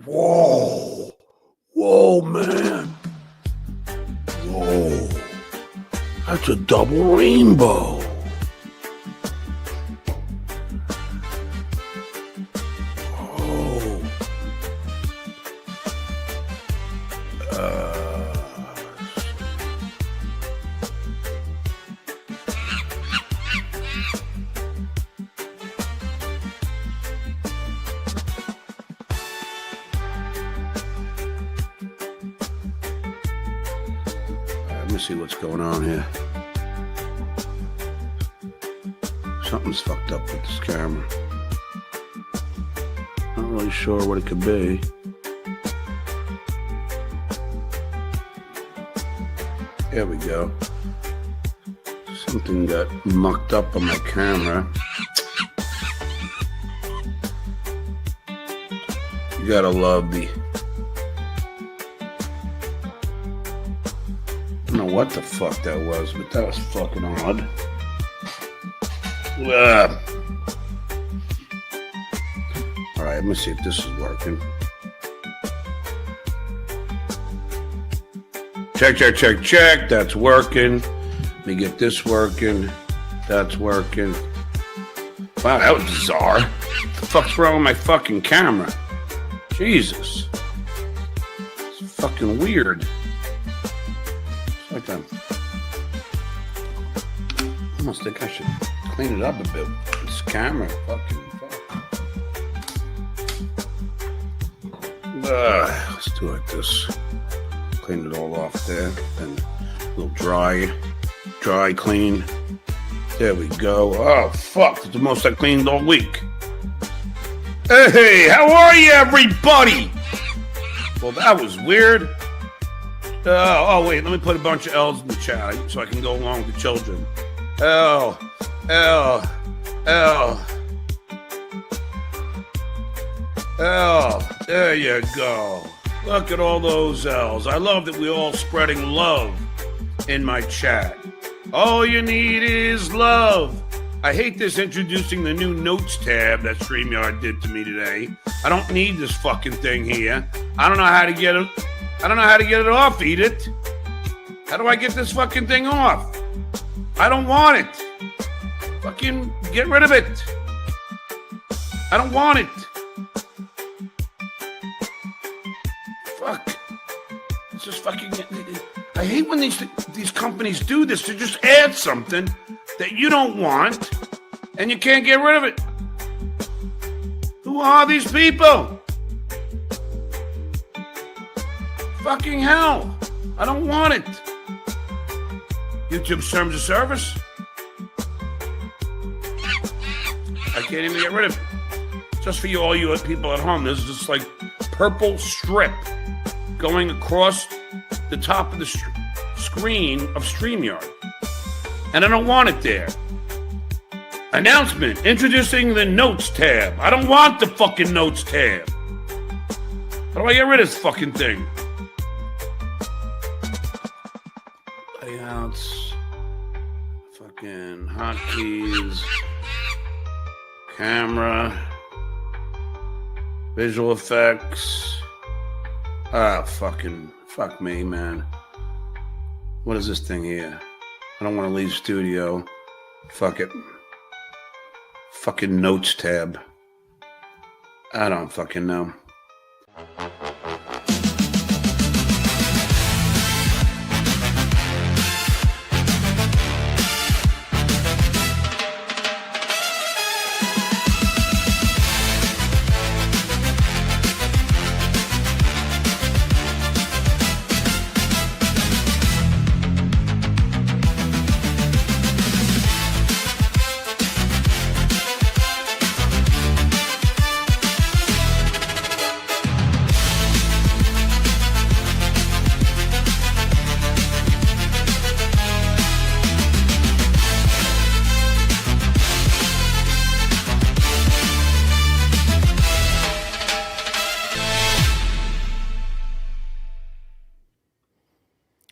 Whoa. Whoa, man. Whoa. That's a double rainbow. Oh. Let me see what's going on here. Something's fucked up with this camera. Not really sure what it could be. There we go. Something got mucked up on my camera. You gotta love the... I don't know what the fuck that was, but that was fucking odd. All right, let me see if this is working. Check, check, check, check. That's working. Let me get this working. That's working. Wow, that was bizarre. What the fuck's wrong with my fucking camera? Jesus. It's fucking weird. It's like that. I almost think I should clean it up a bit. This camera fucking fuck. Let's do it like this. Clean it all off there. And a little dry clean. There we go. Oh, fuck. It's the most I cleaned all week. Hey, how are you, everybody? Well, that was weird. Oh, wait. Let me put a bunch of L's in the chat so I can go along with the children. L. There you go. Look at all those L's. I love that we're all spreading love in my chat. All you need is love. I hate this introducing the new notes tab that StreamYard did to me today. I don't need this fucking thing here. I don't know how to get it. I don't know how to get it off, Edith. How do I get this fucking thing off? I don't want it. Fucking get rid of it. I don't want it. Fuck. It's just fucking... I hate when these companies do this to just add something that you don't want and you can't get rid of it. Who are these people? Fucking hell. I don't want it. YouTube's terms of service. I can't even get rid of it. Just for you, all you people at home, there's this like purple strip going across the top of the screen of StreamYard. And I don't want it there. Announcement, introducing the notes tab. I don't want the fucking notes tab. How do I get rid of this fucking thing? Layouts, fucking hotkeys, camera, visual effects. Fuck me, man. What is this thing here? I don't want to leave studio. Fuck it. Fucking notes tab. I don't fucking know.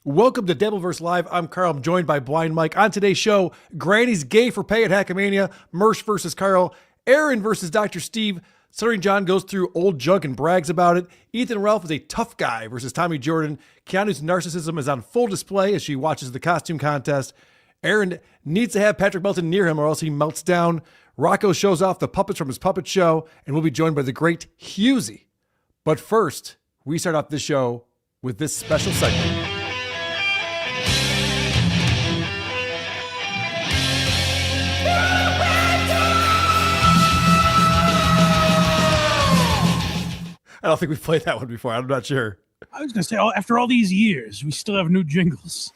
Welcome to Dabbleverse Live. I'm Karl. I'm joined by Blind Mike. On today's show, Granny's gay for pay at Hackamania, Mersh versus Karl, Aaron versus Dr. Steve, Stuttering John goes through old junk and brags about it. Ethan Ralph is a tough guy versus Tommy Jordan. Keanu's narcissism is on full display as she watches the costume contest. Aaron needs to have Patrick Melton near him or else he melts down. Rocco shows off the puppets from his puppet show and will be joined by the great Hughezy. But first, we start off this show with this special segment. I don't think we've played that one before. I'm not sure. I was going to say, after all these years, we still have new jingles.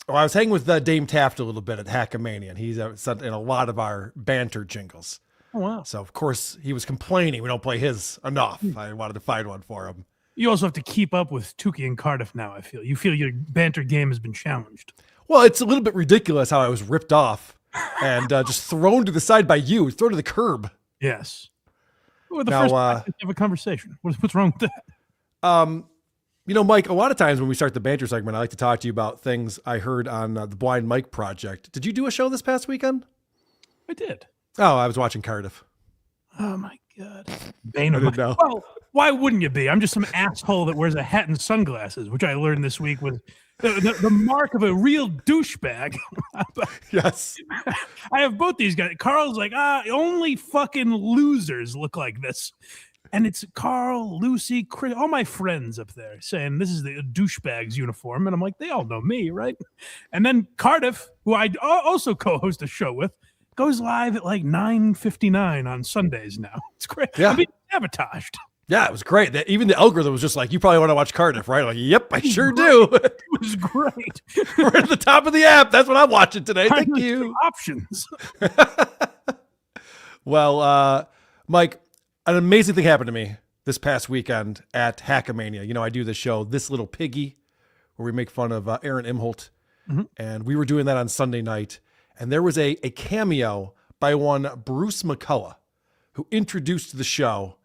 Oh, I was hanging with Dame Taft a little bit at Hackamania, and he's in a lot of our banter jingles. Oh, wow. So, of course, he was complaining we don't play his enough. I wanted to find one for him. You also have to keep up with Tukey and Cardiff now, I feel. You feel your banter game has been challenged. Well, it's a little bit ridiculous how I was ripped off and just thrown to the side by you, thrown to the curb. Yes. Well, the first time you have a conversation. What's wrong with that? Mike, a lot of times when we start the banter segment, I like to talk to you about things I heard on the Blind Mike project. Did you do a show this past weekend? I did. Oh, I was watching Cardiff. Oh, my God. Bane I of didn't know. Well, why wouldn't you be? I'm just some asshole that wears a hat and sunglasses, which I learned this week was the mark of a real douchebag. Yes. I have both these guys. Carl's like, only fucking losers look like this. And it's Carl, Lucy, Chris, all my friends up there saying this is the douchebag's uniform. And I'm like, they all know me, right? And then Cardiff, who I also co-host a show with, goes live at like 9:59 on Sundays now. It's great. Yeah. I'm being sabotaged. Yeah, it was great. Even the algorithm was just like, you probably want to watch Cardiff, right? I'm like, yep, I sure do. It was great. We're at the top of the app. That's what I'm watching today. Thank you. Options. Well, Mike, an amazing thing happened to me this past weekend at Hackamania. I do the show, This Little Piggy, where we make fun of Aaron Imholt. Mm-hmm. And we were doing that on Sunday night. And there was a cameo by one Bruce McCullough, who introduced the show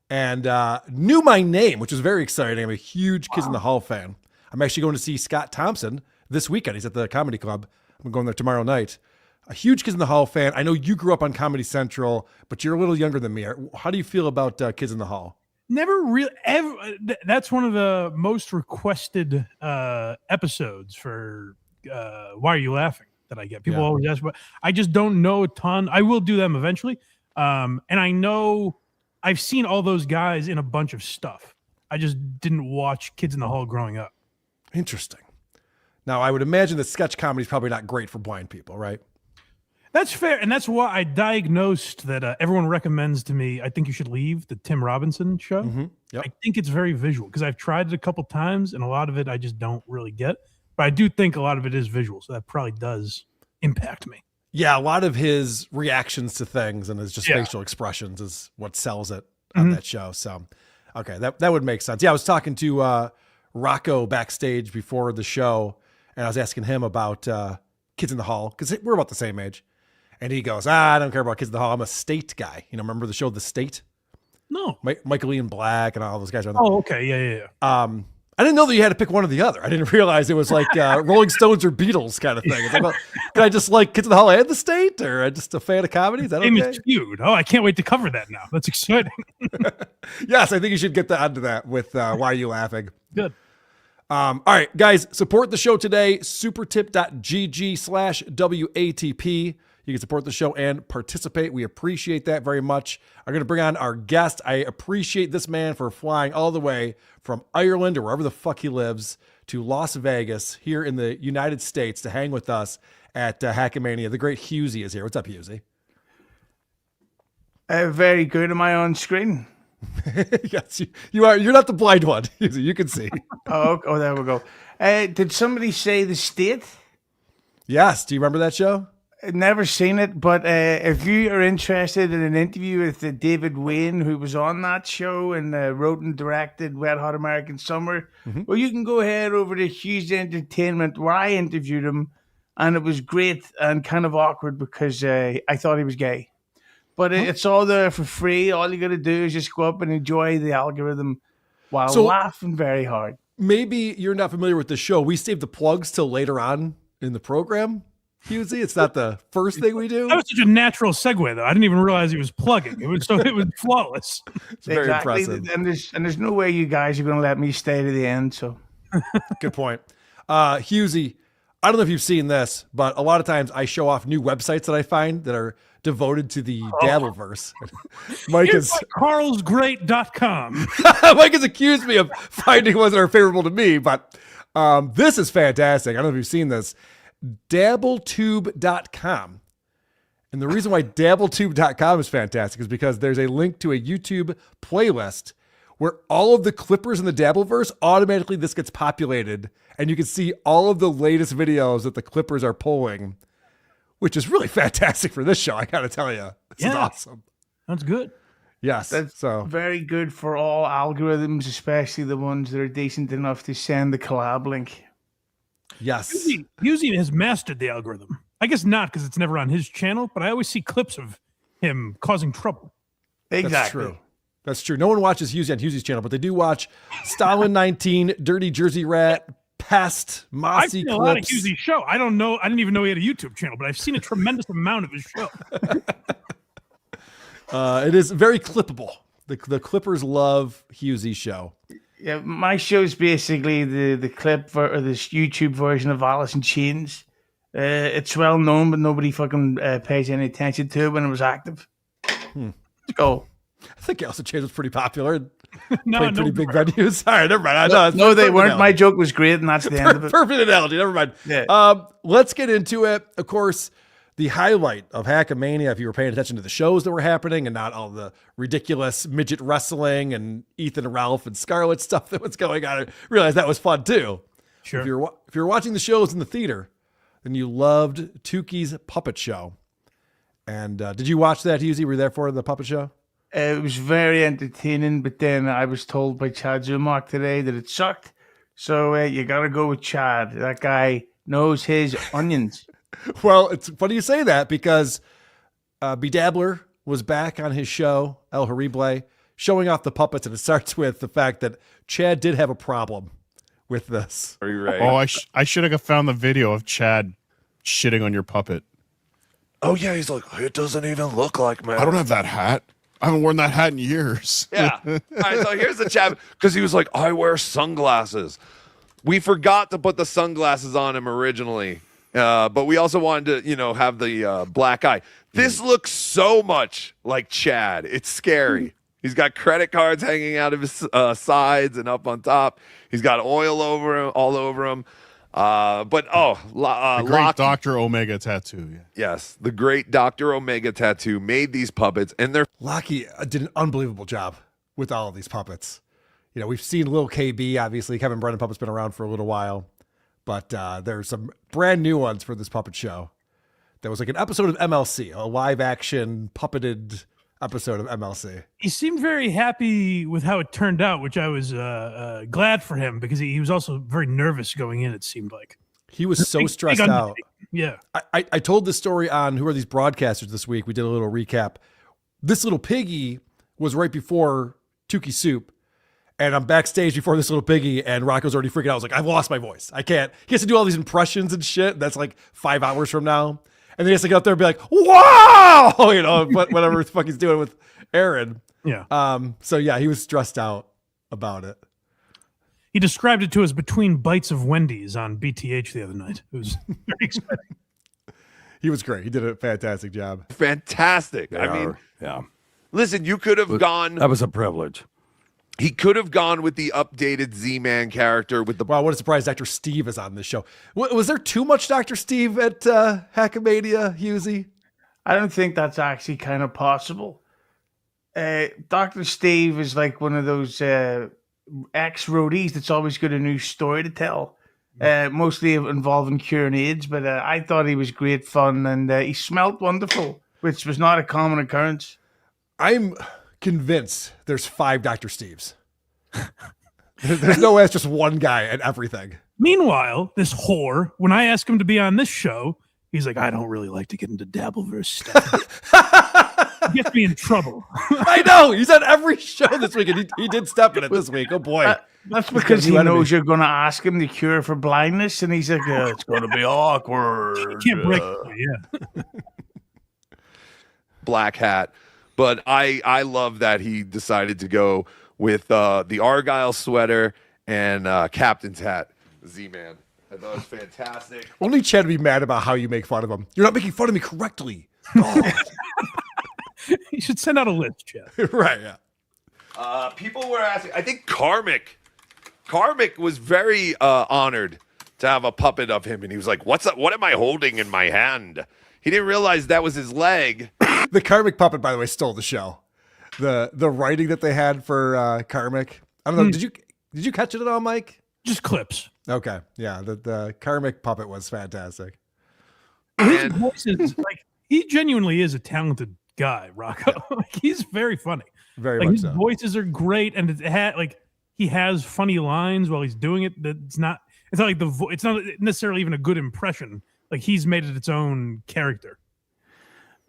and knew my name, which was very exciting. I'm a huge Kids in the Hall fan. I'm actually going to see Scott Thompson this weekend. He's at the Comedy Club. I'm going there tomorrow night. A huge Kids in the Hall fan. I know you grew up on Comedy Central, but you're a little younger than me. How do you feel about Kids in the Hall? Never really ever. That's one of the most requested episodes for Why Are You Laughing that I get. People always ask, but I just don't know a ton. I will do them eventually. And I know I've seen all those guys in a bunch of stuff. I just didn't watch Kids in the Hall growing up. Interesting. Now, I would imagine that sketch comedy is probably not great for blind people, right? That's fair. And that's why I diagnosed that everyone recommends to me, I Think You Should Leave, the Tim Robinson show. Mm-hmm. Yep. I think it's very visual because I've tried it a couple times and a lot of it I just don't really get. But I do think a lot of it is visual. So that probably does impact me. Yeah, a lot of his reactions to things and his just facial expressions is what sells it on that show. So, okay, that would make sense. Yeah, I was talking to Rocco backstage before the show, and I was asking him about Kids in the Hall because we're about the same age. And he goes, I don't care about Kids in the Hall. I'm a State guy. Remember the show The State? No. Michael Ian Black and all those guys. Oh, okay. Yeah. I didn't know that you had to pick one or the other. I didn't realize it was like Rolling Stones or Beatles kind of thing. It's like, well, can I just like Kids in the Hall and The State, or I'm just a fan of comedy? Is that okay? Famous Feud. Oh, I can't wait to cover that now. That's exciting. Yes, I think you should get onto that with Why Are You Laughing? Good. All right, guys, support the show today. Supertip.gg/WATP. You can support the show and participate. We appreciate that very much. I'm going to bring on our guest. I appreciate this man for flying all the way from Ireland or wherever the fuck he lives to Las Vegas here in the United States to hang with us at Hackamania. The great Hughezy is here. What's up, Hughezy? Very good. Am I on screen? Yes, you are. You're not the blind one, Hughezy. You can see. Oh, there we go. Did somebody say The State? Yes. Do you remember that show? I've never seen it, but if you are interested in an interview with David Wayne, who was on that show and wrote and directed Wet Hot American Summer, well, you can go ahead over to Hughes Entertainment where I interviewed him, and it was great and kind of awkward because I thought he was gay. But it's all there for free. All you got to do is just go up and enjoy the algorithm while laughing very hard. Maybe you're not familiar with the show. We saved the plugs till later on in the program. Hughezy. It's not the first thing we do. That was such a natural segue, though. I didn't even realize he was plugging. It was flawless. It's very impressive. And there's no way you guys are going to let me stay to the end. So Good point. Hughezy, I don't know if you've seen this, but a lot of times I show off new websites that I find that are devoted to the Dabbleverse. Mike Here's is carlsgreat.com. Mike has accused me of finding ones that are favorable to me, but this is fantastic. I don't know if you've seen this. Dabbletube.com. And the reason why Dabbletube.com is fantastic is because there's a link to a YouTube playlist where all of the clippers in the Dabbleverse, automatically this gets populated, and you can see all of the latest videos that the clippers are pulling, which is really fantastic for this show, I gotta tell you. This is awesome. That's good. Yes. that's So very good for all algorithms, especially the ones that are decent enough to send the collab link. yes. Hughezy has mastered the algorithm. I guess not because it's never on his channel, but I always see clips of him causing trouble. Exactly. That's true. That's true. No one watches Hughezy on Hughezy's channel, but they do watch Stalin 19, Dirty Jersey Rat, Pest, I've Mossy seen a lot of Clips. Hughezy's show. I don't know. I didn't even know he had a YouTube channel, but I've seen a tremendous amount of his show. It is very clippable. The clippers love Hughezy's show. Yeah, my show is basically the clip or this YouTube version of Alice in Chains. It's well known, but nobody fucking pays any attention to it when it was active. Let's go. I think Alice in Chains was pretty popular. No, Played pretty big venues. All right, never mind. I know. No, they weren't. My joke was great, and that's the end of it. Perfect analogy. Never mind. Yeah. Let's get into it. Of course, the highlight of Hackamania, if you were paying attention to the shows that were happening and not all the ridiculous midget wrestling and Ethan, Ralph, and Scarlett stuff that was going on, I realized that was fun too. Sure. If you're watching the shows in the theater, then you loved Tukey's puppet show. And did you watch that, Hughezy? Were you there for the puppet show? It was very entertaining, but then I was told by Chad Zumock today that it sucked. So you got to go with Chad. That guy knows his onions. Well, it's funny you say that because Bedabbler was back on his show, El Horrible, showing off the puppets, and it starts with the fact that Chad did have a problem with this. Are you right? Oh, I should have found the video of Chad shitting on your puppet. Oh yeah, he's like, it doesn't even look like me. I don't have that hat. I haven't worn that hat in years. Yeah. All right, so here's the chat because he was like, I wear sunglasses. We forgot to put the sunglasses on him originally, but we also wanted to, have the black eye. This looks so much like Chad. It's scary. He's got credit cards hanging out of his sides and up on top. He's got oil all over him. The great Dr. Omega tattoo. Yeah. Yes, the great Dr. Omega tattoo made these puppets, and they're Lockie did an unbelievable job with all of these puppets. We've seen Lil KB, obviously. Kevin Brennan puppet's been around for a little while, but there's some brand new ones for this puppet show. There was like an episode of MLC, a live action puppeted episode of MLC. He seemed very happy with how it turned out, which I was glad for him because he was also very nervous going in, it seemed like. He was so stressed out. Yeah. I told this story on Who Are These Broadcasters this week. We did a little recap. This little piggy was right before Tukey Soup. And I'm backstage before this little piggy, and Rocco's already freaking out. I was like, I've lost my voice. I can't. He has to do all these impressions and shit. That's like 5 hours from now. And then he has to get up there and be like, wow! Whatever the fuck he's doing with Aaron. Yeah. So yeah, he was stressed out about it. He described it to us between bites of Wendy's on BTH the other night. It was very exciting. He was great. He did a fantastic job. fantastic. Yeah. Listen, you could have gone. That was a privilege. He could have gone with the updated Z-Man character with the. Wow, what a surprise Dr. Steve is on this show. Was there too much Dr. Steve at Hackamania, Hughezy? I don't think that's actually kind of possible. Dr. Steve is like one of those ex-roadies that's always got a new story to tell, mostly involving curing AIDS, but I thought he was great fun, and he smelt wonderful, which was not a common occurrence. I'm convinced there's 5 Dr. Steves. There's no way it's just one guy and everything. Meanwhile, this whore, when I ask him to be on this show, he's like, I don't really like to get into Dabbleverse stuff. gets me in trouble. I know. He's on every show this week, and he did step in it this week. Oh, boy. That's because he new enemy. knows you're going to ask him the cure for blindness, and he's like, yeah, it's going to be awkward. Can't break it. Yeah. Black hat. But I love that he decided to go with the Argyle sweater and captain's hat. Z-Man. I thought it was fantastic. Only Chad would be mad about how you make fun of him. You're not making fun of me correctly. Oh. You should send out a list, Chad. Right, yeah. People were asking, I think Karmic was very honored to have a puppet of him, and he was like, what am I holding in my hand? He didn't realize that was his leg. The Karmic puppet, by the way, stole the show. The writing that they had for Karmic. I don't know. Did you catch it at all, Mike? Just clips. Okay. Yeah. The Karmic puppet was fantastic. His voice is like, he genuinely is a talented guy, Rocco. Like, he's very funny. Very like, much his so. voices are great, and he has funny lines while he's doing it. It's not like it's not necessarily even a good impression. Like, he's made it its own character.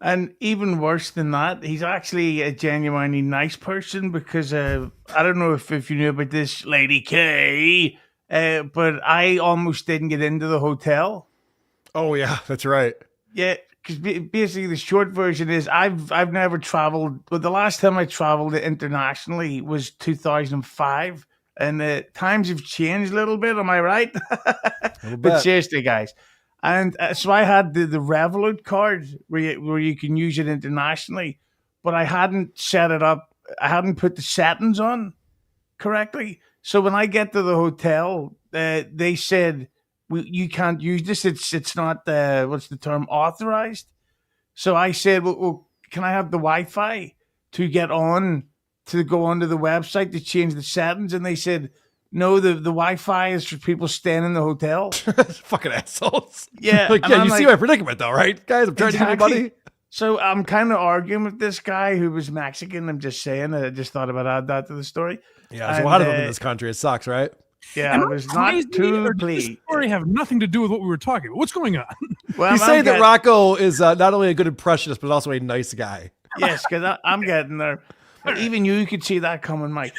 And even worse than that, he's actually a genuinely nice person, because I don't know if you knew about this, Lady K, but I almost didn't get into the hotel. Oh, yeah, that's right. Yeah, because basically the short version is I've never traveled, but the last time I traveled internationally was 2005, and times have changed a little bit. Am I right? But seriously, guys. And so I had the Revolut card where you can use it internationally, but I hadn't set it up. I hadn't put the settings on correctly. So when I get to the hotel, they said, you can't use this. It's not, what's the term, authorized. So I said, well, can I have the Wi-Fi to get on, to go onto the website to change the settings? And they said, no, the Wi-Fi is for people staying in the hotel. Fucking assholes. Yeah. Like, yeah, you see my predicament though, right? Guys, I'm trying to get my money. So I'm kind of arguing with this guy who was Mexican. I'm just saying, I just thought about add that to the story. Yeah, there's a lot of them in this country. It sucks, right? Yeah, I was not too pleased. This story have nothing to do with what we were talking about. What's going on? Well, He's saying that Rocco is not only a good impressionist, but also a nice guy. Yes, because I'm getting there. But even you could see that coming, Mike.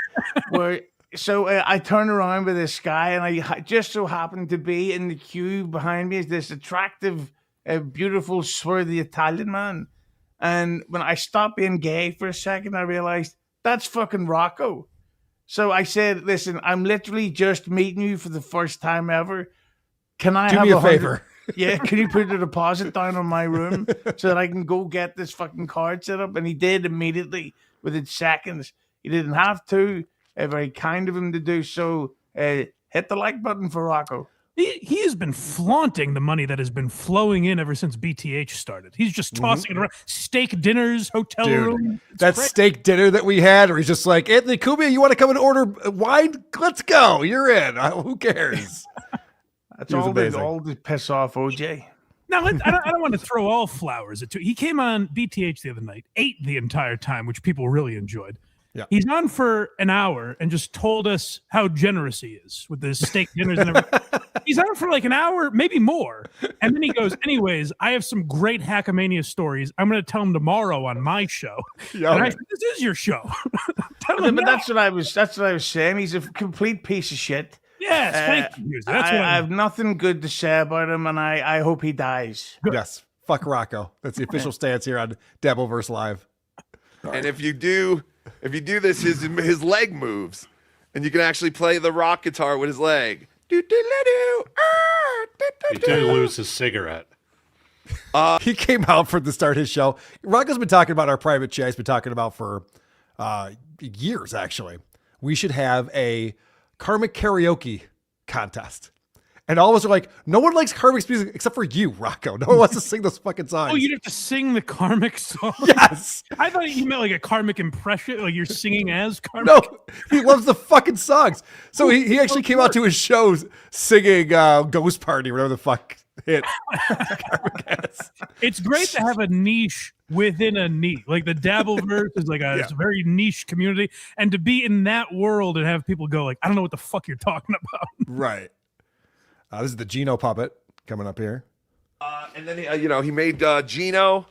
So I turn around with this guy, and I just so happened to be in the queue behind me is this attractive, beautiful, swarthy Italian man. And when I stopped being gay for a second, I realized that's fucking Rocco. So I said, listen, I'm literally just meeting you for the first time ever. Can I do me a favor? Yeah, can you put a deposit down on my room so that I can go get this fucking card set up? And he did immediately, within seconds. He didn't have to. Very kind of him to do so. Hit the like button for Rocco. He has been flaunting the money that has been flowing in ever since BTH started. He's just tossing it around. Steak dinners, hotel room. That steak dinner that we had, where he's just like, Anthony Cumia, you want to come and order wine? Let's go. You're in. Who cares? That's all to piss off OJ. Now, I don't want to throw all flowers at you. He came on BTH the other night, ate the entire time, which people really enjoyed. Yeah. He's on for an hour and just told us how generous he is with the steak dinners and everything. He's on for like an hour, maybe more. And then he goes, anyways, I have some great Hackamania stories. I'm going to tell him tomorrow on my show. Yeah, and I said, this is your show. But that's what I was saying. He's a complete piece of shit. Yes, thank you. I have nothing good to say about him, and I hope he dies. Good. Yes. Fuck Rocco. That's the official stance here on Dabbleverse Live. And if you do this, his leg moves, and you can actually play the rock guitar with his leg. He did lose his cigarette. He came out for the start of his show. Rocco's been talking about our private chat. He's been talking about for years, actually. We should have a karmic karaoke contest. And all of us are like, no one likes karmic music except for you, Rocco. No one wants to sing those fucking songs. Oh, you'd have to sing the karmic song? Yes. I thought you meant like a karmic impression, like you're singing as karmic. No, he loves the fucking songs. So he actually came out to his shows singing Ghost Party, whatever the fuck hit. It's great to have a niche within a niche. Like the Dabbleverse is like it's a very niche community. And to be in that world and have people go like, I don't know what the fuck you're talking about. Right. This is the Gino puppet coming up here. And then he made Gino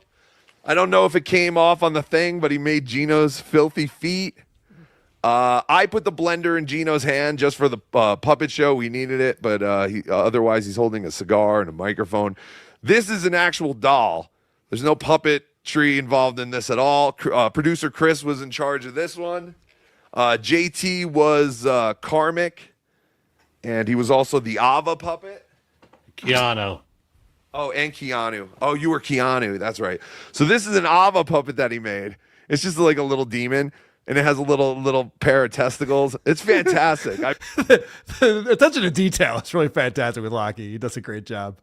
I don't know if it came off on the thing, but he made Gino's filthy feet. I put the blender in Gino's hand just for the puppet show. We needed it, but otherwise he's holding a cigar and a microphone. This is an actual doll. There's no puppetry involved in this at all. Producer Chris was in charge of this one. JT was Karmic, and he was also the Ava puppet. Keanu. Oh, and Keanu. Oh, you were Keanu. That's right. So this is an Ava puppet that he made. It's just like a little demon, and it has a little pair of testicles. It's fantastic. The attention to detail is really fantastic with Lockie. He does a great job.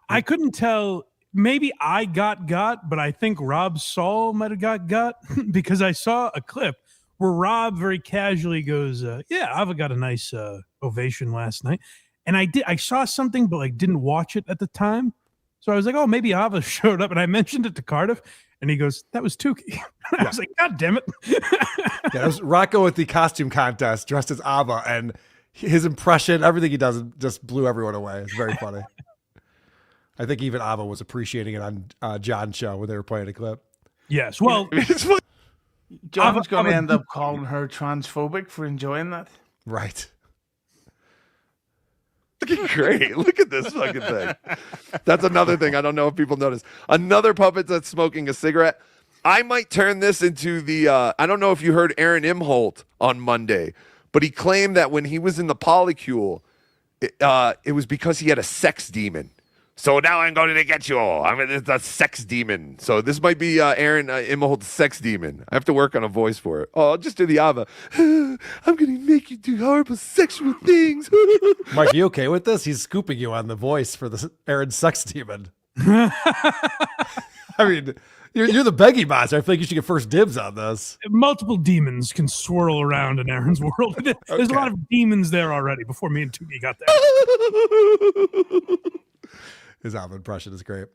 I couldn't tell. Maybe I got, but I think Rob Saul might have got because I saw a clip where Rob very casually goes, yeah, Ava got a nice ovation last night. And I saw something, but like didn't watch it at the time. So I was like, oh, maybe Ava showed up. And I mentioned it to Cardiff, and he goes, that was Tukey. I was like, God damn it. Yeah, it was Rocco at the costume contest dressed as Ava, and his impression, everything he does just blew everyone away. It's very funny. I think even Ava was appreciating it on John's show when they were playing a clip. Yes. Well, John's going to end up calling her transphobic for enjoying that. Right. Looking great. Look at this fucking thing. That's another thing. I don't know if people notice. Another puppet that's smoking a cigarette. I might turn this into the, I don't know if you heard Aaron Imholt on Monday, but he claimed that when he was in the polycule, it was because he had a sex demon. So now I'm going to get you all. It's a sex demon. So this might be Aaron Imholt's sex demon. I have to work on a voice for it. Oh, I'll just do the Ava. I'm going to make you do horrible sexual things. Mike, you okay with this? He's scooping you on the voice for the Aaron sex demon. I mean, you're the Beggy monster. I feel like you should get first dibs on this. Multiple demons can swirl around in Aaron's world. There's a lot of demons there already before me and Tukey got there. His Ava impression is great.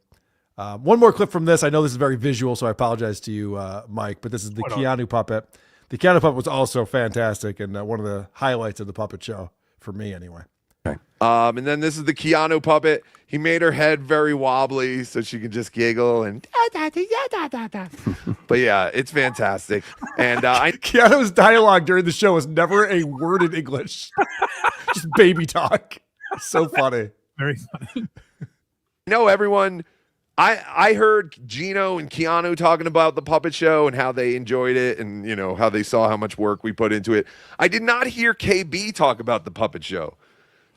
One more clip from this. I know this is very visual, so I apologize to you, Mike, but this is the Keanu puppet. The Keanu puppet was also fantastic and one of the highlights of the puppet show for me anyway. Okay. And then this is the Keanu puppet. He made her head very wobbly so she could just giggle and but yeah, it's fantastic. And Keanu's dialogue during the show was never a word in English. Just baby talk. So funny. Very funny. No, everyone. I heard Gino and Keanu talking about the puppet show and how they enjoyed it and, you know, how they saw how much work we put into it. I did not hear KB talk about the puppet show.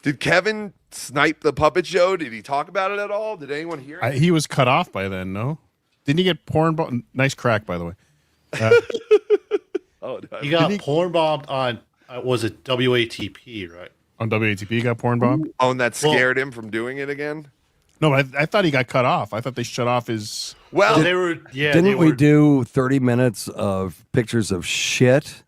Did Kevin snipe the puppet show? Did he talk about it at all? Did anyone hear it? He was cut off by then, no? Didn't he get porn bombed? Nice crack, by the way. He got porn bombed on, was it WATP, right? On WATP, he got porn bombed? Oh, and that scared him from doing it again? No, but I thought he got cut off. I thought they shut off his... Well, didn't we do 30 minutes of pictures of shit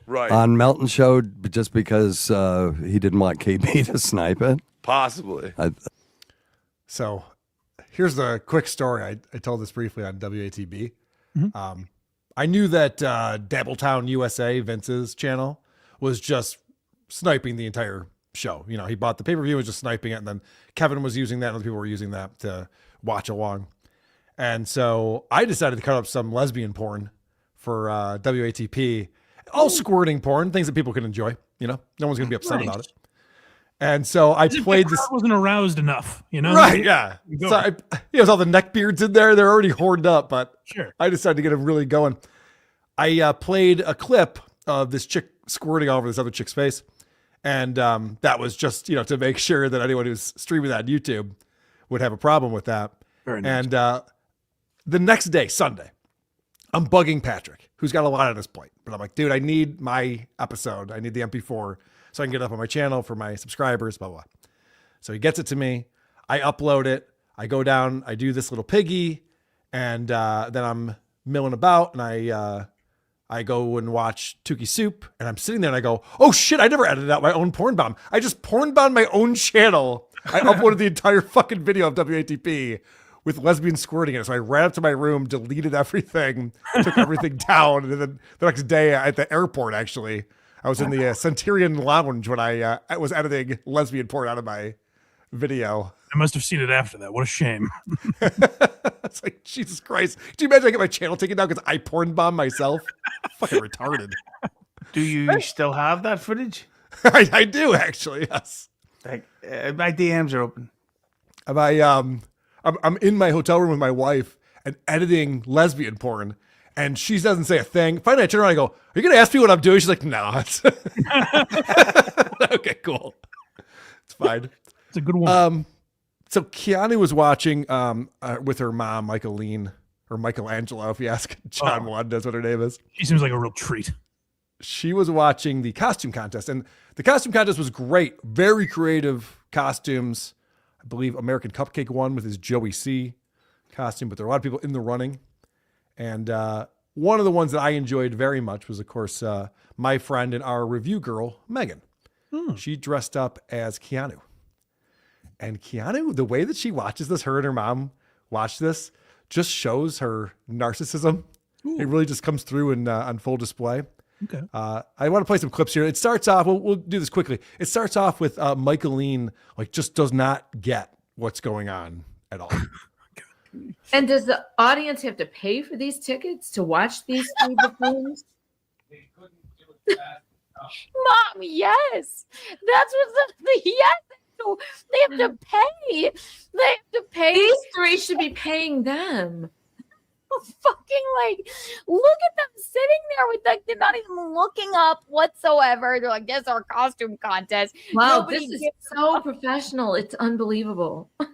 on Melton Show just because he didn't want KB to snipe it? Possibly. So here's the quick story. I told this briefly on WATB. Mm-hmm. I knew that Dabbletown USA, Vince's channel, was just sniping the entire show. You know, he bought the pay-per-view and was just sniping it, and then Kevin was using that, and other people were using that to watch along. And so I decided to cut up some lesbian porn for WATP. All squirting porn, things that people can enjoy. You know, no one's going to be upset about it. And so I played this. Wasn't aroused enough, you know? Right, yeah. So it was all the neck beards in there. They're already hoarded up, but sure. I decided to get them really going. I played a clip of this chick squirting all over this other chick's face. And that was just, you know, to make sure that anyone who's streaming that on YouTube would have a problem with that. Very nice. And the next day, Sunday, I'm bugging Patrick, who's got a lot at this point. But I'm like, dude, I need my episode. I need the MP4 so I can get it up on my channel for my subscribers, blah, blah. So he gets it to me. I upload it. I go down. I do this little piggy. And then I'm milling about. And I go and watch Tukey Soup. And I'm sitting there and I go, oh, shit, I never edited out my own porn bomb. I just porn bombed my own channel. I uploaded the entire fucking video of WATP with lesbian squirting in it. So I ran up to my room, deleted everything, took everything down. And then the next day at the airport, actually, I was in the Centurion Lounge when I was editing lesbian porn out of my video. I must have seen it after that. What a shame. It's like, Jesus Christ. Do you imagine I get my channel taken down because I porn bomb myself? Fucking retarded. Do you still have that footage? I do, actually, yes. Like, my DMs are open. I'm in my hotel room with my wife and editing lesbian porn, and she doesn't say a thing. Finally, I turn around and I go, "Are you going to ask me what I'm doing?" She's like, "No." Okay, cool. It's fine. It's a good one. So Keanu was watching with her mom, Michaeline, or Michelangelo, if you ask John One, that's what her name is. She seems like a real treat. She was watching the costume contest, and the costume contest was great. Very creative costumes. I believe American Cupcake won with his Joey C costume, but there are a lot of people in the running. And one of the ones that I enjoyed very much was, of course, my friend and our review girl, Megan. She dressed up as Keanu. And Keanu, the way that she watches this, her and her mom watch this, just shows her narcissism. It really just comes through in on full display. Okay. I want to play some clips here. It starts off, we'll do this quickly. It starts off with Michaeline, like, just does not get what's going on at all. And does the audience have to pay for these tickets to watch these three buffoons? Mom, yes. That's what the yes. They have to pay. They have to pay. These three should be paying them. Fucking, like, look at them sitting there with, like, they're not even looking up whatsoever. They're like, "This is our costume contest." Wow, Nobody this is gives so professional. It's unbelievable. All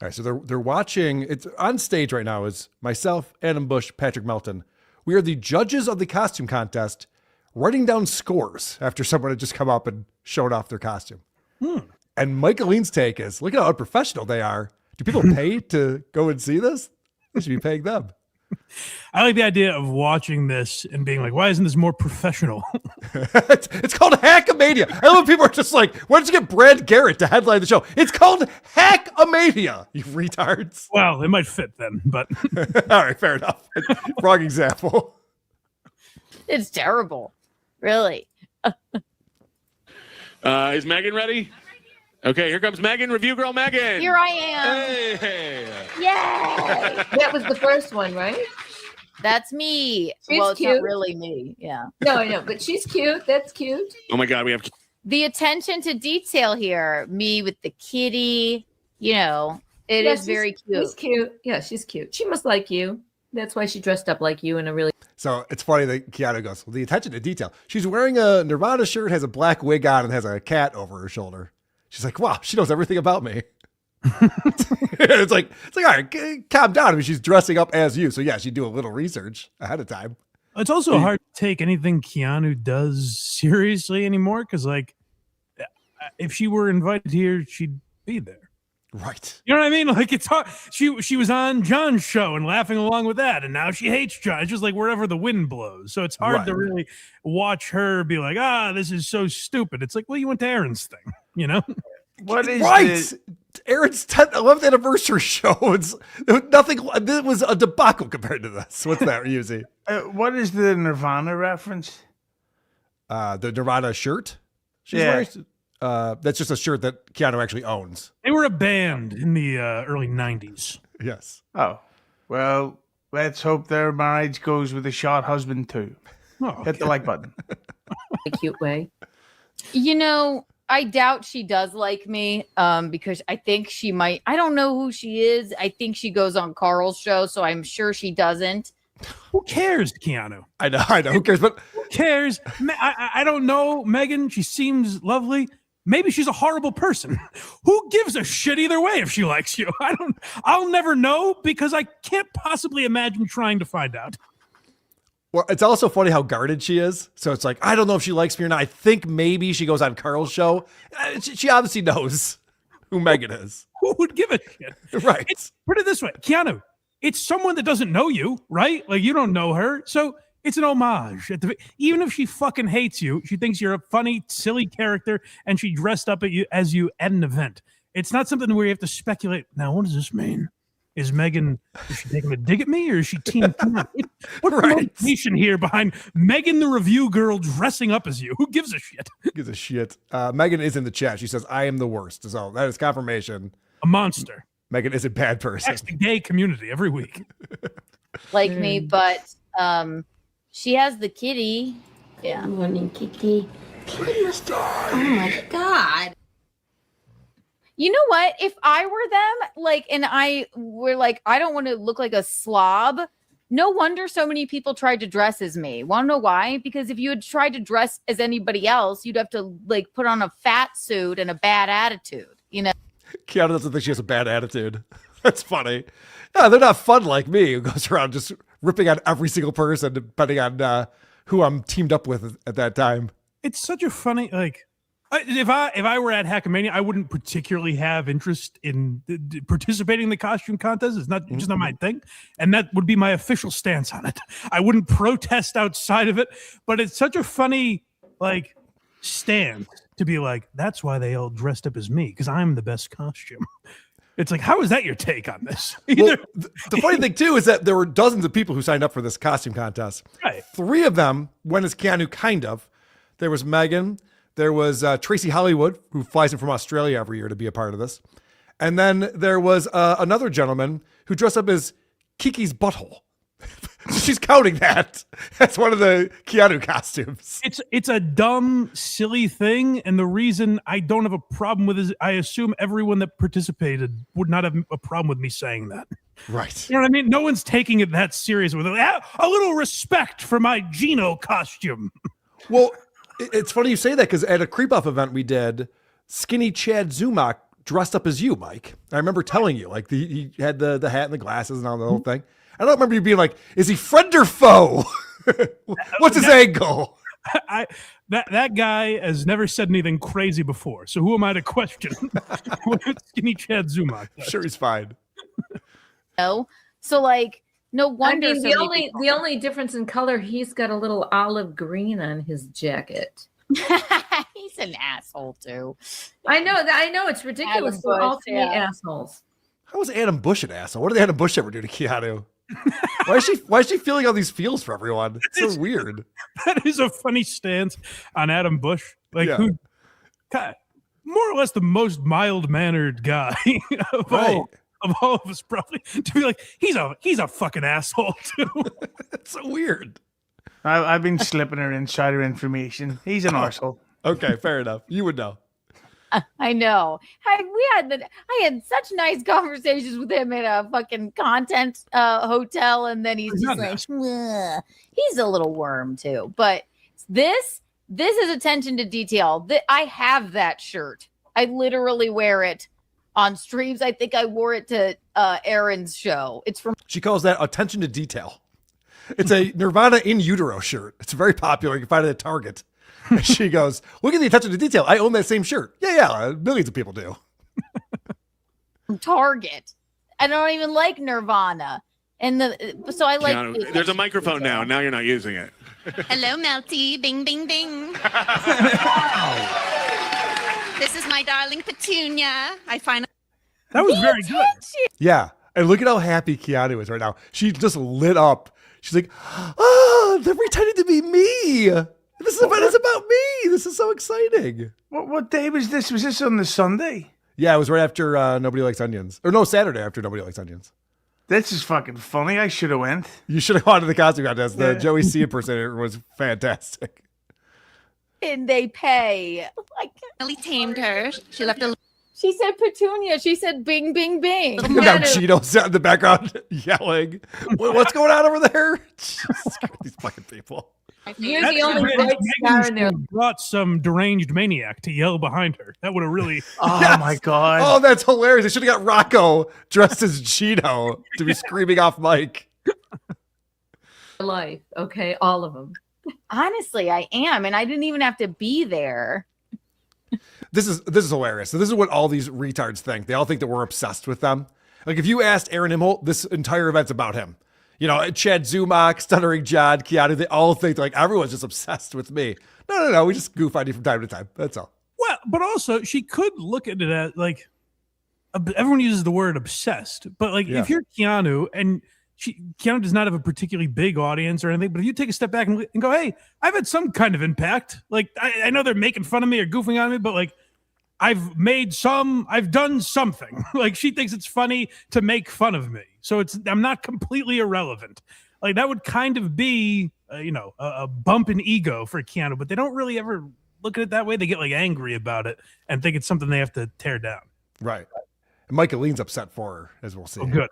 right, so they're watching. It's on stage right now is myself, Adam Bush, Patrick Melton. We are the judges of the costume contest, writing down scores after someone had just come up and showed off their costume. And Michaeline's take is, look at how unprofessional they are. Do people pay to go and see this? They should be paying them. I like the idea of watching this and being like, why isn't this more professional? It's called Hackamania. I love when people are just like, why don't you get Brad Garrett to headline the show? It's called Hackamania, you retards. Well, it might fit then, but. All right, fair enough. Wrong example. It's terrible. Really. Is Megan ready? Okay, here comes Megan, review girl Megan. Here I am. Hey. Yay. That was the first one, right? That's me. She's well, it's cute. not really me. Yeah. No, I know, but she's cute. That's cute. Oh my God, we have. The attention to detail here, me with the kitty, you know, it is very cute. She's cute. Yeah, she's cute. She must like you. That's why she dressed up like you in a really. So it's funny that Keanu goes, well, the attention to detail. She's wearing a Nirvana shirt, has a black wig on, and has a cat over her shoulder. She's like, wow, she knows everything about me. It's like, all right, calm down. I mean, she's dressing up as you. So yeah, she'd do a little research ahead of time. It's also hard to take anything Keanu does seriously anymore. Cause like, if she were invited here, she'd be there. Right. You know what I mean? Like, it's hard. She was on John's show and laughing along with that. And now she hates John. It's just like wherever the wind blows. So it's hard to really watch her be like, this is so stupid. It's like, well, you went to Aaron's thing, you know? What is right? Aaron's 11th anniversary show. There was nothing. It was a debacle compared to this. What's that, Hughezy? What is the Nirvana reference? The Nirvana shirt. She's wearing. That's just a shirt that Keanu actually owns. They were a band in the early 90s. Yes. Oh, well, let's hope their marriage goes with a shot husband too. Hit the like button. a cute way. You know, I doubt she does like me because I think she might. I don't know who she is. I think she goes on Karl's show, so I'm sure she doesn't. Who cares, Keanu? I know. Who cares? But who cares? I don't know. Megan, she seems lovely. Maybe she's a horrible person. Who gives a shit either way if she likes you? I'll never know because I can't possibly imagine trying to find out. Well, it's also funny how guarded she is. So it's like, I don't know if she likes me or not. I think maybe she goes on Karl's show. She obviously knows who Megan is. Who would give a shit? Right. Put it this way, Keanu, it's someone that doesn't know you, right? Like you don't know her. So it's an homage. Even if she fucking hates you, she thinks you're a funny, silly character, and she dressed up as you at an event. It's not something where you have to speculate. Now, what does this mean? Is she taking a dig at me or is she team Keanu? What's the motivation here behind Megan the review girl dressing up as you? Who gives a shit? Who gives a shit? Megan is in the chat. She says, I am the worst. So that is confirmation. A monster. Megan is a bad person. That's the gay community every week. Like me, but she has the kitty. Yeah. Morning, Kitty. Kitty must have. Oh my God. You know what? If I were them, like, and I were like, I don't want to look like a slob. No wonder so many people tried to dress as me. Want to know why? Because if you had tried to dress as anybody else, you'd have to like put on a fat suit and a bad attitude. You know. Keanu doesn't think she has a bad attitude. That's funny. Yeah, they're not fun like me, who goes around just ripping on every single person, depending on who I'm teamed up with at that time. It's such a funny, like, if I were at Hackamania, I wouldn't particularly have interest in participating in the costume contest. It's not just not my thing, and that would be my official stance on it. I wouldn't protest outside of it, but it's such a funny like stand to be like, that's why they all dressed up as me because I'm the best costume. It's like, how is that your take on this? Well, the funny thing too is that there were dozens of people who signed up for this costume contest. Right. 3 of them went as Keanu, kind of. There was Megan. There was Tracy Hollywood, who flies in from Australia every year to be a part of this. And then there was another gentleman who dressed up as Kiki's butthole. She's counting that. That's one of the Keanu costumes. It's a dumb, silly thing. And the reason I don't have a problem with it is I assume everyone that participated would not have a problem with me saying that. Right. You know what I mean? No one's taking it that serious with it. A little respect for my Gino costume. Well, it's funny you say that because at a Creep Off event we did, skinny Chad Zumach dressed up as you, Mike. I remember telling you, like, he had the hat and the glasses and all the whole thing. I don't remember you being like, is he friend or foe? What's his angle? That guy has never said anything crazy before. So who am I to question what skinny Chad Zumach does? Sure, he's fine. No. So like, no wonder. I mean, the only difference in color, he's got a little olive green on his jacket. He's an asshole too. I know it's ridiculous. We're all three assholes. How is Adam Bush an asshole? What did Adam Bush ever do to Keanu? Why is she feeling all these feels for everyone? It's so weird. That is a funny stance on Adam Bush. Like, who, more or less the most mild-mannered guy of all of us, probably, to be like, he's a fucking asshole too. It's so weird. I've been slipping her insider information. He's an arsehole. Okay, fair enough. You would know. I know. I had such nice conversations with him at a fucking content hotel, and then he's just like, "Ugh." He's a little worm too. But this is attention to detail. I have that shirt. I literally wear it on streams. I think I wore it to Aaron's show. It's from. She calls that attention to detail. It's a Nirvana in utero shirt. It's very popular. You can find it at Target. And she goes, look at the attention to detail. I own that same shirt. Yeah. Millions of people do. Target. I don't even like Nirvana. So I like. Keanu, there's a microphone now. Now you're not using it. Hello, Melty. Bing, bing, bing. This is my darling Petunia. That was very good. Yeah. And look at how happy Keanu is right now. She just lit up. She's like, oh, they're pretending to be me. This event is about me. This is so exciting. What day was this? Was this on the Sunday? Yeah, it was right after Nobody Likes Onions. Or no, Saturday after Nobody Likes Onions. This is fucking funny. I should have went. You should have gone to the costume contest. The Joey C impersonator was fantastic. And they pay. I really tamed her. She left a. She said Petunia. She said bing, bing, bing. Now Gino's out in the background yelling. What's going on over there? These fucking people. You're the only bright star in there. Brought some deranged maniac to yell behind her. That would have really. Oh my god! Oh, that's hilarious! They should have got Rocco dressed as Gino to be screaming off mic. Life, okay, all of them. Honestly, I am, and I didn't even have to be there. This is hilarious. So this is what all these retards think. They all think that we're obsessed with them. Like if you asked Aaron Imholt, this entire event's about him. You know, Chad Zumach, Stuttering John, Keanu, they all think like everyone's just obsessed with me. No. We just goof on you from time to time. That's all. Well, but also she could look at it as like everyone uses the word obsessed, but like if you're Keanu and Keanu does not have a particularly big audience or anything, but if you take a step back and go, hey, I've had some kind of impact. Like I know they're making fun of me or goofing on me, but like I've done something. Like she thinks it's funny to make fun of me. So I'm not completely irrelevant. Like that would kind of be, a bump in ego for Keanu, but they don't really ever look at it that way. They get like angry about it and think it's something they have to tear down. Right. And Michaeline's upset for her, as we'll see. Oh, good.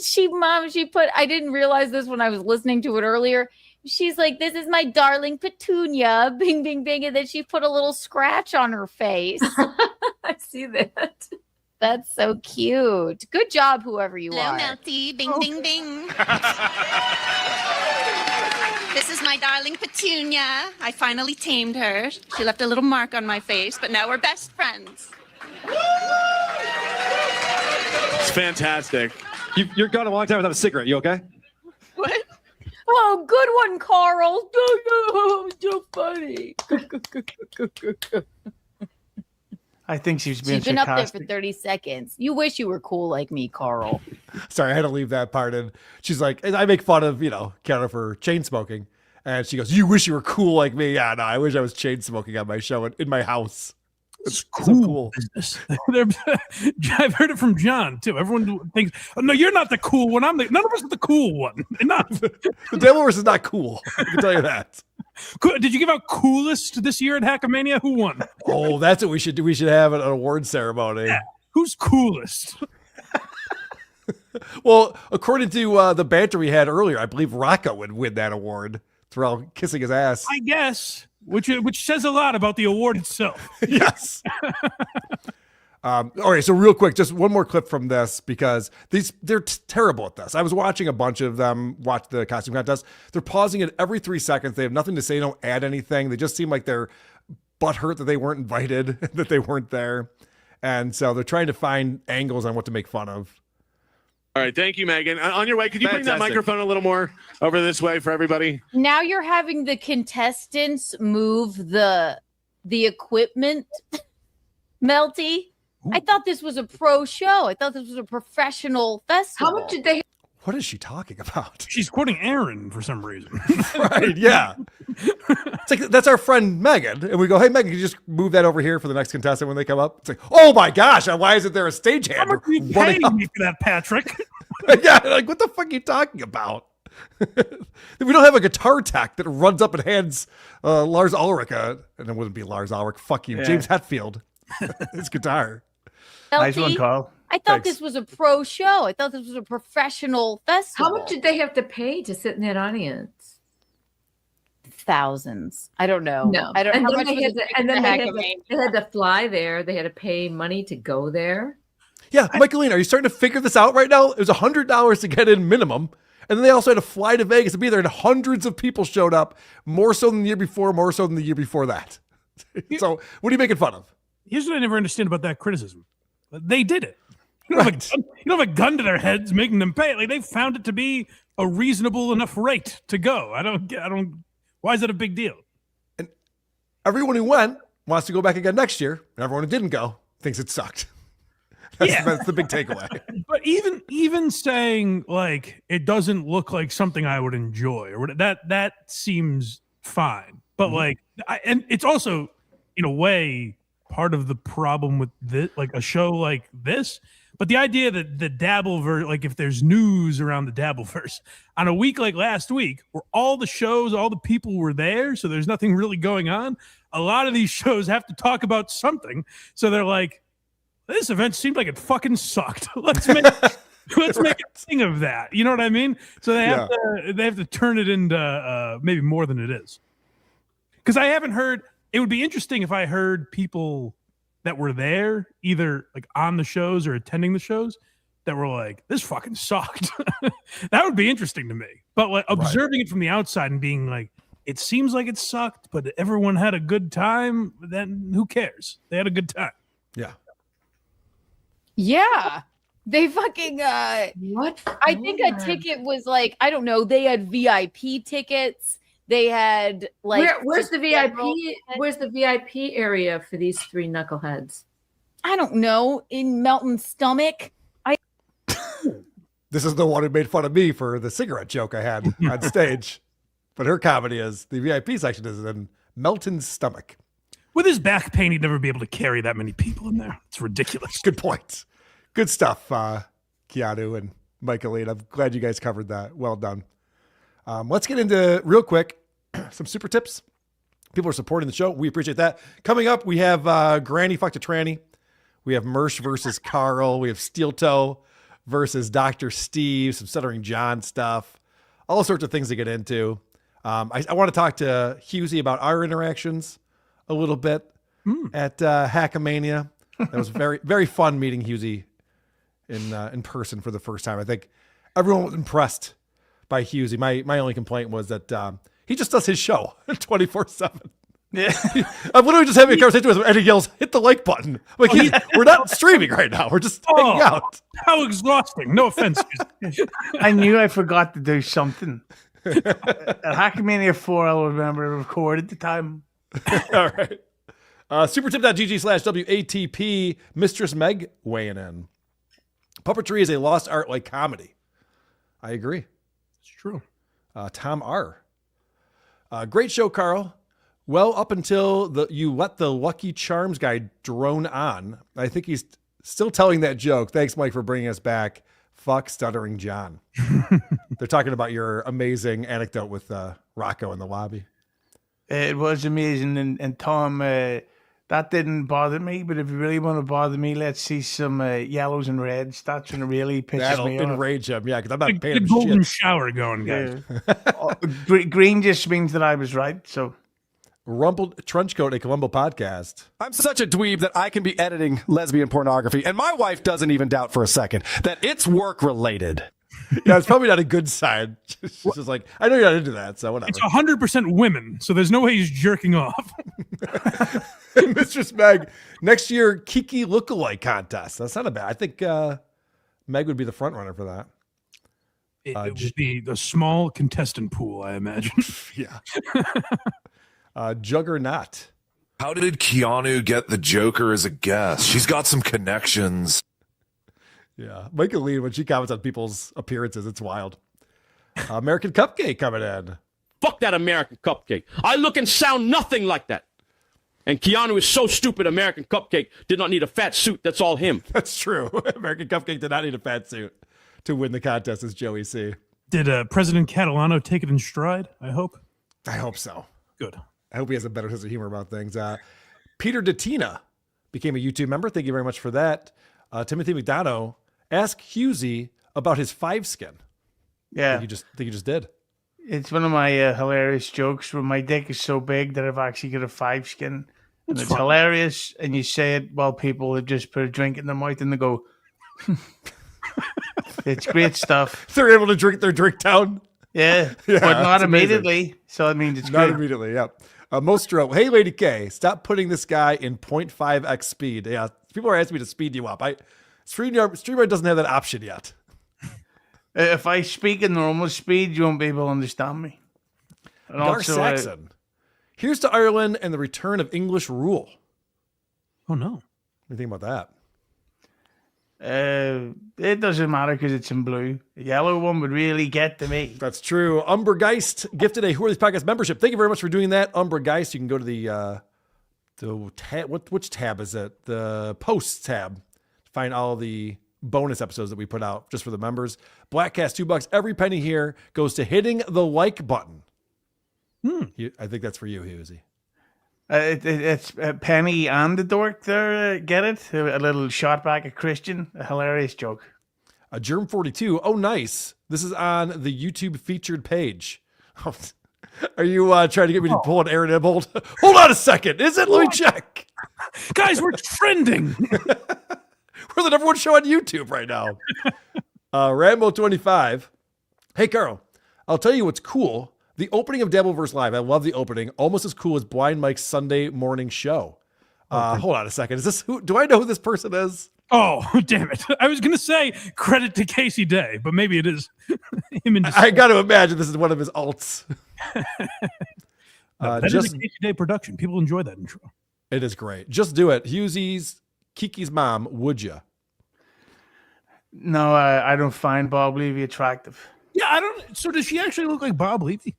She put, I didn't realize this when I was listening to it earlier. She's like, this is my darling Petunia, bing, bing, bing. And then she put a little scratch on her face. I see that. That's so cute. Good job, whoever you are. Hello, Melty. Bing, bing, bing. This is my darling Petunia. I finally tamed her. She left a little mark on my face, but now we're best friends. It's fantastic. You're gone a long time without a cigarette. You okay? What? Oh, good one, Karl. Oh, so funny. I think she's being She's been up there sarcastic. for 30 seconds. You wish you were cool like me, Karl. Sorry, I had to leave that part in. She's like, and I make fun of, Keanu for chain smoking. And she goes, you wish you were cool like me. Yeah, no, I wish I was chain smoking on my show in my house. It's cool. I've heard it from John too. Everyone thinks, oh, no, you're not the cool one. None of us are the cool one. The Dabbleverse is not cool. I can tell you that. Did you give out coolest this year at Hackamania? Who won? Oh, that's what we should do. We should have an award ceremony. Yeah. Who's coolest? Well, according to the banter we had earlier, I believe Rocco would win that award for all kissing his ass. I guess, which says a lot about the award itself. Yes. All right, so real quick, just one more clip from this because they're terrible at this. I was watching a bunch of them watch the costume contest. They're pausing it every 3 seconds. They have nothing to say, don't add anything. They just seem like they're butthurt that they weren't invited, that they weren't there. And so they're trying to find angles on what to make fun of. All right, thank you, Megan. On your way, could you bring that Fantastic. microphone a little more over this way for everybody? Now you're having the contestants move the equipment, Melty. I thought this was a pro show. I thought this was a professional festival. How much did they? What is she talking about? She's quoting Aaron for some reason. Right, yeah. It's like, that's our friend Megan. And we go, hey, Megan, can you just move that over here for the next contestant when they come up? It's like, oh my gosh, why isn't there a stagehand? How much are you paying me for that, Patrick? Yeah, like, what the fuck are you talking about? We don't have a guitar tech that runs up and hands Lars Ulrich, and it wouldn't be Lars Ulrich, fuck you, James Hetfield, his guitar. Nice one, Karl. I thought this was a pro show. I thought this was a professional festival. How much did they have to pay to sit in that audience? Thousands. I don't know. No. I don't know. And then they had to fly there. They had to pay money to go there. Yeah, Michaeline, are you starting to figure this out right now? It was $100 to get in minimum. And then they also had to fly to Vegas to be there, and hundreds of people showed up, more so than the year before, more so than the year before that. So what are you making fun of? Here's what I never understand about that criticism. They did it. You don't have a gun to their heads making them pay. Like they found it to be a reasonable enough rate to go. I don't. Why is that a big deal? And everyone who went wants to go back again next year, and everyone who didn't go thinks it sucked. That's the big takeaway. But even saying like it doesn't look like something I would enjoy, or that seems fine. But like, and it's also in a way part of the problem with this, like a show like this. But the idea that the Dabbleverse, like if there's news around the Dabbleverse on a week like last week, where all the shows, all the people were there, so there's nothing really going on. A lot of these shows have to talk about something, so they're like, this event seemed like it fucking sucked. Let's make a thing of that. You know what I mean? So they have to turn it into maybe more than it is. Because I haven't heard. It would be interesting if I heard people that were there, either like on the shows or attending the shows, that were like, "This fucking sucked." That would be interesting to me. But like observing it from the outside and being like, "It seems like it sucked, but everyone had a good time." Then who cares? They had a good time. Yeah. Yeah. They fucking what? I think a ticket was like, I don't know, they had VIP tickets. They had like where's the VIP area for these three knuckleheads? I don't know, in Melton's stomach. This is the one who made fun of me for the cigarette joke I had on stage. But her comedy is, the VIP section is in Melton's stomach. With his back pain, he'd never be able to carry that many people in there. It's ridiculous. Good point. Good stuff, Keanu and Michael. I'm glad you guys covered that. Well done. Let's get into, real quick, some super tips. People are supporting the show. We appreciate that. Coming up, we have Granny Fucked a Tranny. We have Mersh versus Karl. We have SteelToe versus Dr. Steve. Some Stuttering John stuff. All sorts of things to get into. I want to talk to Hughezy about our interactions a little bit at Hackamania. That was very, very fun meeting Hughezy in person for the first time. I think everyone was impressed by Hughezy. My only complaint was that he just does his show 24/7. Yeah, I'm literally just having a conversation with him, and he yells, "Hit the like button!" Like we're not streaming right now; we're just hanging out. How exhausting! No offense. I knew I forgot to do something. At Hackamania 4, I'll remember to record at the time. All right. Supertip.gg/WATP. Mistress Meg weighing in. Puppetry is a lost art like comedy. I agree. It's true. Tom R. Great show, Karl. Well, up until you let the Lucky Charms guy drone on. I think he's still telling that joke. Thanks, Mike, for bringing us back. Fuck Stuttering John. They're talking about your amazing anecdote with Rocco in the lobby. It was amazing. And Tom, that didn't bother me. But if you really want to bother me, let's see some yellows and reds. That's when it really pisses me off. That'll enrage him. Yeah, because I'm not paying the golden shower going, guys. Yeah. Green just means that I was right. So. Rumpled Trenchcoat, a Columbo podcast. I'm such a dweeb that I can be editing lesbian pornography, and my wife doesn't even doubt for a second that it's work related. Yeah, it's probably not a good sign. She's just like, I know you're not into that, so whatever. It's 100% women, so there's no way he's jerking off. Mistress Meg, next year, Kiki lookalike contest. That's not a bad. I think Meg would be the front runner for that. It would be the small contestant pool, I imagine. Yeah. Juggernaut. How did Keanu get the Joker as a guest? She's got some connections. Yeah. Michael Lee, when she comments on people's appearances, it's wild. American Cupcake coming in. Fuck that American Cupcake. I look and sound nothing like that. And Keanu is so stupid, American Cupcake did not need a fat suit. That's all him. That's true. American Cupcake did not need a fat suit to win the contest as Joey C. Did President Catalano take it in stride, I hope? I hope so. Good. I hope he has a better sense of humor about things. Peter Datina became a YouTube member. Thank you very much for that. Timothy McDonough, ask Hughezy about his 5-skin. Yeah. I think you just did. It's one of my hilarious jokes where my dick is so big that I've actually got a 5-skin. And it's hilarious. And you say it while people have just put a drink in their mouth and they go, it's great stuff. They're able to drink their drink down. Yeah, but not immediately. So that means it's not good. Immediately, yeah. Mostro, hey, Lady K, stop putting this guy in 0.5x speed. Yeah, people are asking me to speed you up. StreamYard doesn't have that option yet. If I speak in normal speed, you won't be able to understand me. And Gar also, Saxon, here's to Ireland and the return of English rule. Oh, no. What do you think about that? It doesn't matter because it's in blue. The yellow one would really get to me. That's true. Umbergeist gifted a Who Are These Podcast membership. Thank you very much for doing that, Umbergeist. You can go to the tab. Which tab is it? The posts tab. Find all the bonus episodes that we put out just for the members. Blackcast, $2. Every penny here goes to hitting the like button. I think that's for you, Hughezy. It's Penny and the Dork there. Get it? A little shot back at Christian. A hilarious joke. Germ 42. Oh, nice. This is on the YouTube featured page. Are you trying to get me to pull an Aaron Ebold? Hold on a second. Is it? Let me check. Guys, we're trending. We're the number one show on YouTube right now. Rambo 25. Hey, Karl, I'll tell you what's cool. The opening of Dabbleverse Live. I love the opening. Almost as cool as Blind Mike's Sunday morning show. Hold on a second. Is this who? Do I know who this person is? Oh, damn it. I was going to say credit to Casey Day, but maybe it is him in I got to imagine this is one of his alts. That is a Casey Day production. People enjoy that intro. It is great. Just do it. Hughezy's Kiki's mom, would you? No, I don't find Bob Levy attractive. Yeah, I don't. So does she actually look like Bob Levy?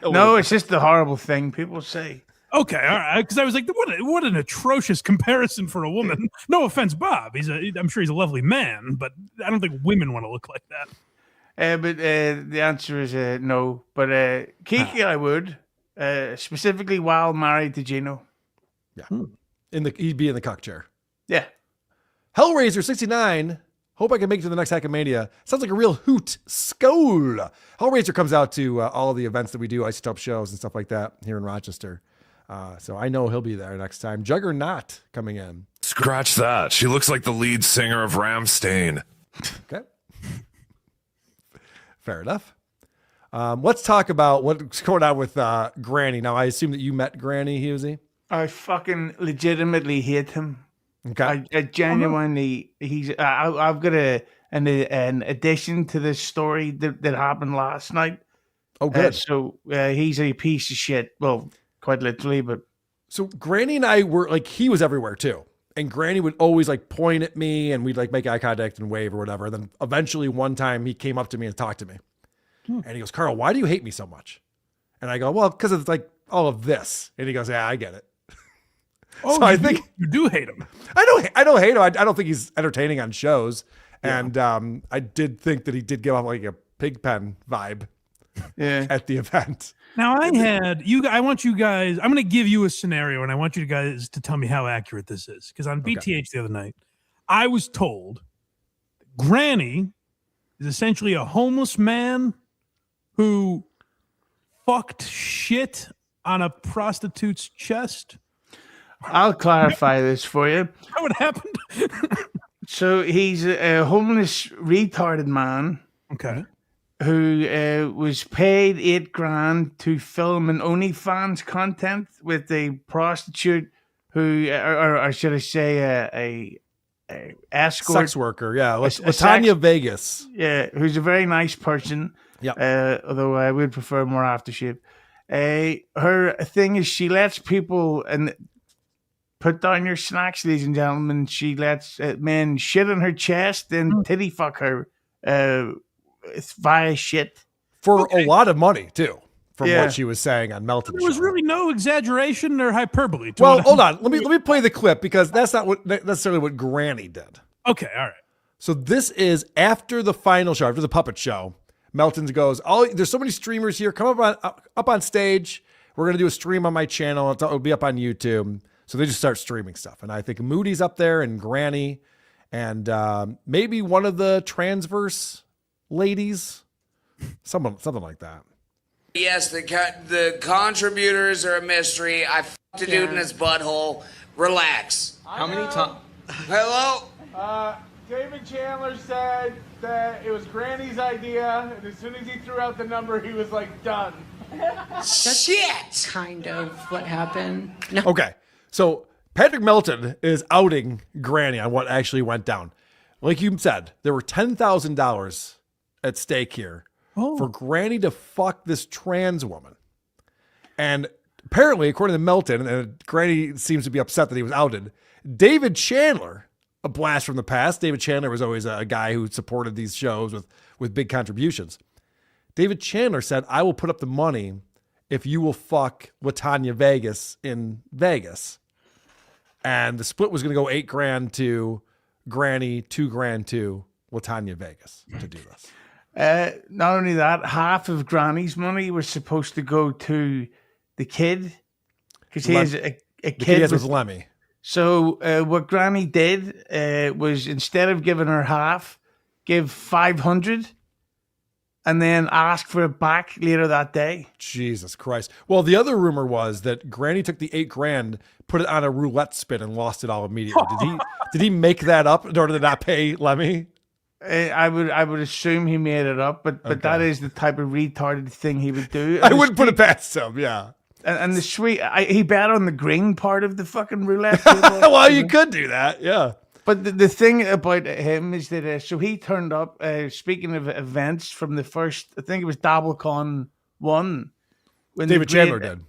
No, it's just the horrible thing people say. Okay, all right. Because I was like, what an atrocious comparison for a woman. No offense, Bob. I'm sure he's a lovely man, but I don't think women want to look like that. But the answer is no. But Kiki, I would, specifically while married to Gino. Yeah, he'd be in the cuck chair. Yeah. Hellraiser 69. Hope I can make it to the next Hackamania. Sounds like a real hoot. Skull. Hellraiser comes out to all the events that we do, Isotope shows and stuff like that here in Rochester. So I know he'll be there next time. Juggernaut coming in. Scratch that. She looks like the lead singer of Rammstein. Okay. Fair enough. Let's talk about what's going on with Granny. Now, I assume that you met Granny, Hughezy? I fucking legitimately hate him. Okay. I genuinely, I've got an addition to this story that happened last night. Oh, good. So he's a piece of shit. Well, quite literally, but. So Granny and I were like, he was everywhere too. And Granny would always like point at me and we'd like make eye contact and wave or whatever. And then eventually one time he came up to me and talked to me. And he goes, Karl, why do you hate me so much? And I go, well, because it's like all of this. And he goes, yeah, I get it. Oh, so I think you do hate him. I don't hate him. I don't think he's entertaining on shows. Yeah. And I did think that he did give off like a Pigpen vibe at the event. Now I want you guys, I'm going to give you a scenario and I want you guys to tell me how accurate this is. Because on BTH the other night, I was told Granny is essentially a homeless man who fucked shit on a prostitute's chest. I'll clarify this for you. How it happened? So he's a homeless, retarded man. Okay. Who was paid $8,000 to film an OnlyFans content with a prostitute who, or should I say, a escort, sex worker. Yeah, Latanya Vegas. Yeah, who's a very nice person. Yeah. Although I would prefer more aftershave. Her thing is she lets people and put down your snacks, ladies and gentlemen. She lets men shit on her chest and titty fuck her. Via shit for a lot of money too, from what she was saying on Melton. There was really no exaggeration or hyperbole. Well, hold on. Let me play the clip because that's not necessarily what Granny did. Okay, all right. So this is after the final show, after the puppet show. Melton goes, there's so many streamers here. Come up on stage. We're gonna do a stream on my channel. It'll be up on YouTube. So they just start streaming stuff, and I think Moody's up there and Granny, and maybe one of the transverse ladies, something like that. Yes, the contributors are a mystery. I fucked a dude in his butthole. Relax. How many times? Hello? David Chandler said that it was Granny's idea, and as soon as he threw out the number, he was like, done. Shit! Kind of what happened. No. Okay, so Patrick Melton is outing Granny on what actually went down. Like you said, there were $10,000 at stake here for Granny to fuck this trans woman. And apparently, according to Melton, and Granny seems to be upset that he was outed, David Chandler, a blast from the past. David Chandler was always a guy who supported these shows with big contributions. David Chandler said, I will put up the money if you will fuck Latanya Vegas in Vegas. And the split was going to go $8,000 to Granny, $2,000 to Latanya Vegas to do this. Not only that, half of Granny's money was supposed to go to the kid because he has a kid with Lemmy. So what Granny did was instead of giving her half, give 500 and then ask for it back later that day. Jesus Christ. Well, the other rumor was that Granny took the $8,000, put it on a roulette spin and lost it all immediately. Did he make that up in order to not pay Lemmy? I would assume he made it up, but that is the type of retarded thing he would do. I wouldn't put it past him, yeah. And the he bet on the green part of the fucking roulette table. Well, you could do that, yeah. But the thing about him is that so he turned up. Speaking of events from the first, I think it was DabbleCon 1. When David Chandler did.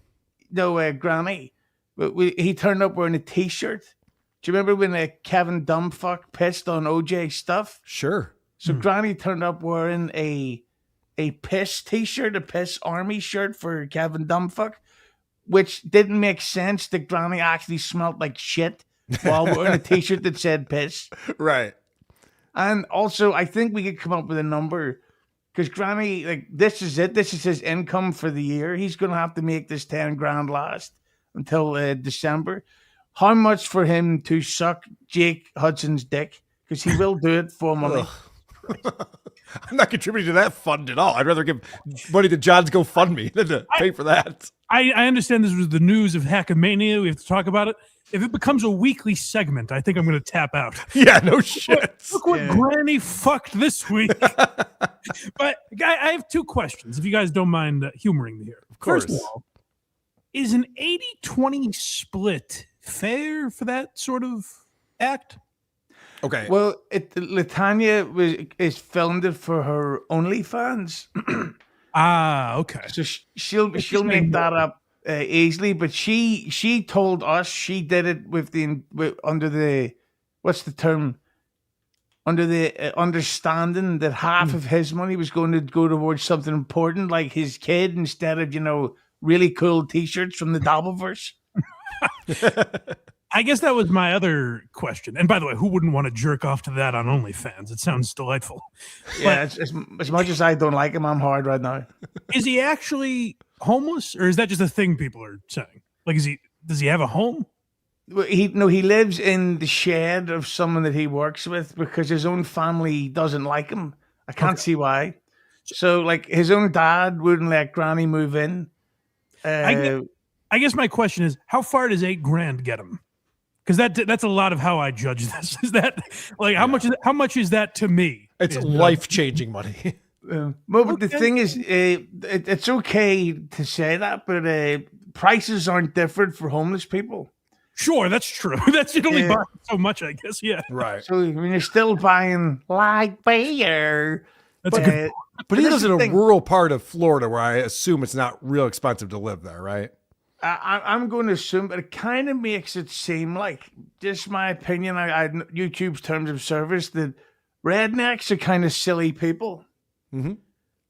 No, Granny. But he turned up wearing a T-shirt, Do you remember when Kevin Dumbfuck pissed on OJ stuff? Sure. So Granny turned up wearing a piss t-shirt, a piss army shirt for Kevin Dumbfuck, which didn't make sense that Granny actually smelled like shit while wearing a t-shirt that said piss. Right. And also, I think we could come up with a number because Granny, like, this is it. This is his income for the year. He's going to have to make this 10 grand last until December. How much for him to suck Jake Hudson's dick? Because he will do it for money. I'm not contributing to that fund at all. I'd rather give money to John's GoFundMe than to pay for that. I understand this was the news of Hackamania. We have to talk about it. If it becomes a weekly segment, I think I'm going to tap out. Yeah, no shit. Look what Granny fucked this week. But I have two questions, if you guys don't mind humoring me here. Of course. First of all, is an 80-20 split fair for that sort of act? Okay. Well, Latanya is filmed it for her OnlyFans. Okay. So she'll make that up easily, but she told us she did it under the understanding that half of his money was going to go towards something important like his kid instead of really cool t-shirts from the Dabbleverse. I guess that was my other question. And by the way, who wouldn't want to jerk off to that on OnlyFans? It sounds delightful. Yeah, as much as I don't like him, I'm hard right now. Is he actually homeless, or is that just a thing people are saying? Like, does he have a home? Well, he lives in the shed of someone that he works with because his own family doesn't like him. I can't see why. So, like, his own dad wouldn't let Granny move in. I guess my question is, how far does $8,000 get him? Because that's a lot of how I judge this. Is that like how much is that to me? It's life-changing money. But the thing is, it's okay to say that, but prices aren't different for homeless people. Sure, that's true. That's you only buy so much, I guess. Yeah, right. So when you're still buying like beer, that's a good. But he lives in a rural part of Florida where I assume it's not real expensive to live there, right? I'm going to assume, but it kind of makes it seem like, just my opinion, I YouTube's terms of service, that rednecks are kind of silly people. Mm-hmm.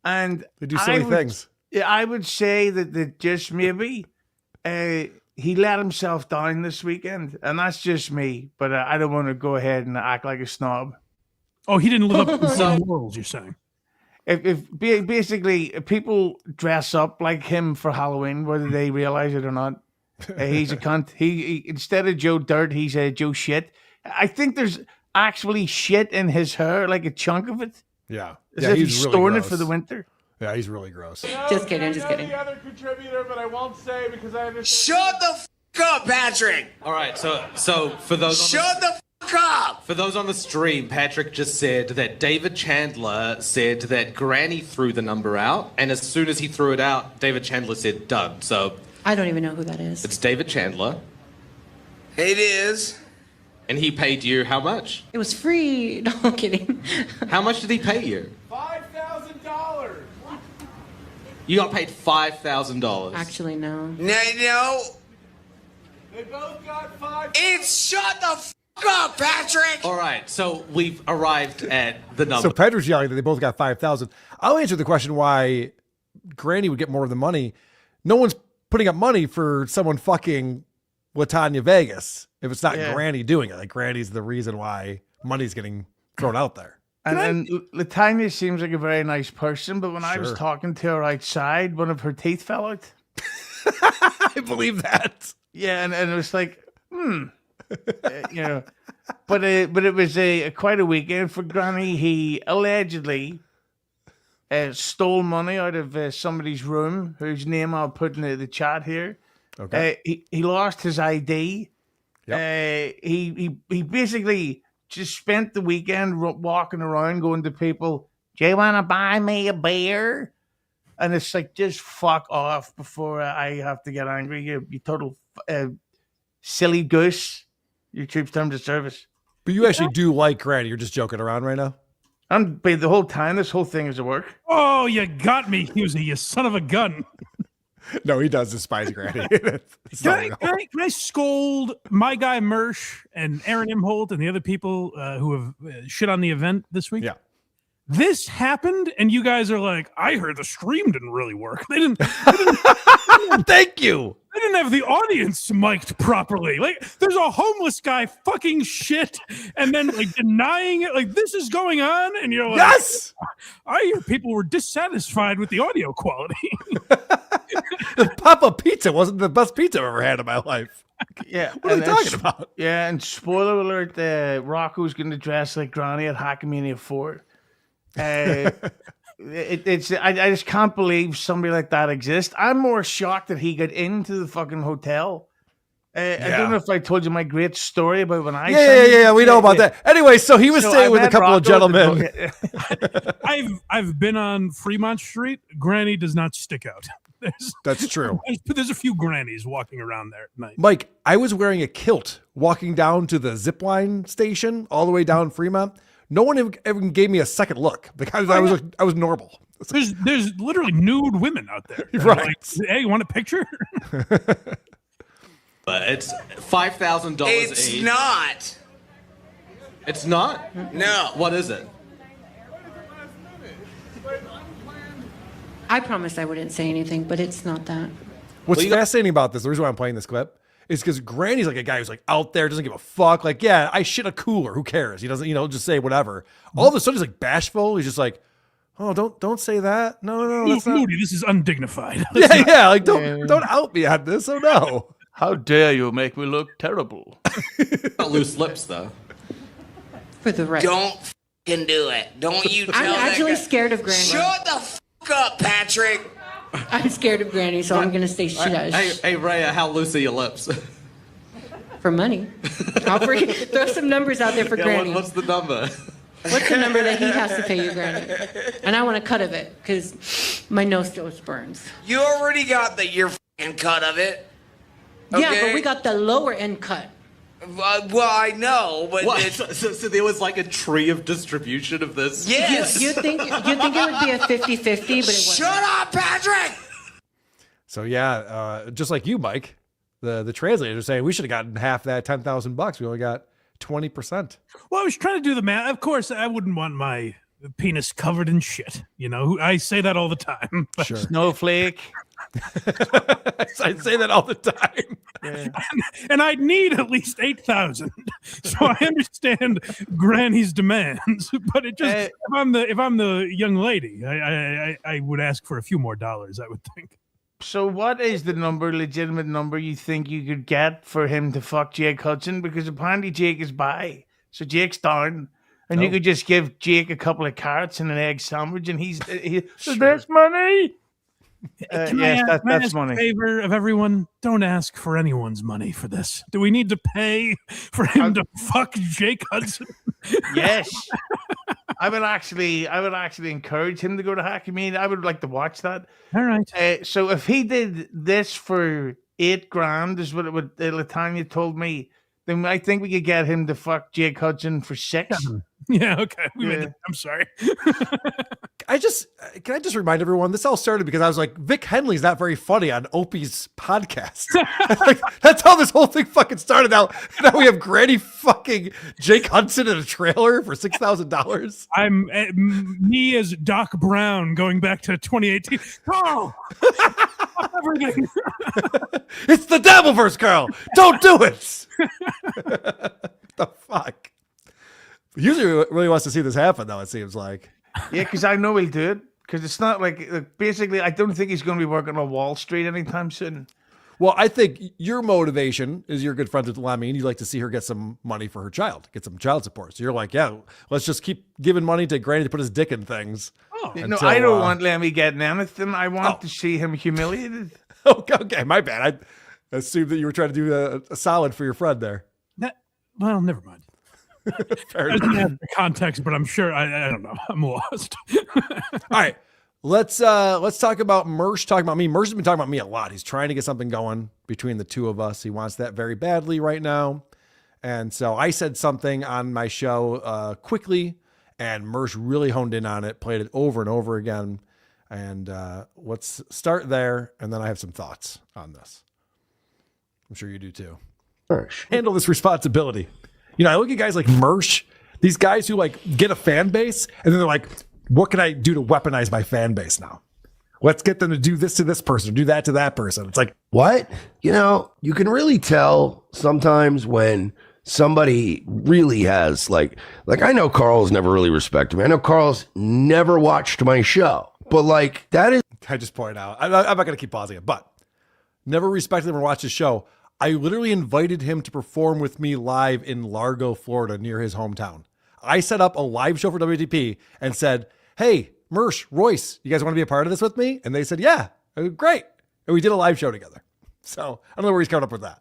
And they do silly things. Yeah, I would say that just maybe he let himself down this weekend, and that's just me. But I don't want to go ahead and act like a snob. Oh, he didn't live up to the morals, you're saying? If people dress up like him for Halloween, whether they realize it or not, he's a cunt. He instead of Joe Dirt, he's a Joe Shit. I think there's actually shit in his hair, like a chunk of it. Yeah, as if he's really storing it gross. for the winter. Yeah, he's really gross. Just kidding, just kidding. The other contributor, but I won't say because I understand. Shut the f up, Patrick. All right, so for those Shut the f up. For those on the stream, Patrick just said that David Chandler said that Granny threw the number out, and as soon as he threw it out, David Chandler said done. So I don't even know who that is. it's David Chandler, It is. and he paid you how much? It was free. No, I'm kidding. How much did he pay you? $5,000. You got paid $5,000. Actually, no. No. They both got $5,000. It's shut the f up, Patrick. All right, so we've arrived at the number. So Pedro's yelling that they both got 5,000. I'll answer the question why Granny would get more of the money. No one's putting up money for someone fucking Latanya Vegas if it's not Granny doing it. Like, Granny's the reason why money's getting thrown out there. And Latanya seems like a very nice person, but when I was talking to her outside, one of her teeth fell out. I believe that. Yeah, and it was like, but it was quite a weekend for Granny. He allegedly stole money out of somebody's room, whose name I'll put in the chat here. Okay. He lost his ID. Yep. He basically just spent the weekend walking around going to people, do you want to buy me a beer? And it's like, just fuck off before I have to get angry. You total silly goose. YouTube's terms of service. But you actually do like Granny. You're just joking around right now? And the whole time, this whole thing is a work. Oh, you got me, Hughezy, you son of a gun. No, he does despise Granny. Can I scold my guy Mersh and Aaron Imholt and the other people who have shit on the event this week? Yeah. This happened, and you guys are like, I heard the stream didn't really work. They didn't Thank you. They didn't have the audience mic'd properly. Like, there's a homeless guy fucking shit and then like denying it. Like, this is going on, and you're like, yes. I hear people were dissatisfied with the audio quality. The Papa Pizza wasn't the best pizza I've ever had in my life. Yeah. What are you talking about? Yeah, and spoiler alert, Rocco's going to dress like Granny at Hackamania 4. I just can't believe somebody like that exists. I'm more shocked that he got into the fucking hotel. I don't know if I told you my great story about when I Yeah, we know about that. Anyway, so he was staying with a couple of gentlemen. I've been on Fremont Street. Granny does not stick out. That's true. There's a few grannies walking around there at night. Mike, I was wearing a kilt walking down to the zipline station all the way down Fremont. No one ever gave me a second look because I was normal. There's literally nude women out there. Right. Like, hey, you want a picture? But it's $5,000 It's each. not. It's not? No. What is it? I promised I wouldn't say anything, but it's not that. What's fascinating about this, the reason why I'm playing this clip, is because Granny's like a guy who's like out there, doesn't give a fuck. Like, yeah, I shit a cooler. Who cares? He doesn't, just say whatever. All of a sudden, he's like bashful. He's just like, oh, don't say that. No, that's not. Moody, this is undignified. Yeah, like don't out me on this. Oh no. How dare you make me look terrible? Not loose lips though. For the right. Don't fucking do it. Don't you tell I'm that actually guy- scared of Granny. Shut the fuck up, Patrick. I'm scared of Granny, so I'm going to stay shush. Hey, Rhea, how loose are your lips? For money. I'll throw some numbers out there for Granny. What's the number? What's the number that he has to pay you, Granny? And I want a cut of it, because my nose still burns. You already got your fucking cut of it. Yeah, Okay? but we got the lower end cut. Well, I know, but What? So there was like a tree of distribution of this? yes. You think it would be a 50-50, but it wasn't. Shut up, Patrick. So yeah, just like you, Mike, the translators are saying we should have gotten half that $10,000. We only got 20%. Well, I was trying to do the math. Of course, I wouldn't want my penis covered in shit. I say that all the time. But Sure. Snowflake. I say that all the time. Yeah. and I'd need at least 8,000. So I understand Granny's demands, but it just if I'm the young lady, I would ask for a few more dollars, I would think. So what is the legitimate number you think you could get for him to fuck Jake Hudson? Because apparently Jake is bi. So Jake's down. And you could just give Jake a couple of carrots and an egg sandwich and he's there's money. Can Yes, I that's ask money. a favor of everyone? Don't ask for anyone's money for this. Do we need to pay for him to fuck Jake Hudson? Yes. I would actually encourage him to go to Hackamania. I would like to watch that. All right. So if he did this for $8,000 is what Latanya told me, then I think we could get him to fuck Jake Hudson for $6,000. Yeah, okay. I'm sorry. Can I just remind everyone, this all started because I was like, Vic Henley's not very funny on Opie's podcast. Like, that's how this whole thing fucking started. Now we have Granny fucking Jake Hudson in a trailer for $6,000. I'm me as Doc Brown going back to 2018. Carl, everything. It's the Dabbleverse, Karl. Don't do it. The fuck. Usually really wants to see this happen, though, it seems like. Yeah, because I know he'll do it. Because it's not like basically, I don't think he's going to be working on Wall Street anytime soon. Well, I think your motivation is you're good friends with Lemmy and you'd like to see her get some money for her child, get some child support. So you're like, yeah, let's just keep giving money to Granny to put his dick in things. No, I don't want Lemmy getting anything. I want to see him humiliated. Okay, my bad. I assumed that you were trying to do a solid for your friend there. Well, never mind. Fair I didn't enough. have the context, but I'm sure I don't know. I'm lost. All right. Let's talk about Mersh talking about me. Mersh has been talking about me a lot. He's trying to get something going between the two of us. He wants that very badly right now. And so I said something on my show quickly, and Mersh really honed in on it, played it over and over again. And let's start there, and then I have some thoughts on this. I'm sure you do too. Mersh. Handle this responsibility. You know, I look at guys like Mersh, these guys who like get a fan base, and then they're like, what can I do to weaponize my fan base now? Let's get them to do this to this person, or do that to that person. It's like, what? You know, you can really tell sometimes when somebody really has like I know Karl's never really respected me. I know Karl's never watched my show, but like that is. I just point out, I'm not going to keep pausing it, but never respected him or watched his show. I literally invited him to perform with me live in Largo, Florida, near his hometown. I set up a live show for WTP and said, hey, Mersh, Royce, you guys want to be a part of this with me? And they said, yeah, great. And we did a live show together. So I don't know where he's coming up with that.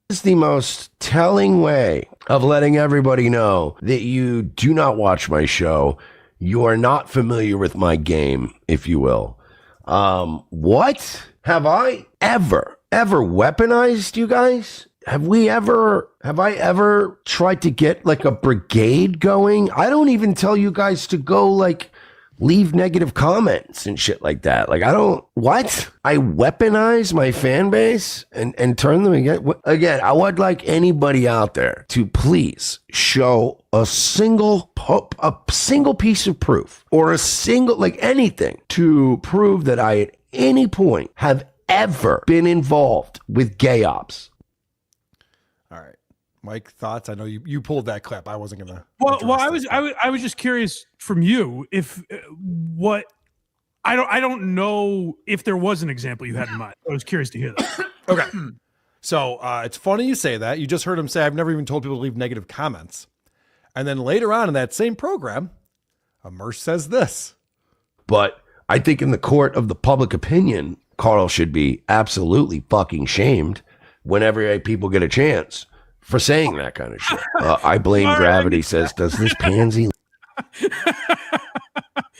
This is the most telling way of letting everybody know that you do not watch my show. You are not familiar with my game, if you will. What? Have I ever weaponized you guys? Have I ever tried to get like a brigade going? I don't even tell you guys to go like leave negative comments and shit like that. Like I weaponize my fan base and turn them again. I would like anybody out there to please show a single piece of proof or a single, like anything to prove that I at any point have ever been involved with gay ops. All right. Mike, thoughts? I know you pulled that clip. I wasn't gonna. Well, I was just curious from you if what I don't know if there was an example you had in mind. I was curious to hear that. Okay, so it's funny you say that. You just heard him say, "I've never even told people to leave negative comments," and then later on in that same program, Mersh says this. But I think in the court of the public opinion, Karl should be absolutely fucking shamed whenever people get a chance for saying that kind of shit. I blame gravity, says, does this pansy?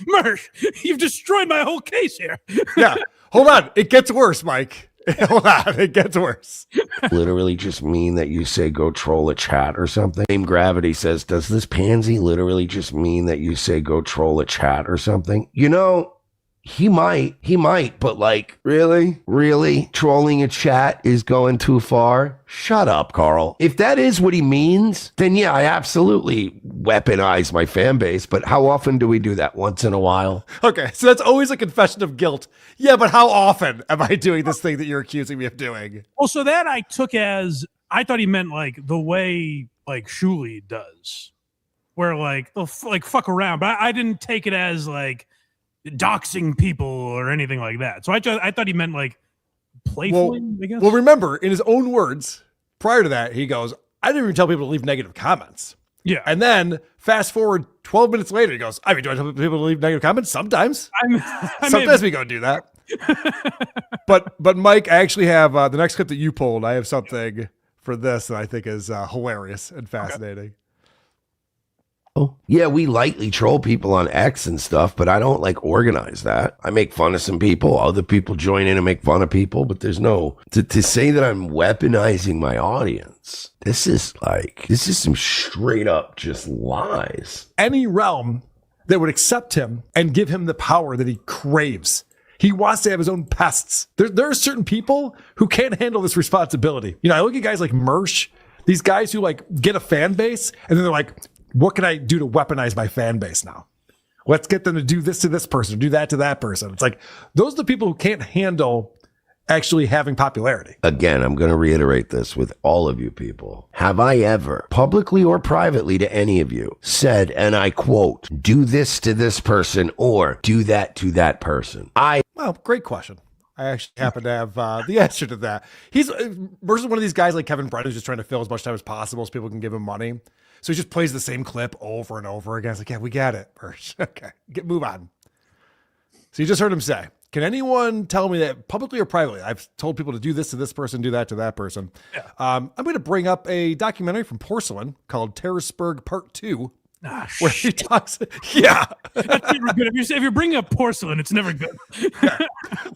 Mersh, you've destroyed my whole case here. Yeah, hold on. It gets worse, Mike. Hold on. It gets worse. Literally just mean that you say go troll a chat or something. Blame gravity, says, does this pansy literally just mean that you say go troll a chat or something? You know, he might, but like, really trolling a chat is going too far. Shut up, Karl. If that is what he means, then yeah, I absolutely weaponize my fan base. But how often do we do that? Once in a while. Okay, so that's always a confession of guilt. Yeah, but how often am I doing this thing that you're accusing me of doing? Well, so that I took as, I thought he meant like the way like Shuli does, where like they'll like fuck around, but I didn't take it as like doxing people or anything like that. So I thought he meant like playfully, I guess. Well, remember, in his own words, prior to that, he goes, I didn't even tell people to leave negative comments. Yeah. And then fast forward 12 minutes later, he goes, I mean, do I tell people to leave negative comments? Sometimes. Sometimes we go do that. But Mike, I actually have the next clip that you pulled. I have something for this that I think is hilarious and fascinating. Okay. Yeah, we lightly troll people on X and stuff, but I don't like organize that. I make fun of some people. Other people join in and make fun of people, but there's no to say that I'm weaponizing my audience. This is some straight up just lies. Any realm that would accept him and give him the power that he craves. He wants to have his own pests. There are certain people who can't handle this responsibility. You know, I look at guys like Mersh, these guys who like get a fan base and then they're like, what can I do to weaponize my fan base now? Let's get them to do this to this person, or do that to that person. It's like, those are the people who can't handle actually having popularity. Again, I'm going to reiterate this with all of you people. Have I ever, publicly or privately to any of you, said, and I quote, do this to this person or do that to that person? Well, great question. I actually happen to have the answer to that. He's versus one of these guys like Kevin Brett who's just trying to fill as much time as possible so people can give him money. So he just plays the same clip over and over again. It's like, yeah, we get it. Okay, move on. So you just heard him say, can anyone tell me that publicly or privately, I've told people to do this to this person, do that to that person. Yeah. I'm going to bring up a documentary from Porcelain called Terrorsburg Part 2. Where he talks. Yeah. That's never good. If you're bringing up Porcelain, it's never good. Yeah.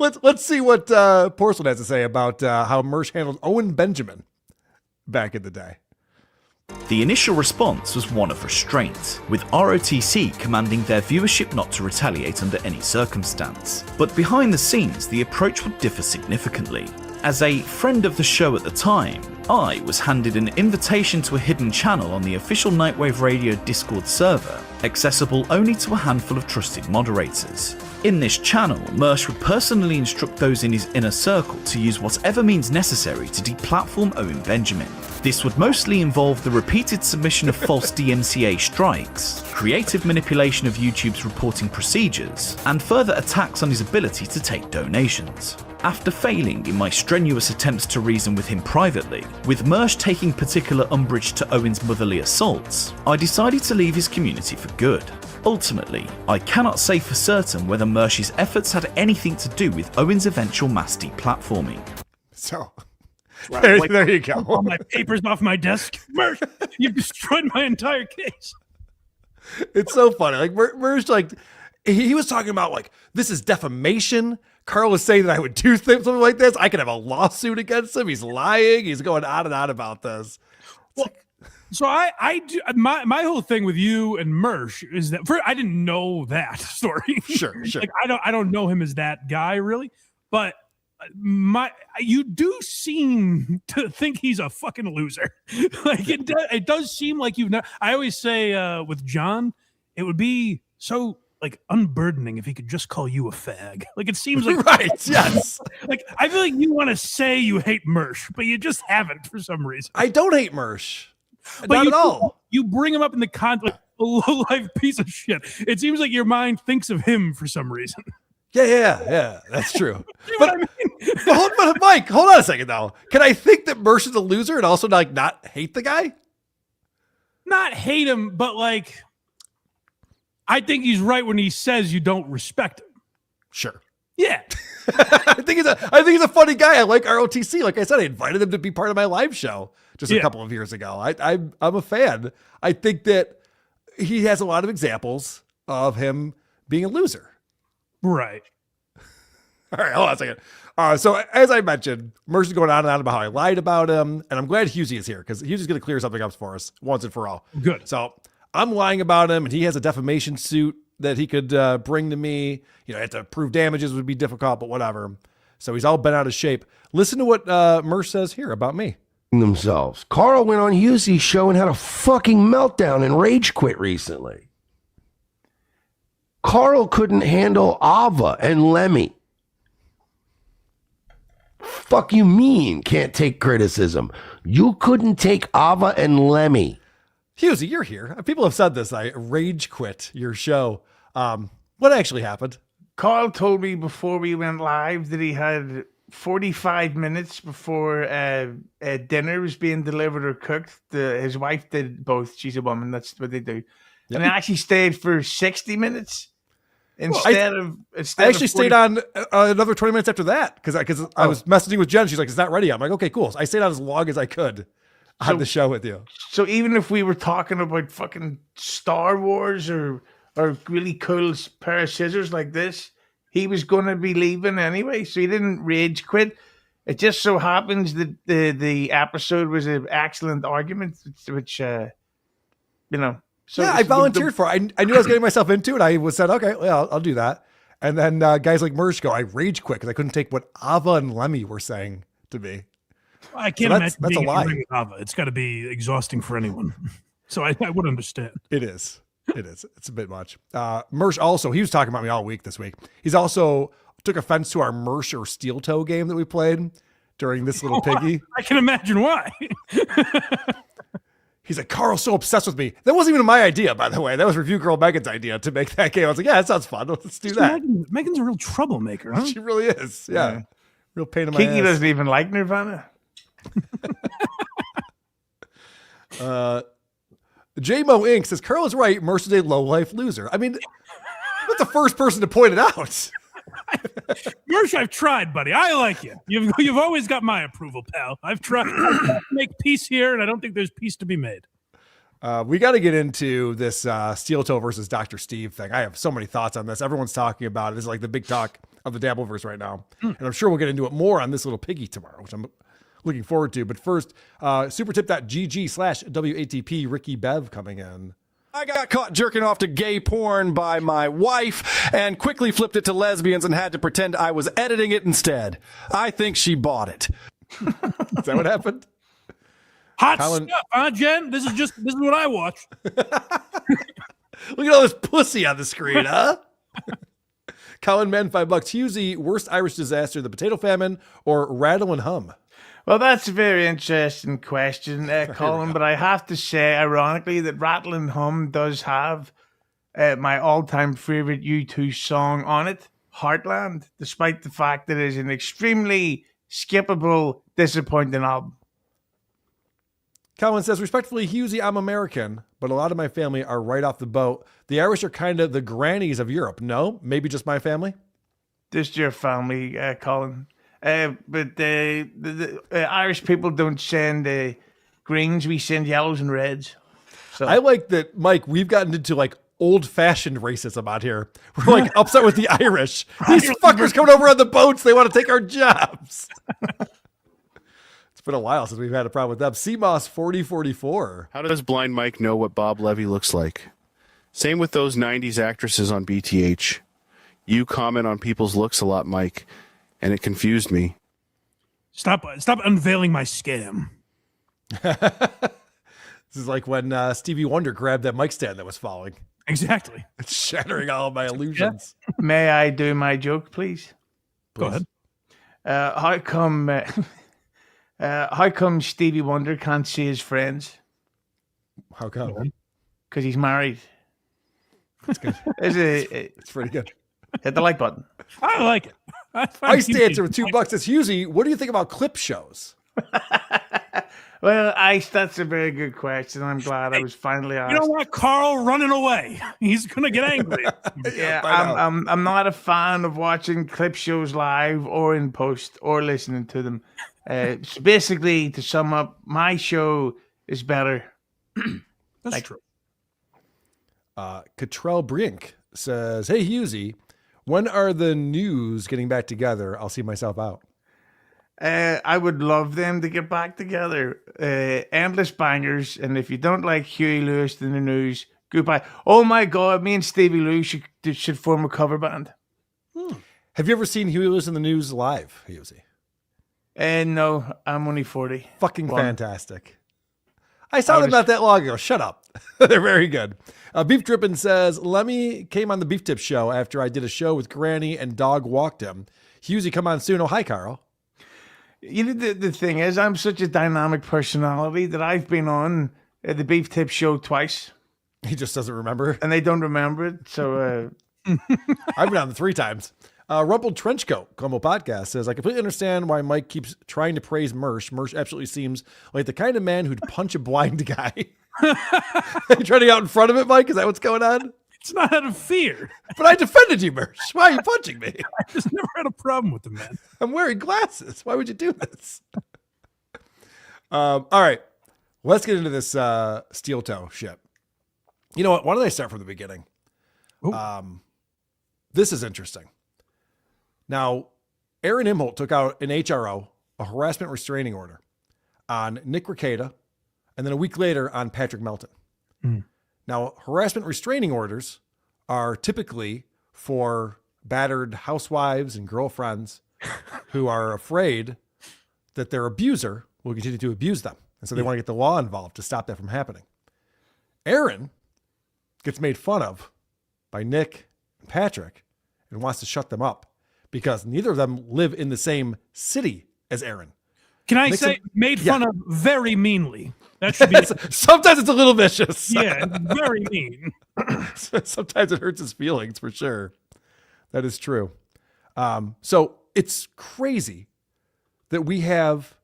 Let's see what Porcelain has to say about how Mersh handled Owen Benjamin back in the day. The initial response was one of restraint, with ROTC commanding their viewership not to retaliate under any circumstance. But behind the scenes, the approach would differ significantly. As a friend of the show at the time, I was handed an invitation to a hidden channel on the official Nightwave Radio Discord server, accessible only to a handful of trusted moderators. In this channel, Mersh would personally instruct those in his inner circle to use whatever means necessary to deplatform Owen Benjamin. This would mostly involve the repeated submission of false DMCA strikes, creative manipulation of YouTube's reporting procedures, and further attacks on his ability to take donations. After failing in my strenuous attempts to reason with him privately, with Mersh taking particular umbrage to Owen's motherly assaults, I decided to leave his community for good. Ultimately, I cannot say for certain whether Mersh's efforts had anything to do with Owen's eventual mass deplatforming. So, There you go. All my papers off my desk. Mersh, you've destroyed my entire case. It's so funny. Like Mersh, like he was talking about like this is defamation. Karl was saying that I would do something like this. I could have a lawsuit against him. He's lying. He's going on and on about this. So I do my whole thing with you and Mersh is that I didn't know that story. Sure. Like I don't know him as that guy really, but you do seem to think he's a fucking loser. Like it does seem like you've not. I always say with John, it would be so like unburdening if he could just call you a fag. Like it seems like right. Yes. Like I feel like you want to say you hate Mersh, but you just haven't for some reason. I don't hate Mersh. But Not at all. You bring him up in the context a low life piece of shit. It seems like your mind thinks of him for some reason. Yeah. That's true. You know what I mean? but Mike, hold on a second though. Can I think that Mersh is a loser and also like not hate the guy? Not hate him, but like I think he's right when he says you don't respect him. Sure. Yeah. I think he's a funny guy. I like ROTC. Like I said, I invited him to be part of my live show just a couple of years ago. I'm a fan. I think that he has a lot of examples of him being a loser. Right. All right, hold on a second. So as I mentioned, Mersh is going on and on about how I lied about him, and I'm glad Hughezy is here because Hughezy's going to clear something up for us once and for all. Good. So I'm lying about him, and he has a defamation suit that he could bring to me. You know, I have to prove damages would be difficult, but whatever. So he's all bent out of shape. Listen to what Mersh says here about me. Themselves. Karl went on Hughezy's show and had a fucking meltdown and rage quit recently. Karl couldn't handle Ava and Lemmy. Fuck you mean can't take criticism? You couldn't take Ava and Lemmy. Hughezy, you're here. People have said this. I rage quit your show. What actually happened? Karl told me before we went live that he had 45 minutes before dinner was being delivered or cooked. His wife did both. She's a woman. That's what they do. Yep. And I actually stayed for 60 minutes. I actually stayed on another 20 minutes after that because I was messaging with Jen. She's like, "It's not ready." I'm like, "Okay, cool." So I stayed on as long as I could on the show with you. So even if we were talking about fucking Star Wars or really cool pair of scissors like this, he was going to be leaving anyway. So he didn't rage quit. It just so happens that the episode was an excellent argument, which you know. So I volunteered for it. I knew I was getting myself into it. I said, okay, well, I'll do that. And then guys like Mersh go, I rage quit because I couldn't take what Ava and Lemmy were saying to me. I can't imagine that's being a lie. With Ava. It's got to be exhausting for anyone. So I would understand. It is. It's a bit much. Mersh also, he was talking about me all week this week. He's also took offense to our Mersh or SteelToe game that we played during this little piggy. I can imagine why. He's like, Karl's so obsessed with me. That wasn't even my idea, by the way. That was Review Girl Megan's idea to make that game. I was like, yeah, that sounds fun. Let's do that. Megan's a real troublemaker, huh? She really is. Yeah. Real pain in my Kiki ass. doesn't even like Nirvana. J-Mo Inc. says, Karl is right. Mersh is a low-life loser. I mean, that's the first person to point it out. Mersh, I've tried, buddy. I like you. You've always got my approval, pal. I've tried to make peace here, and I don't think there's peace to be made. We got to get into this SteelToe versus Dr. Steve thing. I have so many thoughts on this. Everyone's talking about it. This is like the big talk of the Dabbleverse right now. And I'm sure we'll get into it more on this little piggy tomorrow, which I'm looking forward to. But first, supertip.gg/WATP, Ricky Bev coming in. I got caught jerking off to gay porn by my wife and quickly flipped it to lesbians and had to pretend I was editing it instead. I think she bought it. Is that what happened? Hot stuff, huh, Jen? This is what I watch. Look at all this pussy on the screen, huh? Colin Man, $5. Hughezy, worst Irish disaster, the potato famine or rattle and hum? Well, that's a very interesting question, Colin, but I have to say, ironically, that Rattle and Hum does have my all-time favorite U2 song on it, Heartland, despite the fact that it is an extremely skippable, disappointing album. Colin says, respectfully, Hughezy, I'm American, but a lot of my family are right off the boat. The Irish are kind of the grannies of Europe. No? Maybe just my family? Just your family, Colin. But the Irish people don't send greens, we send yellows and reds. So I like that, Mike, we've gotten into like old-fashioned racism out here. We're like upset with the Irish. These fuckers coming over on the boats, they want to take our jobs. It's been a while since we've had a problem with them. CMOS 4044. How does Blind Mike know what Bob Levy looks like? Same with those 90s actresses on BTH. You comment on people's looks a lot, Mike, and it confused me. Stop unveiling my scam. This is like when Stevie Wonder grabbed that mic stand that was falling. Exactly. It's shattering all of my illusions. May I do my joke, please? Go ahead. How come Stevie Wonder can't see his friends? How come? Because he's married. That's good. It's pretty good. Hit the like button. I like it. Ice Dancer with $2. It's Hughezy. What do you think about clip shows? Well, Ice, that's a very good question. I'm glad I was finally asked. You know what? Carl running away. He's going to get angry. Yeah, I'm not a fan of watching clip shows live or in post or listening to them. So basically, to sum up, my show is better. That's true. Cottrell Brink says, hey, Hughezy, when are the news getting back together? I'll see myself out. I would love them to get back together. Endless bangers. And if you don't like Huey Lewis in the news, goodbye. Oh my God, me and Stevie Lou should form a cover band. Have you ever seen Huey Lewis in the news live, Hughezy? No, I'm only 40. Fucking fantastic. I saw them not that long ago. Shut up. They're very good. Beef Drippin' says, Lemmy came on the Beef Tip show after I did a show with Granny and Dog walked him. Hughezy, come on soon. Oh, hi, Karl. You know, the thing is, I'm such a dynamic personality that I've been on the Beef Tip show twice. He just doesn't remember. And they don't remember it. So I've been on them 3 times. Rumpled Trenchcoat, Como Podcast, says, I completely understand why Mike keeps trying to praise Mersh. Mersh absolutely seems like the kind of man who'd punch a blind guy. Are you trying to get out in front of it, Mike? Is that what's going on? It's not out of fear. But I defended you, Mersh. Why are you punching me? I just never had a problem with the man. I'm wearing glasses. Why would you do this? All right. Let's get into this SteelToe shit. You know what? Why don't I start from the beginning? This is interesting. Now, Aaron Imholt took out an HRO, a harassment restraining order, on Nick Rekieta, and then a week later on Patrick Melton. Now, harassment restraining orders are typically for battered housewives and girlfriends who are afraid that their abuser will continue to abuse them. And so they want to get the law involved to stop that from happening. Aaron gets made fun of by Nick and Patrick and wants to shut them up because neither of them live in the same city as Aaron. Can I say made fun of very meanly? That should be. Sometimes it's a little vicious. Yeah, very mean. Sometimes it hurts his feelings for sure. That is true. So it's crazy that we have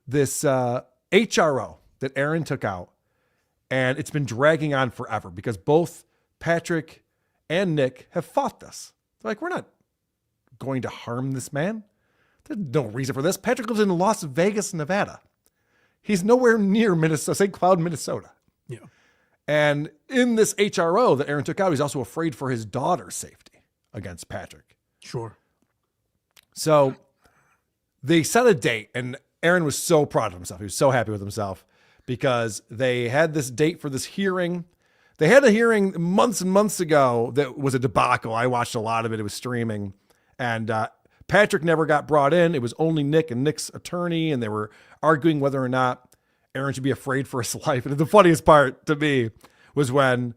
this HRO that Aaron took out, and it's been dragging on forever because both Patrick and Nick have fought this. They're like, we're not going to harm this man. There's no reason for this. Patrick lives in Las Vegas, Nevada. He's nowhere near Minnesota, St. Cloud, Minnesota. Yeah. And in this HRO that Aaron took out, he's also afraid for his daughter's safety against Patrick. Sure. So they set a date, and Aaron was so proud of himself. He was so happy with himself because they had this date for this hearing. They had a hearing months and months ago that was a debacle. I watched a lot of it. It was streaming. And Patrick never got brought in. It was only Nick and Nick's attorney, and they were arguing whether or not Aaron should be afraid for his life. And the funniest part to me was when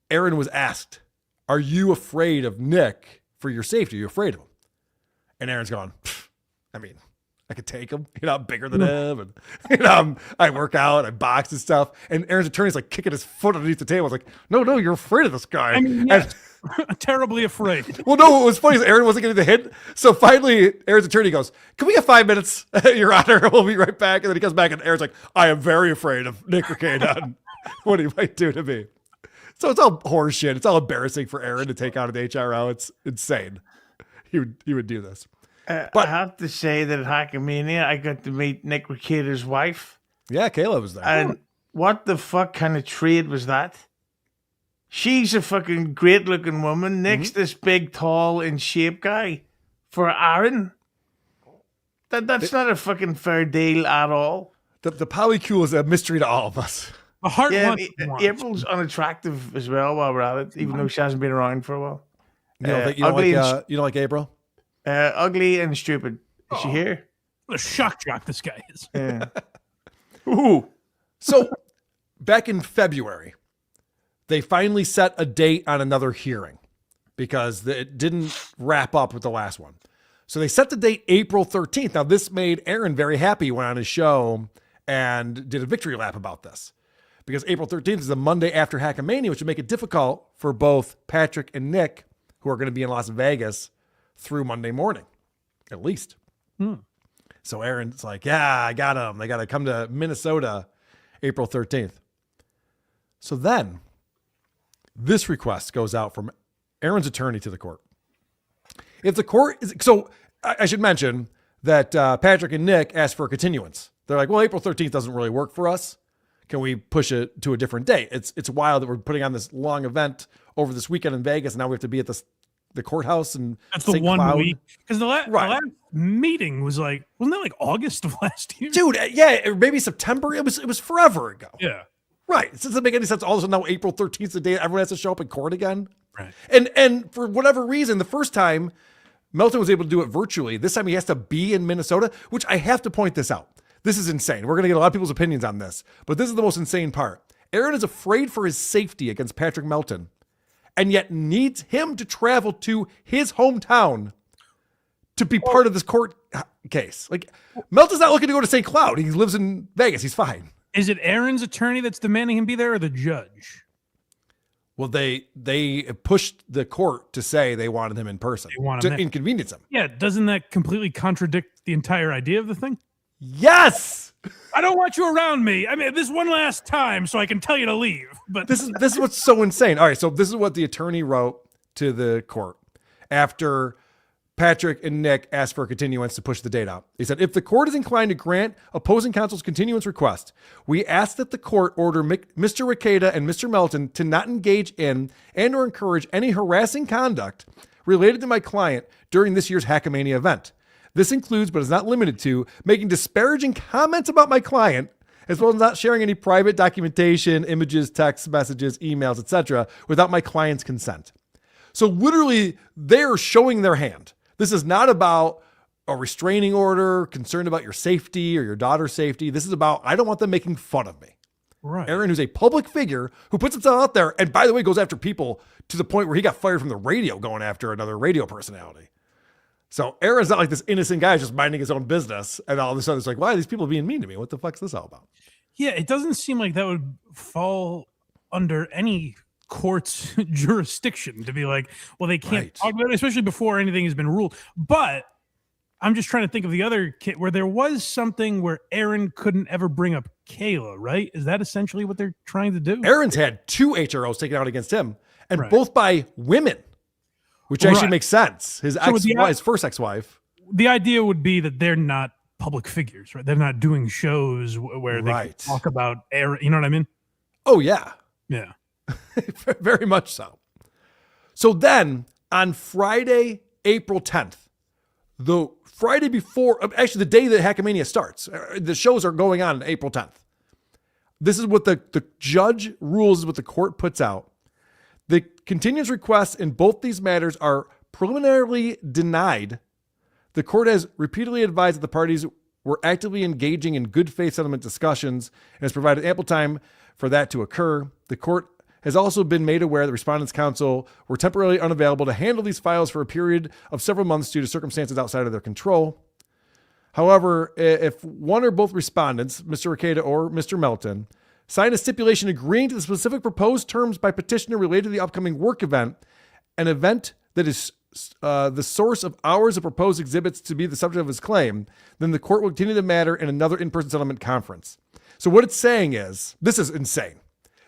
Aaron was asked, are you afraid of Nick for your safety? Are you afraid of him? And Aaron's going, I mean, I could take him. I'm bigger than him. And, I work out, I box and stuff. And Aaron's attorney's like kicking his foot underneath the table. I was like, no, you're afraid of this guy. I mean, yes. Terribly afraid. Well, no, what was funny is Aaron wasn't getting the hit. So finally, Aaron's attorney goes, can we have 5 minutes, Your Honor? We'll be right back. And then he comes back and Aaron's like, I am very afraid of Nick Recaida and what he might do to me. So it's all horse shit. It's all embarrassing for Aaron to take out an HRO. It's insane. He would do this. But I have to say that at Hackamania, I got to meet Nick Recaida's wife. Yeah, Kayla was there. And what the fuck kind of trade was that? She's a fucking great looking woman. Nick's this big, tall, in shape guy. For Aaron, that's not a fucking fair deal at all. The polycule is a mystery to all of us. A heart April's unattractive as well while we're at it, even though she hasn't been around for a while. You don't like April? Ugly and stupid. Is she here? What a shock jock this guy is. Yeah. Ooh. So back in February, they finally set a date on another hearing because it didn't wrap up with the last one. So they set the date April 13th. Now, this made Aaron very happy. He went on his show and did a victory lap about this because April 13th is the Monday after Hackamania, which would make it difficult for both Patrick and Nick, who are going to be in Las Vegas through Monday morning, at least. So Aaron's like, yeah, I got them. They got to come to Minnesota April 13th. So then this request goes out from Aaron's attorney to the court. If the court is, so I should mention that Patrick and Nick asked for a continuance. They're like, well, April 13th doesn't really work for us. Can we push it to a different date? It's wild that we're putting on this long event over this weekend in Vegas, and now we have to be at the courthouse and that's the St. one Cloud. week because the last meeting was like, wasn't that like August of last year? Dude, yeah, maybe September. It was forever ago. Yeah. Right. It doesn't make any sense. All of a sudden now April 13th is the day everyone has to show up in court again. Right. And for whatever reason, the first time Melton was able to do it virtually. This time he has to be in Minnesota, which I have to point this out. This is insane. We're going to get a lot of people's opinions on this, but this is the most insane part. Aaron is afraid for his safety against Patrick Melton and yet needs him to travel to his hometown to be part of this court case. Like, Melton's not looking to go to St. Cloud. He lives in Vegas. He's fine. Is it Aaron's attorney that's demanding him be there or the judge? Well, they pushed the court to say they wanted him in person to inconvenience him. Yeah, doesn't that completely contradict the entire idea of the thing? Yes! I don't want you around me. I mean, this one last time so I can tell you to leave. But this is what's so insane. All right, so this is what the attorney wrote to the court after Patrick and Nick asked for a continuance to push the date out. He said, if the court is inclined to grant opposing counsel's continuance request, we ask that the court order Mr. Recaida and Mr. Melton to not engage in and or encourage any harassing conduct related to my client during this year's Hackamania event. This includes, but is not limited to, making disparaging comments about my client, as well as not sharing any private documentation, images, text messages, emails, etc., without my client's consent. So literally, they're showing their hand. This is not about a restraining order, concerned about your safety or your daughter's safety. This is about, I don't want them making fun of me. Right. Aaron, who's a public figure who puts himself out there, and by the way, goes after people to the point where he got fired from the radio going after another radio personality. So Aaron's not like this innocent guy just minding his own business, and all of a sudden it's like, why are these people being mean to me? What the fuck's this all about? Yeah, it doesn't seem like that would fall under any court's jurisdiction to be like, well, they can't talk about it, especially before anything has been ruled. But I'm just trying to think of the other kid where there was something where Aaron couldn't ever bring up Kayla, right? Is that essentially what they're trying to do? Aaron's had 2 HROs taken out against him, and both by women, which actually makes sense. His first ex-wife. The idea would be that they're not public figures, right? They're not doing shows where they can talk about Aaron. You know what I mean? Oh, yeah. Yeah. Very much so. So then on Friday, April 10th, the Friday before, actually the day that Hackamania starts. The shows are going on April 10th. This is what the judge rules, is what the court puts out. The continuance requests in both these matters are preliminarily denied. The court has repeatedly advised that the parties were actively engaging in good faith settlement discussions and has provided ample time for that to occur. The court has also been made aware that respondents' counsel were temporarily unavailable to handle these files for a period of several months due to circumstances outside of their control. However, if one or both respondents, Mr. Ricada or Mr. Melton, sign a stipulation agreeing to the specific proposed terms by petitioner related to the upcoming work event, an event that is the source of hours of proposed exhibits to be the subject of his claim, then the court will continue the matter in another in-person settlement conference. So what it's saying is, this is insane.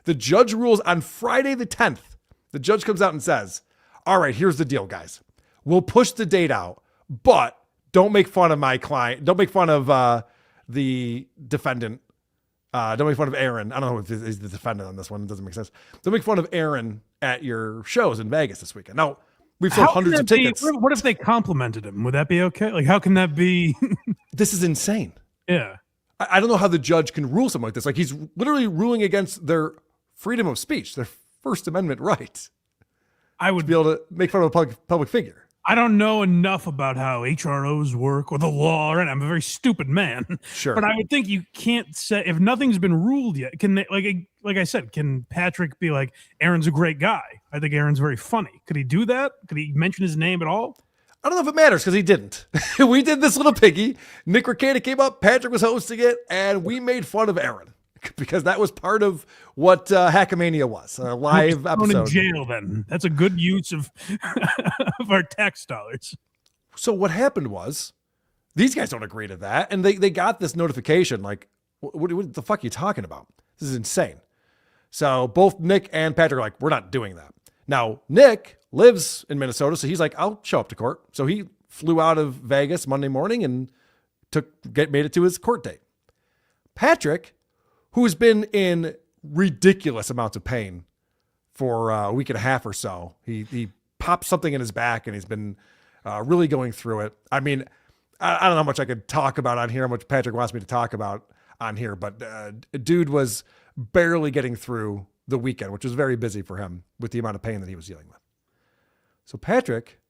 The judge rules on Friday the 10th. The judge comes out and says, all right, here's the deal, guys. We'll push the date out, but don't make fun of my client. Don't make fun of the defendant. Don't make fun of Aaron. I don't know if he's the defendant on this one. It doesn't make sense. Don't make fun of Aaron at your shows in Vegas this weekend. Now, we've sold hundreds of tickets. What if they complimented him? Would that be okay? Like, how can that be? This is insane. Yeah. I don't know how the judge can rule something like this. Like, he's literally ruling against their freedom of speech, their First Amendment right. I would be able to make fun of a public figure. I don't know enough about how HROs work or the law, and I'm a very stupid man. Sure. But I would think you can't say, if nothing's been ruled yet, can they, like I said, can Patrick be like, Aaron's a great guy? I think Aaron's very funny. Could he do that? Could he mention his name at all? I don't know if it matters because he didn't. We did this little piggy. Nick Ricada came up, Patrick was hosting it, and we made fun of Aaron because that was part of what Hackamania was, a live episode. In jail, then. That's a good use of our tax dollars. So what happened was, these guys don't agree to that, and they got this notification like, what the fuck are you talking about? This is insane. So both Nick and Patrick are like, we're not doing that. Now, Nick lives in Minnesota, so he's like, I'll show up to court. So he flew out of Vegas Monday morning and made it to his court date. Patrick, who has been in ridiculous amounts of pain for a week and a half or so, he popped something in his back and he's been really going through it. I mean, I don't know how much I could talk about on here, how much Patrick wants me to talk about on here, but dude was barely getting through the weekend, which was very busy for him with the amount of pain that he was dealing with. So Patrick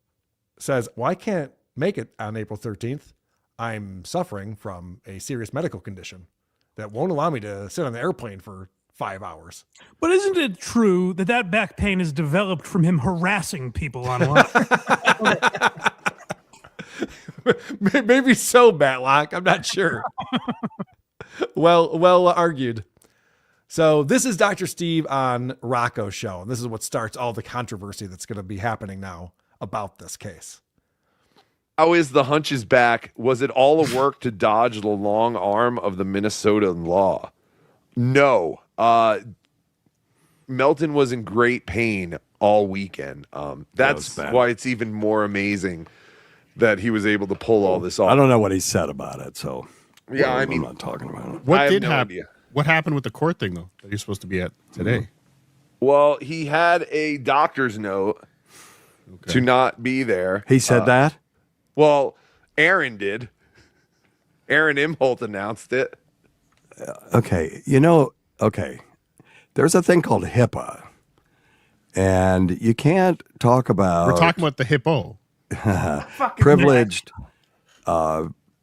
says, well, I can't make it on April 13th. I'm suffering from a serious medical condition that won't allow me to sit on the airplane for 5 hours. But isn't it true that back pain is developed from him harassing people online? Maybe so, Matlock. I'm not sure. Well argued. So this is Dr. Steve on Rocco's show, and this is what starts all the controversy that's going to be happening now about this case. How is the hunches back? Was it all a work to dodge the long arm of the Minnesota law? No. Melton was in great pain all weekend. That's why it's even more amazing that he was able to pull all this off. I don't know what he said about it, so yeah, I'm not talking about it. What did happen? What happened with the court thing, though, that you're supposed to be at today? Well, he had a doctor's note to not be there. He said that? Well, Aaron did. Aaron Imholt announced it. Okay. There's a thing called HIPAA, and you can't talk about... We're talking about the hippo. privileged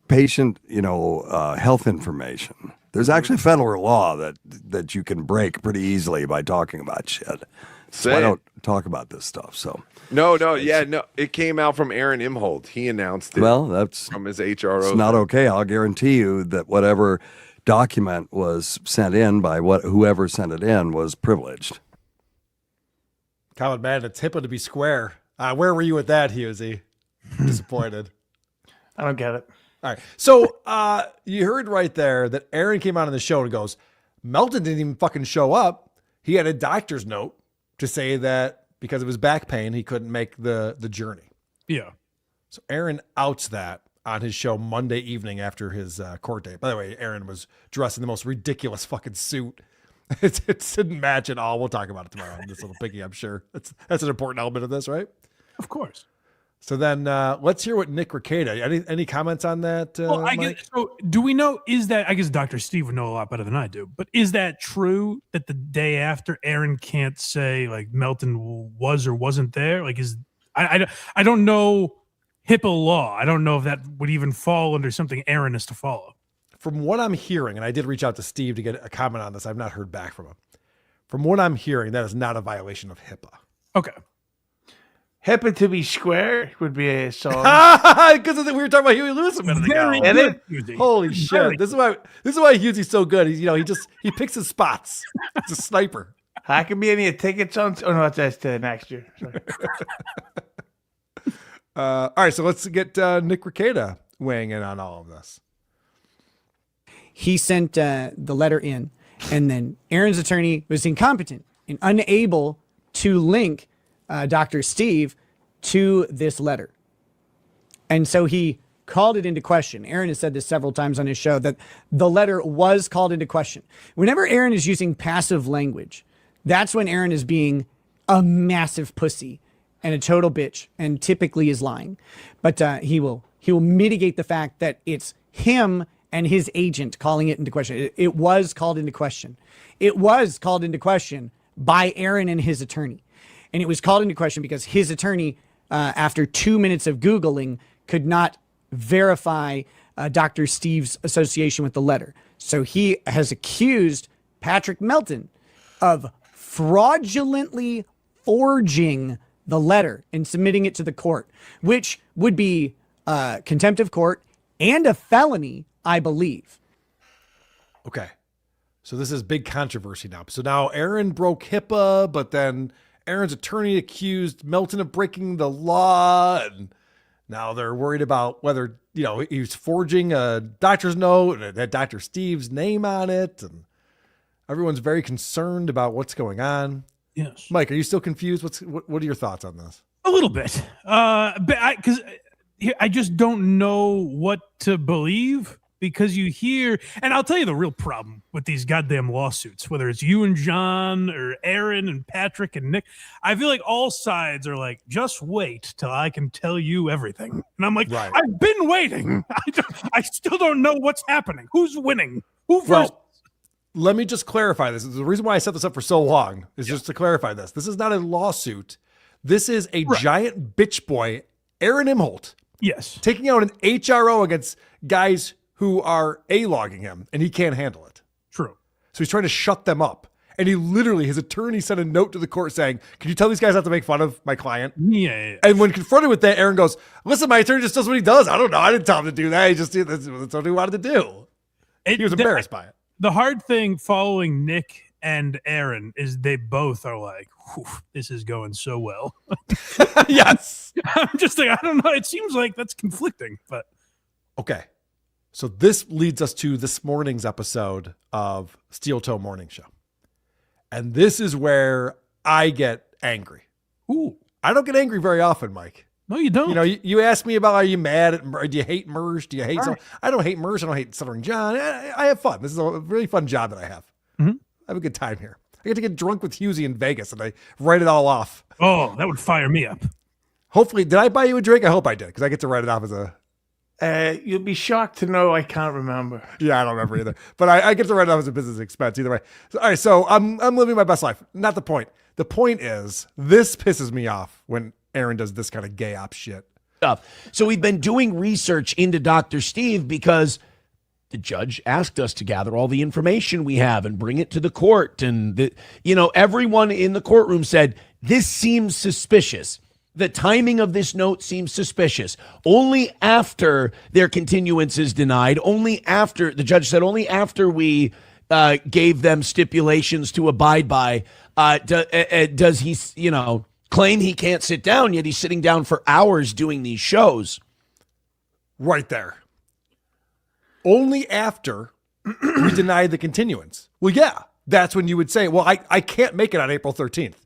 patient, health information. There's actually federal law that you can break pretty easily by talking about shit. So I don't talk about this stuff. So no. It came out from Aaron Imholt. He announced it. Well, that's from his HRO. It's not okay. I'll guarantee you that whatever document was sent in by whoever sent it in was privileged. Common man, it's HIPAA to be square. Where were you with that, Hughezy? Disappointed. I don't get it. All right. So you heard right there that Aaron came out on the show and goes, Melton didn't even fucking show up. He had a doctor's note to say that because of his back pain, he couldn't make the journey. Yeah. So Aaron outs that on his show Monday evening after his court date. By the way, Aaron was dressed in the most ridiculous fucking suit. It didn't match at all. We'll talk about it tomorrow on this little piggy, I'm sure. That's an important element of this, right? Of course. So then let's hear what Nick Rekieta. Any comments on that? Well, I guess, so do we know, is that, I guess Dr. Steve would know a lot better than I do, but is that true that the day after Aaron can't say like Melton was or wasn't there? Like I don't know HIPAA law. I don't know if that would even fall under something Aaron is to follow. From what I'm hearing, and I did reach out to Steve to get a comment on this, I've not heard back from him. From what I'm hearing, that is not a violation of HIPAA. Okay. HIPAA to be square would be a song. Because we were talking about Huey Lewis a minute ago. Holy shit! This is why Hughezy's so good. He's he picks his spots. He's a sniper. Hackamania tickets on. Oh no, that's next year. Sorry. All right, so let's get Nick Rekieta weighing in on all of this. He sent the letter in, and then Aaron's attorney was incompetent and unable to link Dr. Steve to this letter. And so he called it into question. Aaron has said this several times on his show that the letter was called into question. Whenever Aaron is using passive language, that's when Aaron is being a massive pussy and a total bitch and typically is lying. But he will mitigate the fact that it's him and his agent calling it into question. It was called into question. It was called into question by Aaron and his attorney. And it was called into question because his attorney, after 2 minutes of Googling, could not verify Dr. Steve's association with the letter. So he has accused Patrick Melton of fraudulently forging the letter and submitting it to the court, which would be contempt of court and a felony, I believe. Okay. So this is big controversy now. So now Aaron broke HIPAA, but then Aaron's attorney accused Melton of breaking the law, and now they're worried about whether, he was forging a doctor's note and it had Dr. Steve's name on it, and everyone's very concerned about what's going on. Yes. Mike, are you still confused? What are your thoughts on this? A little bit. Because I just don't know what to believe. Because you hear, and I'll tell you the real problem with these goddamn lawsuits, whether it's you and John or Aaron and Patrick and Nick, I feel like all sides are like, just wait till I can tell you everything. And I'm like, right. I've been waiting. I still don't know what's happening. Who's winning? Who first? Well, let me just clarify this. The reason why I set this up for so long is just to clarify this. This is not a lawsuit. This is a giant bitch boy, Aaron Imholt. Yes. Taking out an HRO against guys who are A-logging him, and he can't handle it. True. So he's trying to shut them up. And his attorney sent a note to the court saying, can you tell these guys not to make fun of my client? Yeah. And when confronted with that, Aaron goes, listen, my attorney just does what he does. I don't know. I didn't tell him to do that. He just that's what he wanted to do. He was embarrassed by it. The hard thing following Nick and Aaron is they both are like, this is going so well. Yes. I'm just like, I don't know. It seems like that's conflicting, but. Okay. So this leads us to this morning's episode of SteelToe Morning Show. And this is where I get angry. Ooh. I don't get angry very often, Mike. No, you don't. You ask me about, are you mad at, do you hate Mersh? Do you hate someone? I don't hate Mersh. I don't hate Stuttering John. I have fun. This is a really fun job that I have. Mm-hmm. I have a good time here. I get to get drunk with Hughezy in Vegas and I write it all off. Oh, that would fire me up. Hopefully, did I buy you a drink? I hope I did, because I get to write it off as a... You'll be shocked to know I can't remember. Yeah, I don't remember either. But I get to write it off as a business expense either way. So, all right, so I'm living my best life. Not the point. The point is, this pisses me off when Aaron does this kind of gay op shit. So we've been doing research into Dr. Steve because the judge asked us to gather all the information we have and bring it to the court. And, everyone in the courtroom said, this seems suspicious. The timing of this note seems suspicious. Only after their continuance is denied, the judge said, only after we gave them stipulations to abide by, does he, claim he can't sit down, yet he's sitting down for hours doing these shows. Right there. Only after we denied the continuance. Well, yeah, that's when you would say, well, I can't make it on April 13th.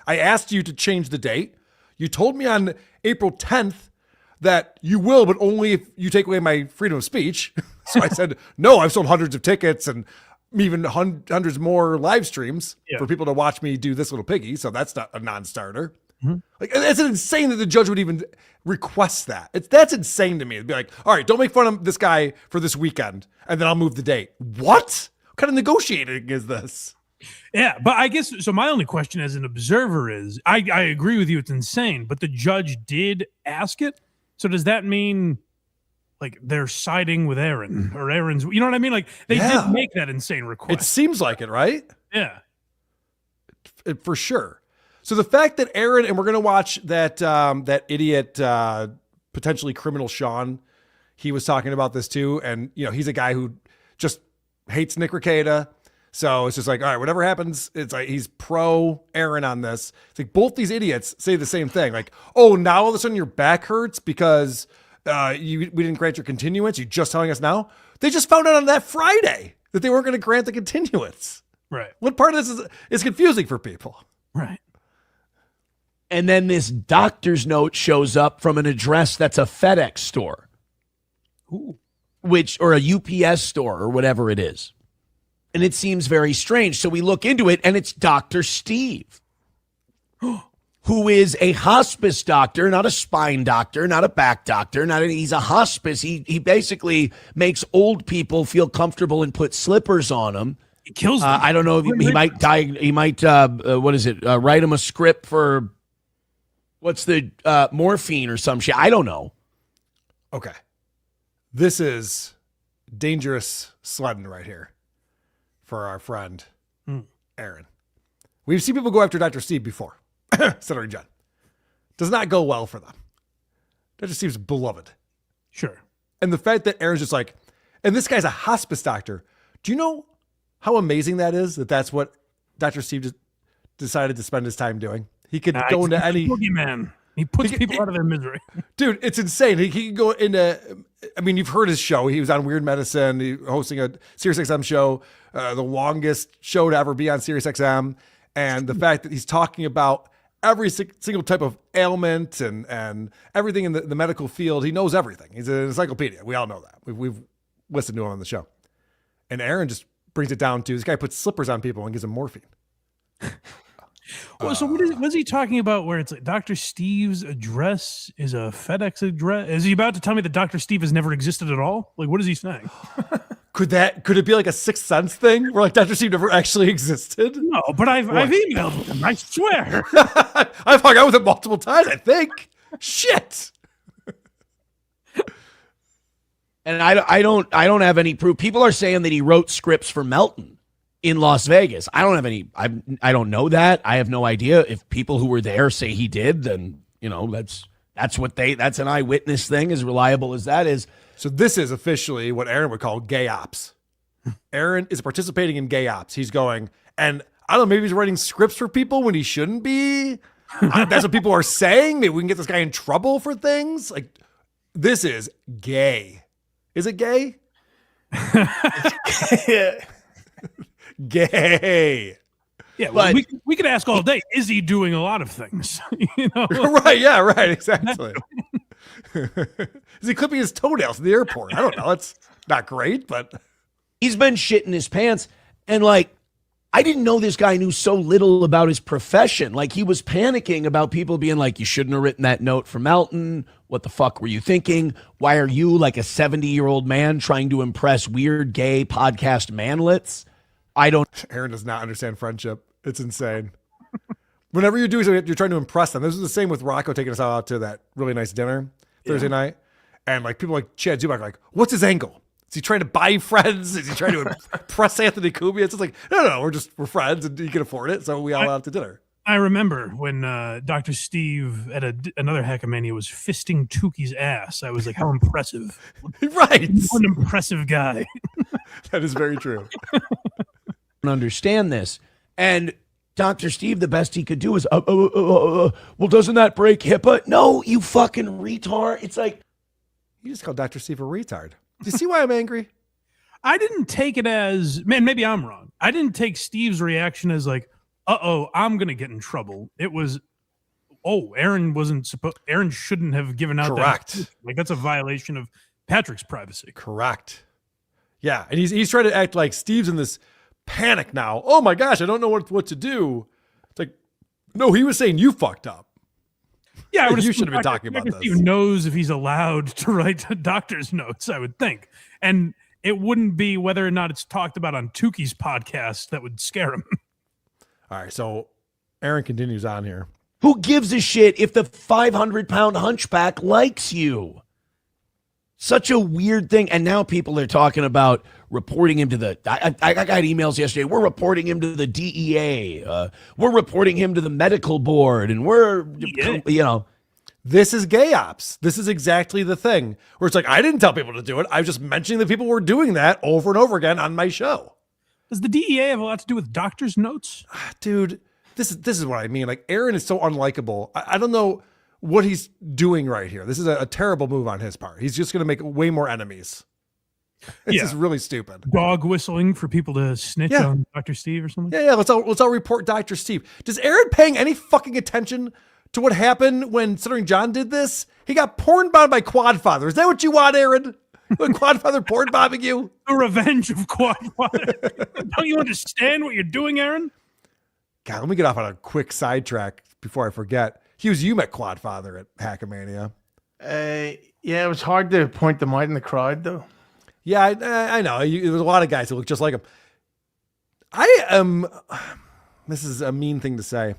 I asked you to change the date. You told me on April 10th that you will, but only if you take away my freedom of speech. So I said, no, I've sold hundreds of tickets and even hundreds more live streams for people to watch me do this little piggy. So that's not a non-starter. Like, it's insane that the judge would even request that. That's insane to me. It'd be like, all right, don't make fun of this guy for this weekend, and then I'll move the date. What kind of negotiating is this? Yeah, but I guess so. My only question as an observer is, I agree with you. It's insane, but the judge did ask it. So does that mean like they're siding with Aaron or Aaron's? You know what I mean? Like they did make that insane request. It seems like it, right? Yeah, for sure. So the fact that Aaron, and we're going to watch that idiot, potentially criminal Sean, he was talking about this too. And, he's a guy who just hates Nick Rekieta. So it's just like, all right, whatever happens, it's like he's pro Aaron on this. It's like both these idiots say the same thing. Like, oh, now all of a sudden your back hurts because we didn't grant your continuance. You're just telling us now? They just found out on that Friday that they weren't going to grant the continuance. Right. What part of this is confusing for people? Right. And then this doctor's note shows up from an address that's a FedEx store. Ooh. Or a UPS store or whatever it is. And it seems very strange. So we look into it, and it's Dr. Steve, who is a hospice doctor, not a spine doctor, not a back doctor. He's a hospice. He basically makes old people feel comfortable and put slippers on them. He kills them. I don't know if he might die. He might, write him a script for what's the morphine or some shit. I don't know. Okay. This is dangerous sledding right here for our friend Aaron. We've seen people go after Dr. Steve before. Stuttering John. Does not go well for them. Dr. Steve's beloved. Sure. And the fact that Aaron's just like, and this guy's a hospice doctor. Do you know how amazing that is? That's what Dr. Steve just decided to spend his time doing. He could go into any boogeyman. He puts people out of their misery. Dude, it's insane. He can go into, you've heard his show. He was on Weird Medicine, hosting a SiriusXM show, the longest show to ever be on SiriusXM. And the fact that he's talking about every single type of ailment and everything in the medical field. He knows everything. He's an encyclopedia. We all know that. We've listened to him on the show. And Aaron just brings it down to this guy puts slippers on people and gives them morphine. Well, so what's he talking about where it's like Dr. Steve's address is a FedEx address? Is he about to tell me that Dr. Steve has never existed at all? Like, what is he saying? Could it be like a Sixth Sense thing where like Dr. Steve never actually existed? No, but I've emailed with him, I swear. I've hung out with him multiple times, I think. Shit. And I don't have any proof. People are saying that he wrote scripts for Melton in Las Vegas. I don't have any. I don't know that. I have no idea. If people who were there say he did, then that's an eyewitness thing, as reliable as that is. So this is officially what Aaron would call gay ops. Aaron is participating in gay ops. He's going, and I don't know, maybe he's writing scripts for people when he shouldn't be. That's what people are saying. Maybe we can get this guy in trouble for things. Like, this is gay. Is it gay? Gay. Yeah, well, we could ask all day, is he doing a lot of things? Right, yeah, right, exactly. Is he clipping his toenails in the airport? I don't know. It's not great, but he's been shitting his pants. And I didn't know this guy knew so little about his profession. Like, he was panicking about people being like, you shouldn't have written that note for Melton. What the fuck were you thinking? Why are you, like a 70-year-old man, trying to impress weird gay podcast manlets? Aaron does not understand friendship. It's insane. Whenever you do, you're trying to impress them. This is the same with Rocco taking us out to that really nice dinner Thursday night. And like people like Chad Zuback are like, what's his angle? Is he trying to buy friends? Is he trying to impress Anthony Cumia? It's just like, no, we're friends and he can afford it. So we all out to dinner. I remember when Dr. Steve at another Hackamania was fisting Tuki's ass. I was like, how impressive. Right. What an impressive guy. That is very true. Understand this. And Dr. Steve, the best he could do is, well, doesn't that break HIPAA? No, you fucking retard. It's like, you just called Dr. Steve a retard. Do you see why I'm angry? I didn't take it as, man, maybe I'm wrong. I didn't take Steve's reaction as like, I'm going to get in trouble. It was, Aaron shouldn't have given out Correct. that. Like, that's a violation of Patrick's privacy. Correct. Yeah. And he's trying to act like Steve's in this panic now. Oh my gosh, I don't know what to do. It's like, no, he was saying you fucked up. Yeah, I would You assume should have been Dr. talking about Dr. this. Steve knows if he's allowed to write doctor's notes, I would think. And it wouldn't be whether or not it's talked about on Tukey's podcast that would scare him. All right, so Aaron continues on here. Who gives a shit if the 500-pound hunchback likes you? Such a weird thing. And now people are talking about reporting him to the... I got emails yesterday. We're reporting him to the DEA. We're reporting him to the medical board. And we're, you know... This is gay ops. This is exactly the thing. Where it's like, I didn't tell people to do it. I was just mentioning that people were doing that over and over again on my show. Does the DEA have a lot to do with doctor's notes? Dude, this is what I mean. Like, Aaron is so unlikable. I don't know what he's doing right here. This is a terrible move on his part. He's just going to make way more enemies. It's just really stupid. Dog whistling for people to snitch on Dr. Steve or something? Yeah, let's all report Dr. Steve. Does Aaron paying any fucking attention to what happened when Stuttering John did this? He got porn bombed by Quadfather. Is that what you want, Aaron? When Quadfather porn bombing you? The revenge of Quadfather. Don't you understand what you're doing, Aaron? God, let me get off on a quick sidetrack before I forget. Hughes, you met Quadfather at Hackamania. Yeah, it was hard to point them out in the crowd, though. Yeah, I know. There was a lot of guys who look just like him. This is a mean thing to say.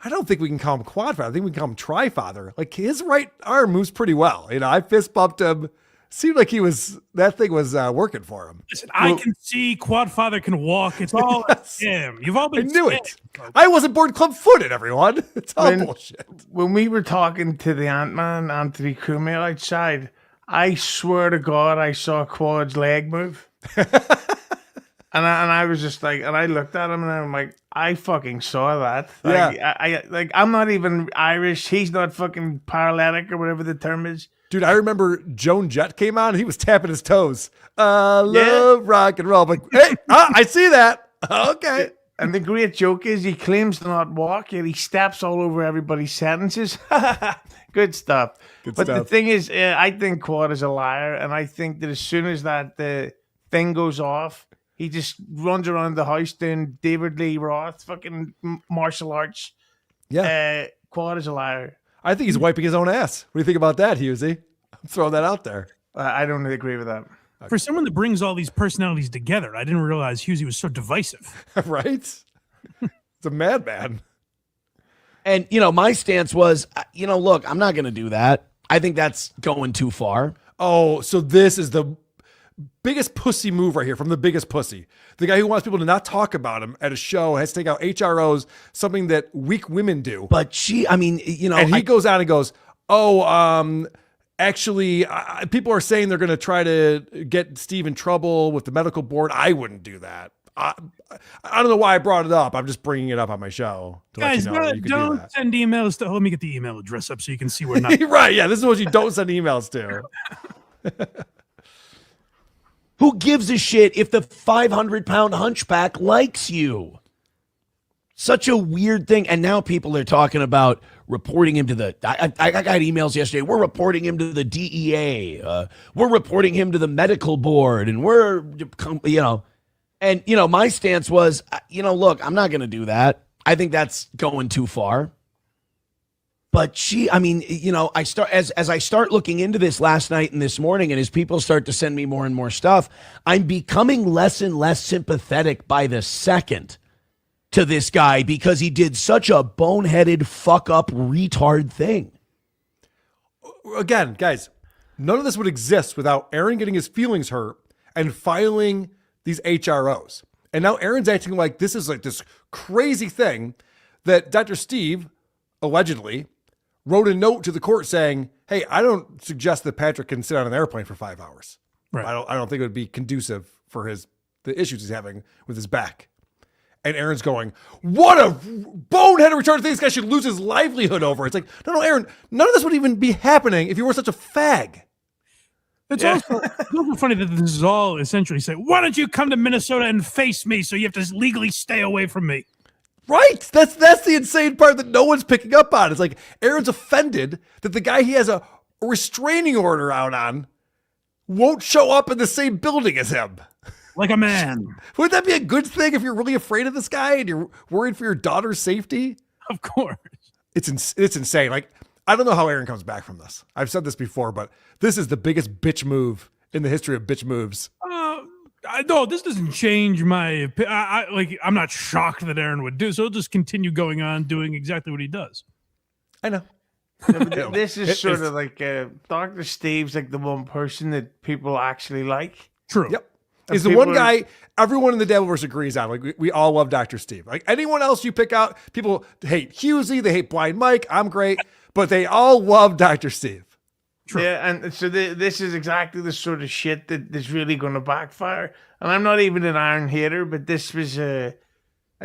I don't think we can call him Quadfather. I think we can call him Tri-Father. Like, his right arm moves pretty well. You know, I fist bumped him. Seemed like that thing was working for him. Listen, I can see Quadfather can walk. It's all him. You've all been I knew it. I wasn't born club-footed, everyone. It's all bullshit. When we were talking to the Ant-Man, Anthony Cumia outside, I swear to God, I saw Quad's leg move. and I was just like, and I looked at him and I'm like, I fucking saw that. Like, I'm not even Irish. He's not fucking paralytic or whatever the term is. Dude, I remember Joan Jett came on and he was tapping his toes. Love rock and roll. I'm like, hey, I see that. Okay. And the great joke is he claims to not walk, yet he steps all over everybody's sentences. Good stuff. But the thing is, I think Quad is a liar, and I think that as soon as that thing goes off, he just runs around the house doing David Lee Roth, fucking martial arts. Yeah. Quad is a liar. I think he's wiping his own ass. What do you think about that, Hughezy? I'm throwing that out there. I don't agree with that. For someone that brings all these personalities together, I didn't realize Hughezy was so divisive. Right? It's a madman. And, my stance was, look, I'm not going to do that. I think that's going too far. Oh, so this is the biggest pussy move right here from the biggest pussy. The guy who wants people to not talk about him at a show has to take out HROs, something that weak women do. But And he goes out and goes, actually, people are saying they're going to try to get Steve in trouble with the medical board. I wouldn't do that. I don't know why I brought it up. I'm just bringing it up on my show to Guys, let you know you can do that. send emails to. Let me get the email address up so you can see where not. Right? Yeah, this is what you don't send emails to. Who gives a shit if the 500-pound hunchback likes you? Such a weird thing. And now people are talking about reporting him to the... I got emails yesterday. We're reporting him to the DEA. We're reporting him to the medical board. And we're, And, my stance was, look, I'm not going to do that. I think that's going too far. But as I start looking into this last night and this morning, and as people start to send me more and more stuff, I'm becoming less and less sympathetic by the second to this guy because he did such a boneheaded fuck up retard thing. Again, guys, none of this would exist without Aaron getting his feelings hurt and filing these HROs. And now Aaron's acting like this is like this crazy thing that Dr. Steve allegedly wrote a note to the court saying, hey, I don't suggest that Patrick can sit on an airplane for 5 hours. Right. I don't think it would be conducive for the issues he's having with his back. And Aaron's going, what a boneheaded retarded thing. This guy should lose his livelihood over. It's like, no, Aaron, none of this would even be happening if you were such a fag. It's also funny that this is all essentially saying, why don't you come to Minnesota and face me so you have to legally stay away from me? Right. That's the insane part that no one's picking up on. It's like Aaron's offended that the guy he has a restraining order out on won't show up in the same building as him. Like a man. Would that be a good thing if you're really afraid of this guy and you're worried for your daughter's safety? Of course. It's insane. Like, I don't know how Aaron comes back from this. I've said this before, but this is the biggest bitch move in the history of bitch moves. No, this doesn't change my. I'm not shocked that Aaron would do so. He'll just continue going on doing exactly what he does. I know. This is sort of like Dr. Steve's like the one person that people actually like. True. Yep. He's the one guy everyone in the Dabbleverse agrees on. Like, we all love Dr. Steve. Like, anyone else you pick out, people hate Hughezy, they hate Blind Mike. I'm great. But they all love Dr. Steve. True. Yeah, and so this is exactly the sort of shit that is really going to backfire. And I'm not even an Iron hater, but this was a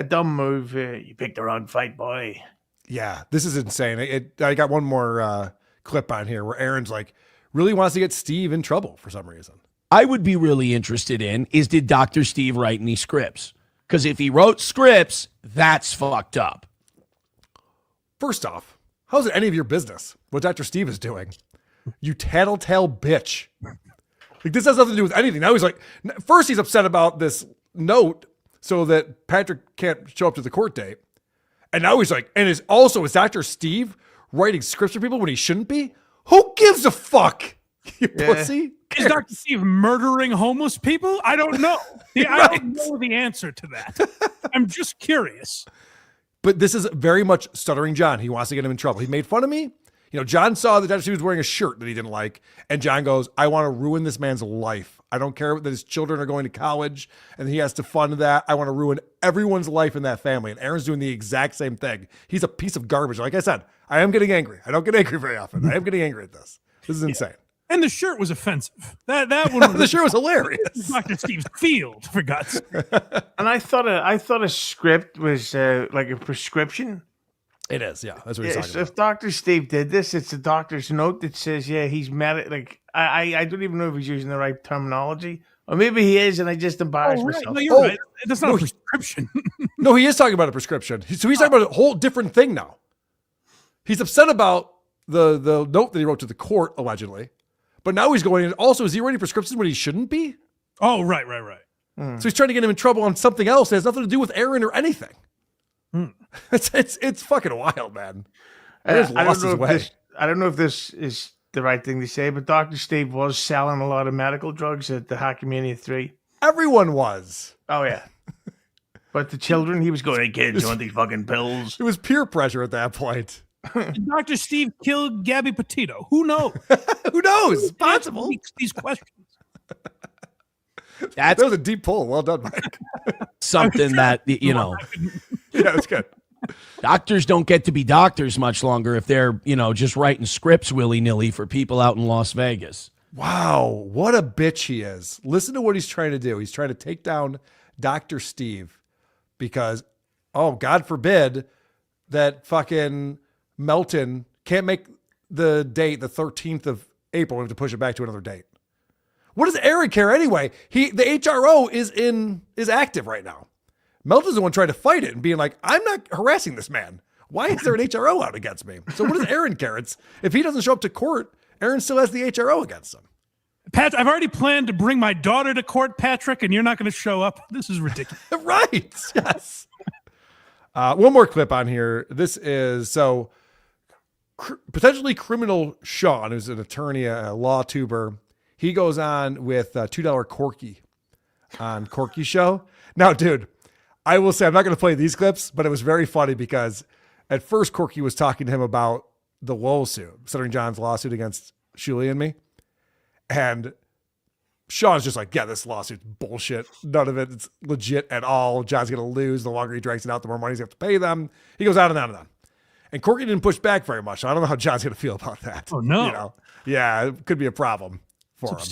dumb move. You picked the wrong fight, boy. Yeah, this is insane. I got one more clip on here where Aaron's like, really wants to get Steve in trouble for some reason. I would be really interested in is, did Dr. Steve write any scripts? Because if he wrote scripts, that's fucked up. First off, how's it any of your business what Dr. Steve is doing? You tattletale bitch. Like, this has nothing to do with anything. Now he's like, first he's upset about this note so that Patrick can't show up to the court date. And now he's like, and is Dr. Steve writing scripts for people when he shouldn't be? Who gives a fuck? You pussy. Is Dr. Steve murdering homeless people? I don't know. I don't know the answer to that. I'm just curious. But this is very much Stuttering John. He wants to get him in trouble. He made fun of me. You know, John saw that Dr. Steve was wearing a shirt that he didn't like. And John goes, I want to ruin this man's life. I don't care that his children are going to college and he has to fund that. I want to ruin everyone's life in that family. And Aaron's doing the exact same thing. He's a piece of garbage. Like I said, I am getting angry. I don't get angry very often. I am getting angry at this. This is insane. And the shirt was offensive. That one. The shirt was hilarious. Dr. Steve's field, for God's sake. And I thought a script was like a prescription. It is, yeah. That's what he's talking about. If Dr. Steve did this, it's a doctor's note that says, yeah, he's like, I don't even know if he's using the right terminology. Or maybe he is, and I just embarrassed myself. No, you're right. That's not a prescription. No, he is talking about a prescription. So he's talking about a whole different thing now. He's upset about the note that he wrote to the court, allegedly. But now he's going, also, is he writing prescriptions when he shouldn't be? Oh, right. So he's trying to get him in trouble on something else that has nothing to do with Aaron or anything. It's fucking wild, man. I don't know if this is the right thing to say, but Dr. Steve was selling a lot of medical drugs at the Hackamania 3. Everyone was. Oh, yeah. But the children, he was going, hey, kids, you want these fucking pills? It was peer pressure at that point. Did Dr. Steve killed Gabby Petito? Who knows? Who knows? Possible. These questions. That was a deep pull. Well done, Mike. Something that, you know. Yeah, that's good. Doctors don't get to be doctors much longer if they're, just writing scripts willy-nilly for people out in Las Vegas. Wow, what a bitch he is. Listen to what he's trying to do. He's trying to take down Dr. Steve because, God forbid that fucking Melton can't make the date the 13th of April. We have to push it back to another date. What does Aaron care anyway? The HRO is active right now. Melton's the one trying to fight it and being like, I'm not harassing this man. Why is there an HRO out against me? So what does Aaron care? If he doesn't show up to court, Aaron still has the HRO against him. Pat, I've already planned to bring my daughter to court, Patrick, and you're not going to show up. This is ridiculous. Right. Yes. One more clip on here. This is potentially criminal Sean, who's an attorney, a law tuber. He goes on with $2 Corky on Corky's show. Now, dude, I will say I'm not going to play these clips, but it was very funny because at first Corky was talking to him about the lawsuit, Stuttering John's lawsuit against Shuli and me. And Sean's just like, yeah, this lawsuit's bullshit. None of it's legit at all. John's going to lose. The longer he drags it out, the more money he's going to have to pay them. He goes on and on and on. And Corky didn't push back very much. So I don't know how John's going to feel about that. Oh, no. Yeah, it could be a problem for him.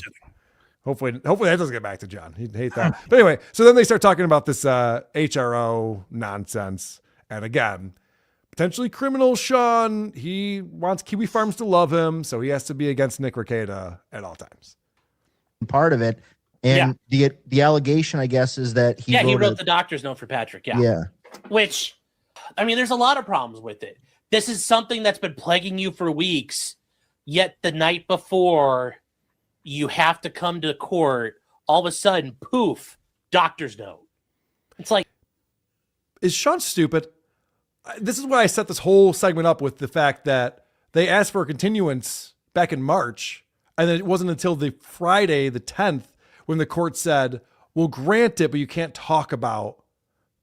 Hopefully that doesn't get back to John. He'd hate that. But anyway, so then they start talking about this HRO nonsense. And again, potentially criminal Sean. He wants Kiwi Farms to love him, so he has to be against Nick Rekieta at all times. Part of it. And the allegation, I guess, is that he wrote the doctor's note for Patrick. Yeah. Which, I mean, there's a lot of problems with it. This is something that's been plaguing you for weeks, yet the night before you have to come to court, all of a sudden, poof, doctor's note. It's like, is Sean stupid? this is why I set this whole segment up with the fact that they asked for a continuance back in March, and then it wasn't until the Friday, the 10th, when the court said, we'll grant it, but you can't talk about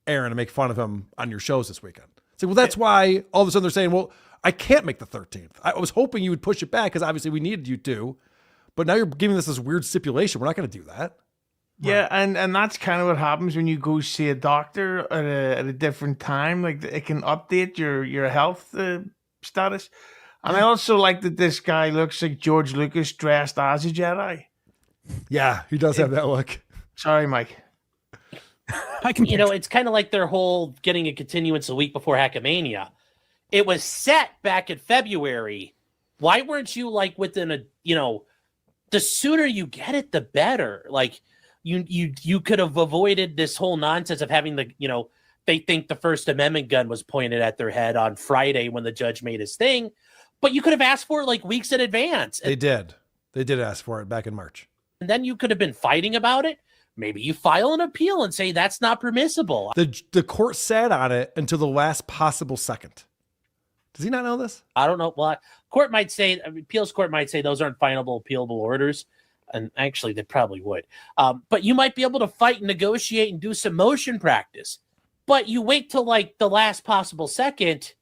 Aaron and make fun of him on your shows this weekend. It's like, well, that's why all of a sudden they're saying, well, I can't make the 13th. I was hoping you would push it back because obviously we needed you to, but now you're giving us this weird stipulation. We're not going to do that. Yeah, and that's kind of what happens when you go see a doctor at a different time. Like, it can update your health status. And I also like that this guy looks like George Lucas dressed as a Jedi. Yeah, he does have that look. Sorry, Mike. It's kind of like their whole getting a continuance a week before Hackamania. It was set back in February. Why weren't you like within the sooner you get it, the better. Like you could have avoided this whole nonsense of having they think the First Amendment gun was pointed at their head on Friday when the judge made his thing, but you could have asked for it like weeks in advance. They did ask for it back in March. And then you could have been fighting about it. Maybe you file an appeal and say that's not permissible. The court sat on it until the last possible second. Does he not know this? I don't know. Well, appeals court might say those aren't finable, appealable orders. And actually, they probably would. But you might be able to fight and negotiate and do some motion practice. But you wait till like the last possible second,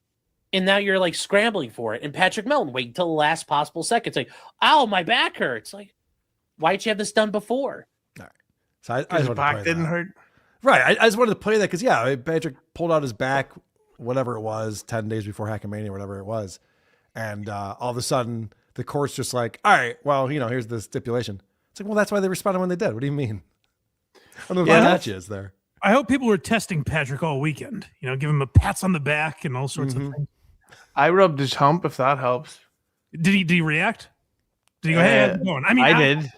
and now you're like scrambling for it. And Patrick Melton wait until the last possible second. It's like, ow, my back hurts. Like, why'd you have this done before? So I just back didn't hurt. Right. I just wanted to play that because, Patrick pulled out his back, whatever it was, 10 days before Hackamania, whatever it was. And all of a sudden, the court's just like, all right, well, here's the stipulation. It's like, well, that's why they responded when they did. What do you mean? I don't know what match is there. I hope people were testing Patrick all weekend. Give him a pats on the back and all sorts of things. I rubbed his hump, if that helps. Did he react? Did he go, hey, how's it going? I did.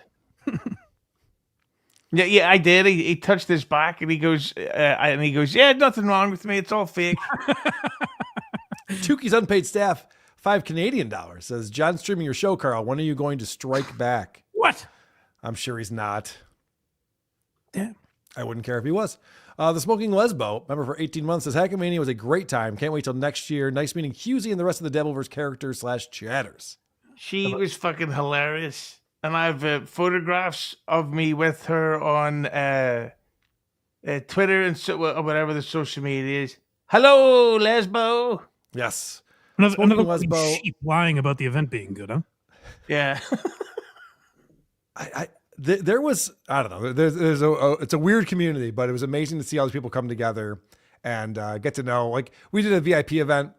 Yeah, I did. He touched his back and he goes, yeah, nothing wrong with me. It's all fake. Tukey's unpaid staff, $5 Canadian says, John streaming your show, Karl. When are you going to strike back? What? I'm sure he's not. Damn. I wouldn't care if he was. The Smoking Lesbo, member for 18 months, says Hackamania was a great time. Can't wait till next year. Nice meeting Hughezy and the rest of the Dabbleverse characters / chatters. She was fucking hilarious. And I have photographs of me with her on Twitter and whatever the social media is. Hello, Lesbo. Yes. Another Lesbo sheep lying about the event being good, huh? Yeah. There was, I don't know. It's a weird community, but it was amazing to see all these people come together and get to know. Like, we did a VIP event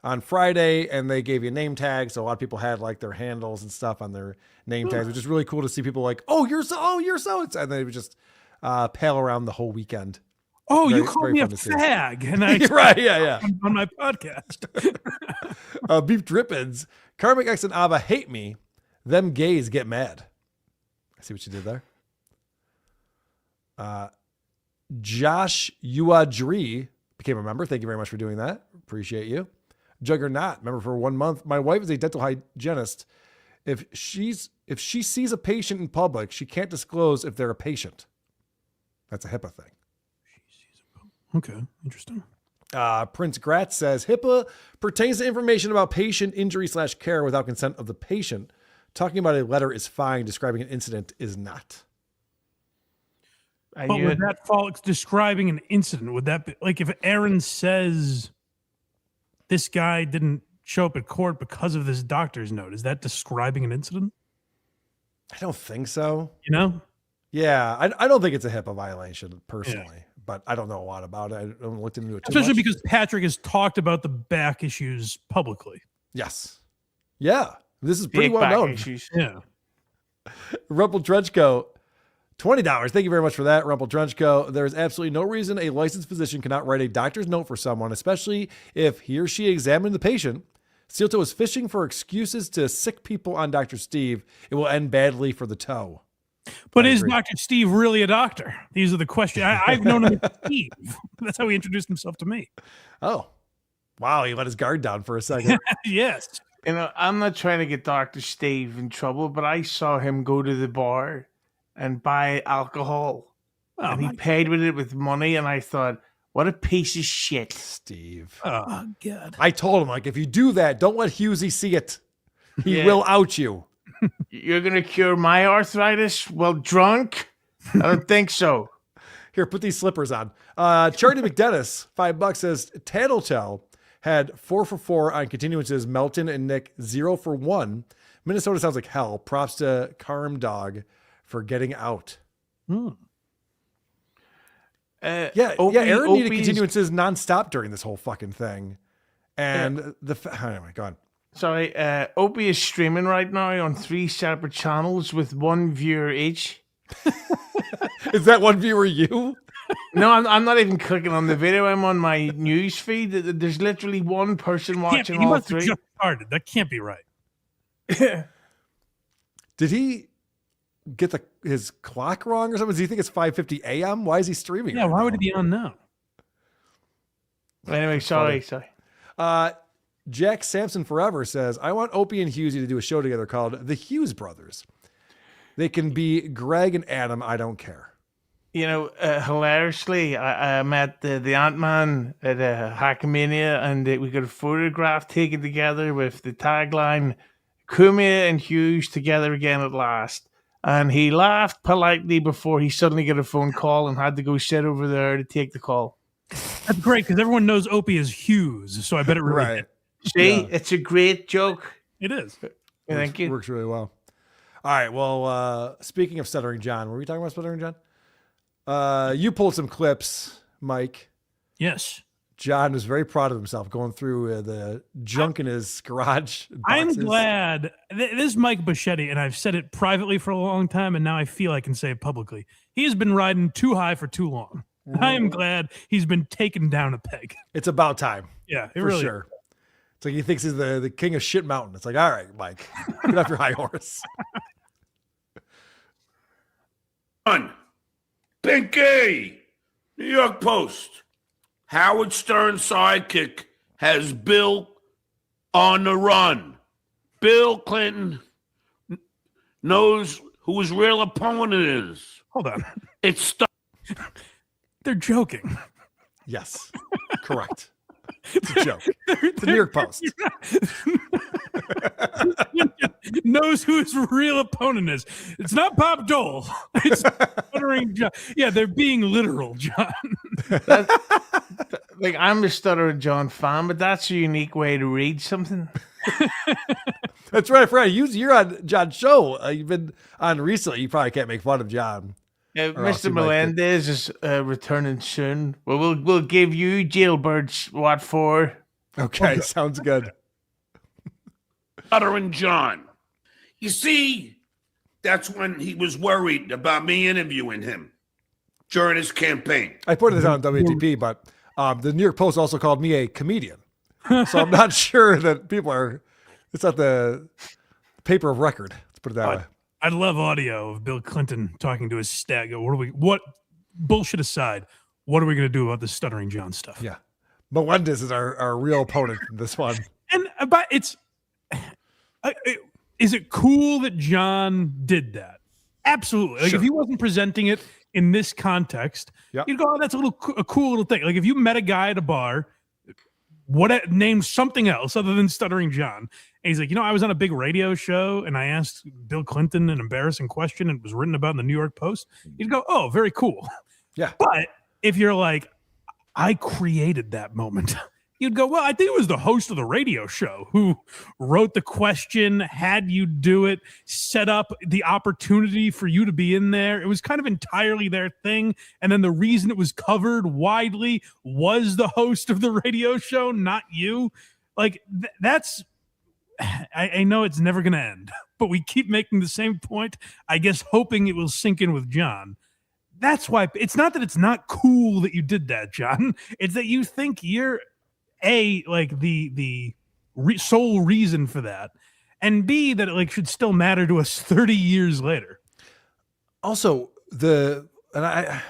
on Friday and they gave you name tags. So a lot of people had like their handles and stuff on their name tags, which is really cool to see people like, you're so, and they would just pal around the whole weekend. Oh, you called me a fag. And I right, yeah. On my podcast. Beef Drippins. Karmic X and Ava hate me. Them gays get mad. I see what you did there. Josh Uadri became a member. Thank you very much for doing that. Appreciate you. Juggernaut, member for 1 month. My wife is a dental hygienist. If she sees a patient in public, she can't disclose if they're a patient. That's a HIPAA thing. Okay, interesting. Prince Gratz says HIPAA pertains to information about patient injury / care without consent of the patient. Talking about a letter is fine. Describing an incident is not. But would that fall describing an incident? Would that be like if Aaron says this guy didn't show up at court because of this doctor's note? Is that describing an incident? I don't think so. Yeah, I don't think it's a HIPAA violation personally, but I don't know a lot about it. I haven't looked into it too especially much. Because Patrick has talked about the back issues publicly. Yes. Yeah. This is pretty well known. Issues. Yeah. Rumple Trenchcoat, $20. Thank you very much for that, Rumple Trenchcoat. There is absolutely no reason a licensed physician cannot write a doctor's note for someone, especially if he or she examined the patient. SteelToe is fishing for excuses to sick people on Dr. Steve. It will end badly for the toe. But is Dr. Steve really a doctor? These are the questions. I've known him as Steve. That's how he introduced himself to me. Oh, wow. He let his guard down for a second. Yes. I'm not trying to get Dr. Steve in trouble, but I saw him go to the bar and buy alcohol. And he paid with it with money. And I thought, What a piece of shit. Steve. Oh, God. I told him, like, if you do that, don't let Hughezy see it. He Yeah. will out you. You're going to cure my arthritis while drunk? I don't think so. Here, put these slippers on. Charlie McDennis, $5 says, Tattletale had 4 for 4 on continuances. Melton and Nick 0 for 1. Minnesota sounds like hell. Props to Carm Dog for getting out. Opie, Aaron needed Opie's- continuances nonstop during this whole fucking thing. And anyway, go on. Sorry, Opie is streaming right now on 3 separate channels with 1 viewer each. Is that 1 viewer you? No, I'm not even clicking on the video. I'm on my news feed. There's literally 1 person watching He all must have 3. just started. That can't be right. Did he get his clock wrong or something? Does he think it's 5:50 a.m.? Why is he streaming? Yeah, why would he be on now? Anyway, sorry. Jack Sampson Forever says, I want Opie and Hughezy to do a show together called The Hughes Brothers. They can be Greg and Adam. I don't care. You know, hilariously, I met the Ant-Man at Hackamania, and we got a photograph taken together with the tagline, Cumia and Hughes together again at last. And he laughed politely before he suddenly got a phone call and had to go sit over there to take the call. That's great, because everyone knows Opie is Hughes, so I bet it really Right. See, it's a great joke. It is. Thank you. Works really well. All right. Well, speaking of Stuttering John, were we talking about Stuttering John? You pulled some clips, Mike. Yes. John was very proud of himself going through the junk in his garage. I'm boxes. glad. This is Mike Bichetti, and I've said it privately for a long time, and now I feel I can say it publicly. He has been riding too high for too long. I am glad he's been taken down a peg. It's about time. Yeah, it for really sure. It's like he thinks he's the king of shit mountain. It's like, all right, Mike, get off your high horse. Pinky, New York Post. Howard Stern's sidekick has Bill on the run. Bill Clinton knows who his real opponent is. Hold on. It's They're joking. Yes, correct. It's a joke. The New York Post. Knows who his real opponent is. It's not Bob Dole. It's Stuttering John. Yeah, they're being literal, John. Like, I'm a Stuttering John fan, but that's a unique way to read something. That's right, Fred. You're on John's show. You've been on recently. You probably can't make fun of John. Or else Mr. you might Melendez is returning soon. Well, we'll give you jailbirds what for. Okay, sounds good. Stuttering John. You see, that's when he was worried about me interviewing him during his campaign. I pointed this out on WTP, but the New York Post also called me a comedian. So I'm not sure that people are. It's not the paper of record. Let's put it that way. I'd love audio of Bill Clinton talking to his stat. What bullshit aside, what are we going to do about this Stuttering John stuff? Yeah. Melendez is our real opponent in this one. And but is it cool that John did that? Absolutely. Like Sure. if he wasn't presenting it in this context, you'd go, "Oh, that's a cool little thing." Like if you met a guy at a bar, name something else other than Stuttering John, and he's like, I was on a big radio show and I asked Bill Clinton an embarrassing question and it was written about in the New York Post. You'd go, "Oh, very cool." Yeah. But if you're like, "I created that moment," you'd go, "Well, I think it was the host of the radio show who wrote the question, had you do it, set up the opportunity for you to be in there. It was kind of entirely their thing. And then the reason it was covered widely was the host of the radio show, not you." Like, that's, I know it's never going to end, but we keep making the same point, I guess, hoping it will sink in with John. That's why it's not that it's not cool that you did that, John. It's that you think you're like the sole reason for that, and B, that it should still matter to us 30 years later. Also, I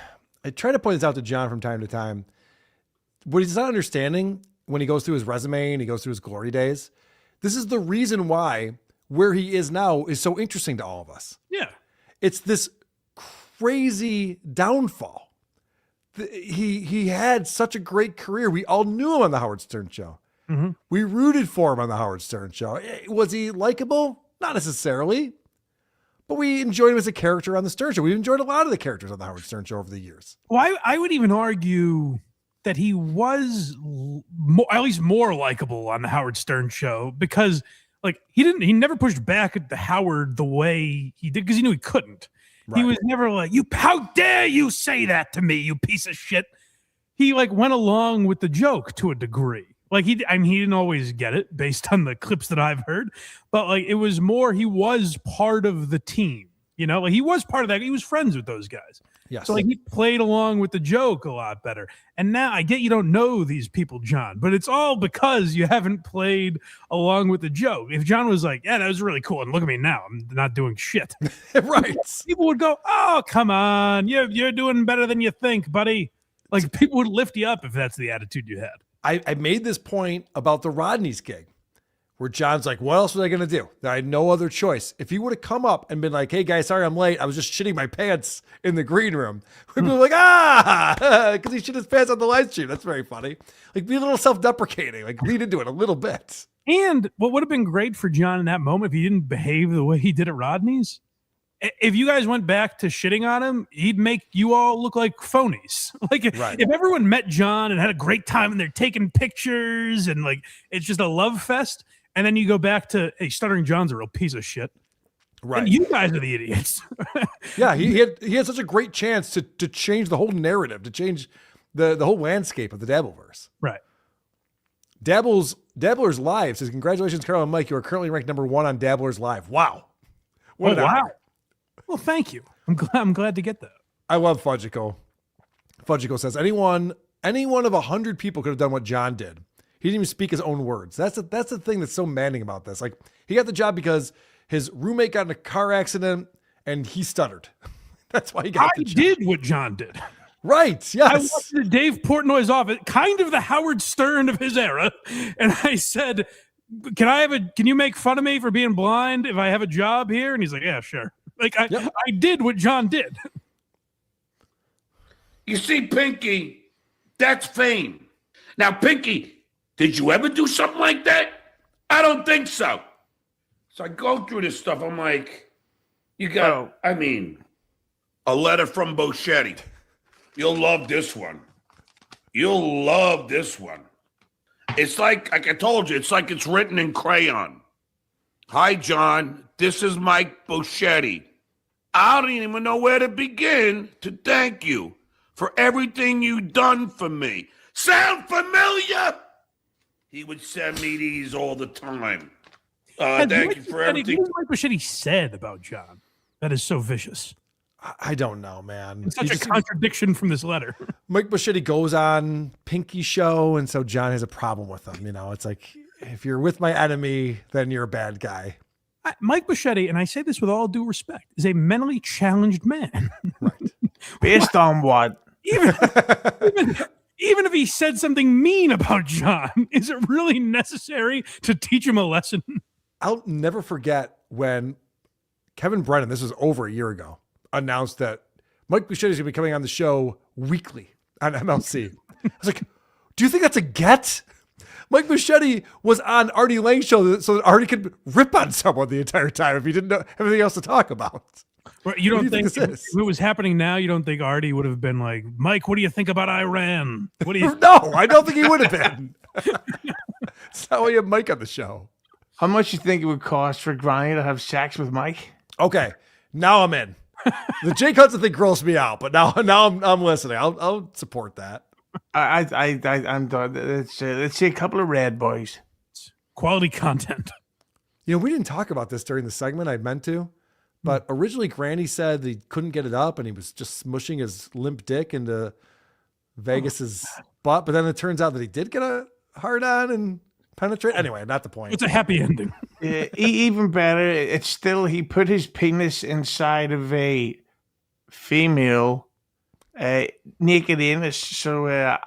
try to point this out to John from time to time. What he's not understanding when he goes through his resume and he goes through his glory days, this is the reason why where he is now is so interesting to all of us. Yeah. It's this crazy downfall he had such a great career. We all knew him on the Howard Stern Show. Mhm. We rooted for him on the Howard Stern Show. Was he likable? Not necessarily, but we enjoyed him as a character on the Stern Show. We've enjoyed a lot of the characters on the Howard Stern Show over the years. Well, I would even argue that he was at least more likable on the Howard Stern Show because, like, he never pushed back at the Howard the way he did because he knew he couldn't. Right. He was never like, how dare you say that to me, you piece of shit. He like went along with the joke to a degree. Like he didn't always get it based on the clips that I've heard, but like it was more, he was part of the team, you know, like he was part of that. He was friends with those guys. Yes. So like he played along with the joke a lot better. And now I get you don't know these people, John, but it's all because you haven't played along with the joke. If John was like, yeah, that was really cool, and look at me now, I'm not doing shit. Right. People would go, oh, come on, you're doing better than you think, buddy. Like people would lift you up if that's the attitude you had. I made this point about the Rodney's gig where John's like, what else was I going to do? I had no other choice. If he would have come up and been like, hey guys, sorry I'm late. I was just shitting my pants in the green room. We'd be like, because he shit his pants on the live stream. That's very funny. Like be a little self-deprecating, like lean into it a little bit. And what would have been great for John in that moment if he didn't behave the way he did at Rodney's, if you guys went back to shitting on him, he'd make you all look like phonies. Like if everyone met John and had a great time and they're taking pictures and like it's just a love fest, and then you go back to, hey, Stuttering John's a real piece of shit. Right. And you guys are the idiots. Yeah, he had such a great chance to change the whole narrative, to change the whole landscape of the Dabbleverse. Right. Dabbler's Live says, congratulations, Karl and Mike. You are currently ranked number 1 on Dabbler's Live. Wow. What an honor. Well, thank you. I'm glad to get that. I love Fudgico. Fudgico says, any one of 100 people could have done what John did. He didn't even speak his own words. That's the thing that's so maddening about this. Like he got the job because his roommate got in a car accident and he stuttered. That's why he got the job. I did what John did. Right. Yes. I went to Dave Portnoy's office, kind of the Howard Stern of his era, and I said, can you make fun of me for being blind if I have a job here? And he's like, yeah, sure. Like I did what John did. You see, Pinky, that's fame. Now, Pinky, did you ever do something like that? I don't think so. So I go through this stuff. I'm like, you got, a letter from Boschetti. You'll love this one. You'll love this one. It's like I told you, it's like it's written in crayon. Hi, John. This is Mike Boschetti. I don't even know where to begin to thank you for everything you've done for me. Sound familiar? He would send me these all the time. Thank you for everything. What Mike Boschetti said about John that is so vicious? I don't know, man. It's such a contradiction from this letter. Mike Boschetti goes on Pinky show, and so John has a problem with him. You know, it's like, if you're with my enemy, then you're a bad guy. Mike Boschetti, and I say this with all due respect, is a mentally challenged man. Right. Based on what? Even if he said something mean about John, is it really necessary to teach him a lesson? I'll never forget when Kevin Brennan, this was over a year ago, announced that Mike Boschetti is going to be coming on the show weekly on MLC. I was like, do you think that's a get? Mike Boschetti was on Artie Lang's show so that Artie could rip on someone the entire time if he didn't know everything else to talk about. You don't think if it was happening now, you don't think Artie would have been like, Mike, what do you think about Iran? What do you? No, I don't think he would have been. That's not why you have Mike on the show. How much you think it would cost for Granny to have sex with Mike? Okay, now I'm in. The Jake Hudson thing grossed me out, but now I'm listening. I'll support that. I'm done. Let's see a couple of red boys. Quality content. You know, we didn't talk about this during the segment. I meant to, but originally Granny said he couldn't get it up and he was just smushing his limp dick into Vegas's butt. But then it turns out that he did get a hard on and penetrate. Anyway, not the point. It's a happy ending. Even better, it's still he put his penis inside of a female naked anus. So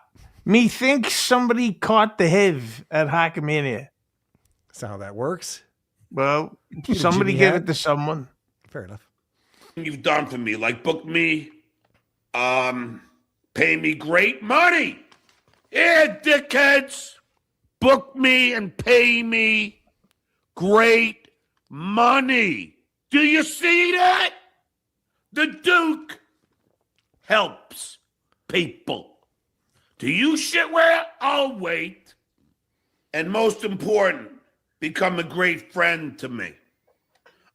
methinks somebody caught the HIV at Hackamania. That's not how that works. Well, somebody gave it to someone. Fair enough. You've done for me, like book me pay me great money. Yeah, dickheads, book me and pay me great money. Do you see that? The Duke helps people. Do you shit where? I'll wait. And most important, become a great friend to me.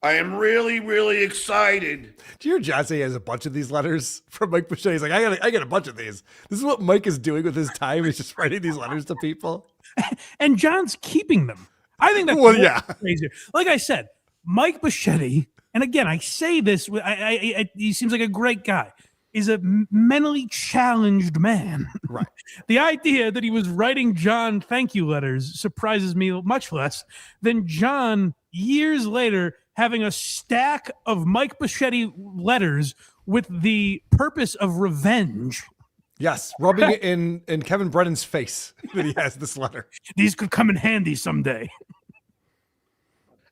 I am really, really excited. Do you hear John say he has a bunch of these letters from Mike Bushett? He's like, I got a bunch of these. This is what Mike is doing with his time. He's just writing these letters to people. And John's keeping them. I think that's crazy. Like I said, Mike Bushett, and again, I say this, he seems like a great guy, is a mentally challenged man. Right. The idea that he was writing John thank you letters surprises me much less than John, years later, having a stack of Mike Bushett letters with the purpose of revenge. Yes, rubbing it in Kevin Brennan's face that he has this letter. These could come in handy someday.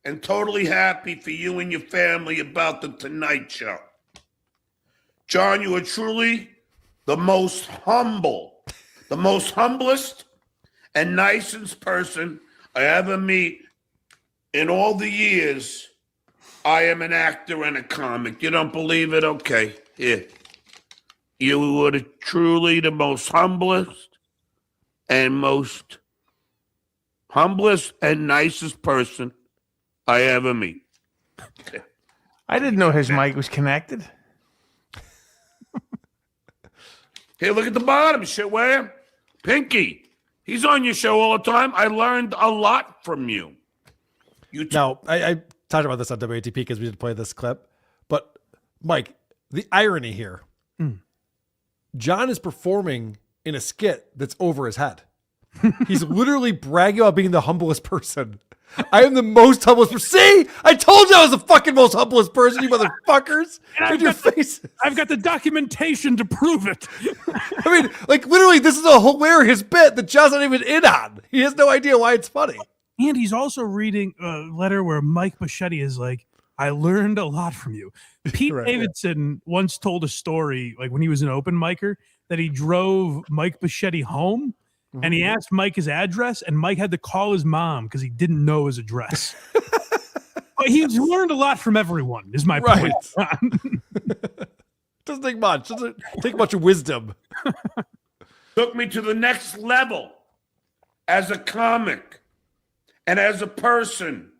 And totally happy for you and your family about the Tonight Show. John, you are truly the most humblest and nicest person I ever meet in all the years I am an actor and a comic. You don't believe it? Okay, here. You were truly the most humblest and nicest person I ever meet. I didn't know his mic was connected. Here, look at the bottom, shitware. Pinky. He's on your show all the time. I learned a lot from you. Now, I talked about this on WATP because we did play this clip. But, Mike, the irony here. John is performing in a skit that's over his head. He's literally bragging about being the humblest person. I am the most humblest person. See? I told you I was the fucking most humblest person, you motherfuckers. I've got the documentation to prove it. I mean, like, literally, this is a hilarious bit that John's not even in on. He has no idea why it's funny. And he's also reading a letter where Mike Bushett is like, I learned a lot from you. Pete Davidson once told a story, like when he was an open micer, that he drove Mike Bushett home and he asked Mike his address, and Mike had to call his mom because he didn't know his address. But he's learned a lot from everyone, is my point. Doesn't take much. Doesn't take much wisdom. Took me to the next level as a comic and as a person.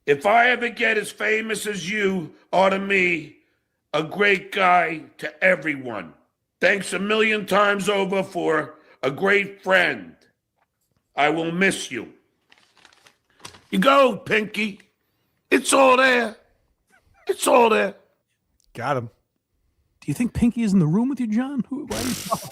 If I ever get as famous as you are to me, a great guy to everyone. Thanks a million times over for a great friend. I will miss you. You go, Pinky. It's all there. It's all there. Got him. Do you think Pinky is in the room with you, John? Why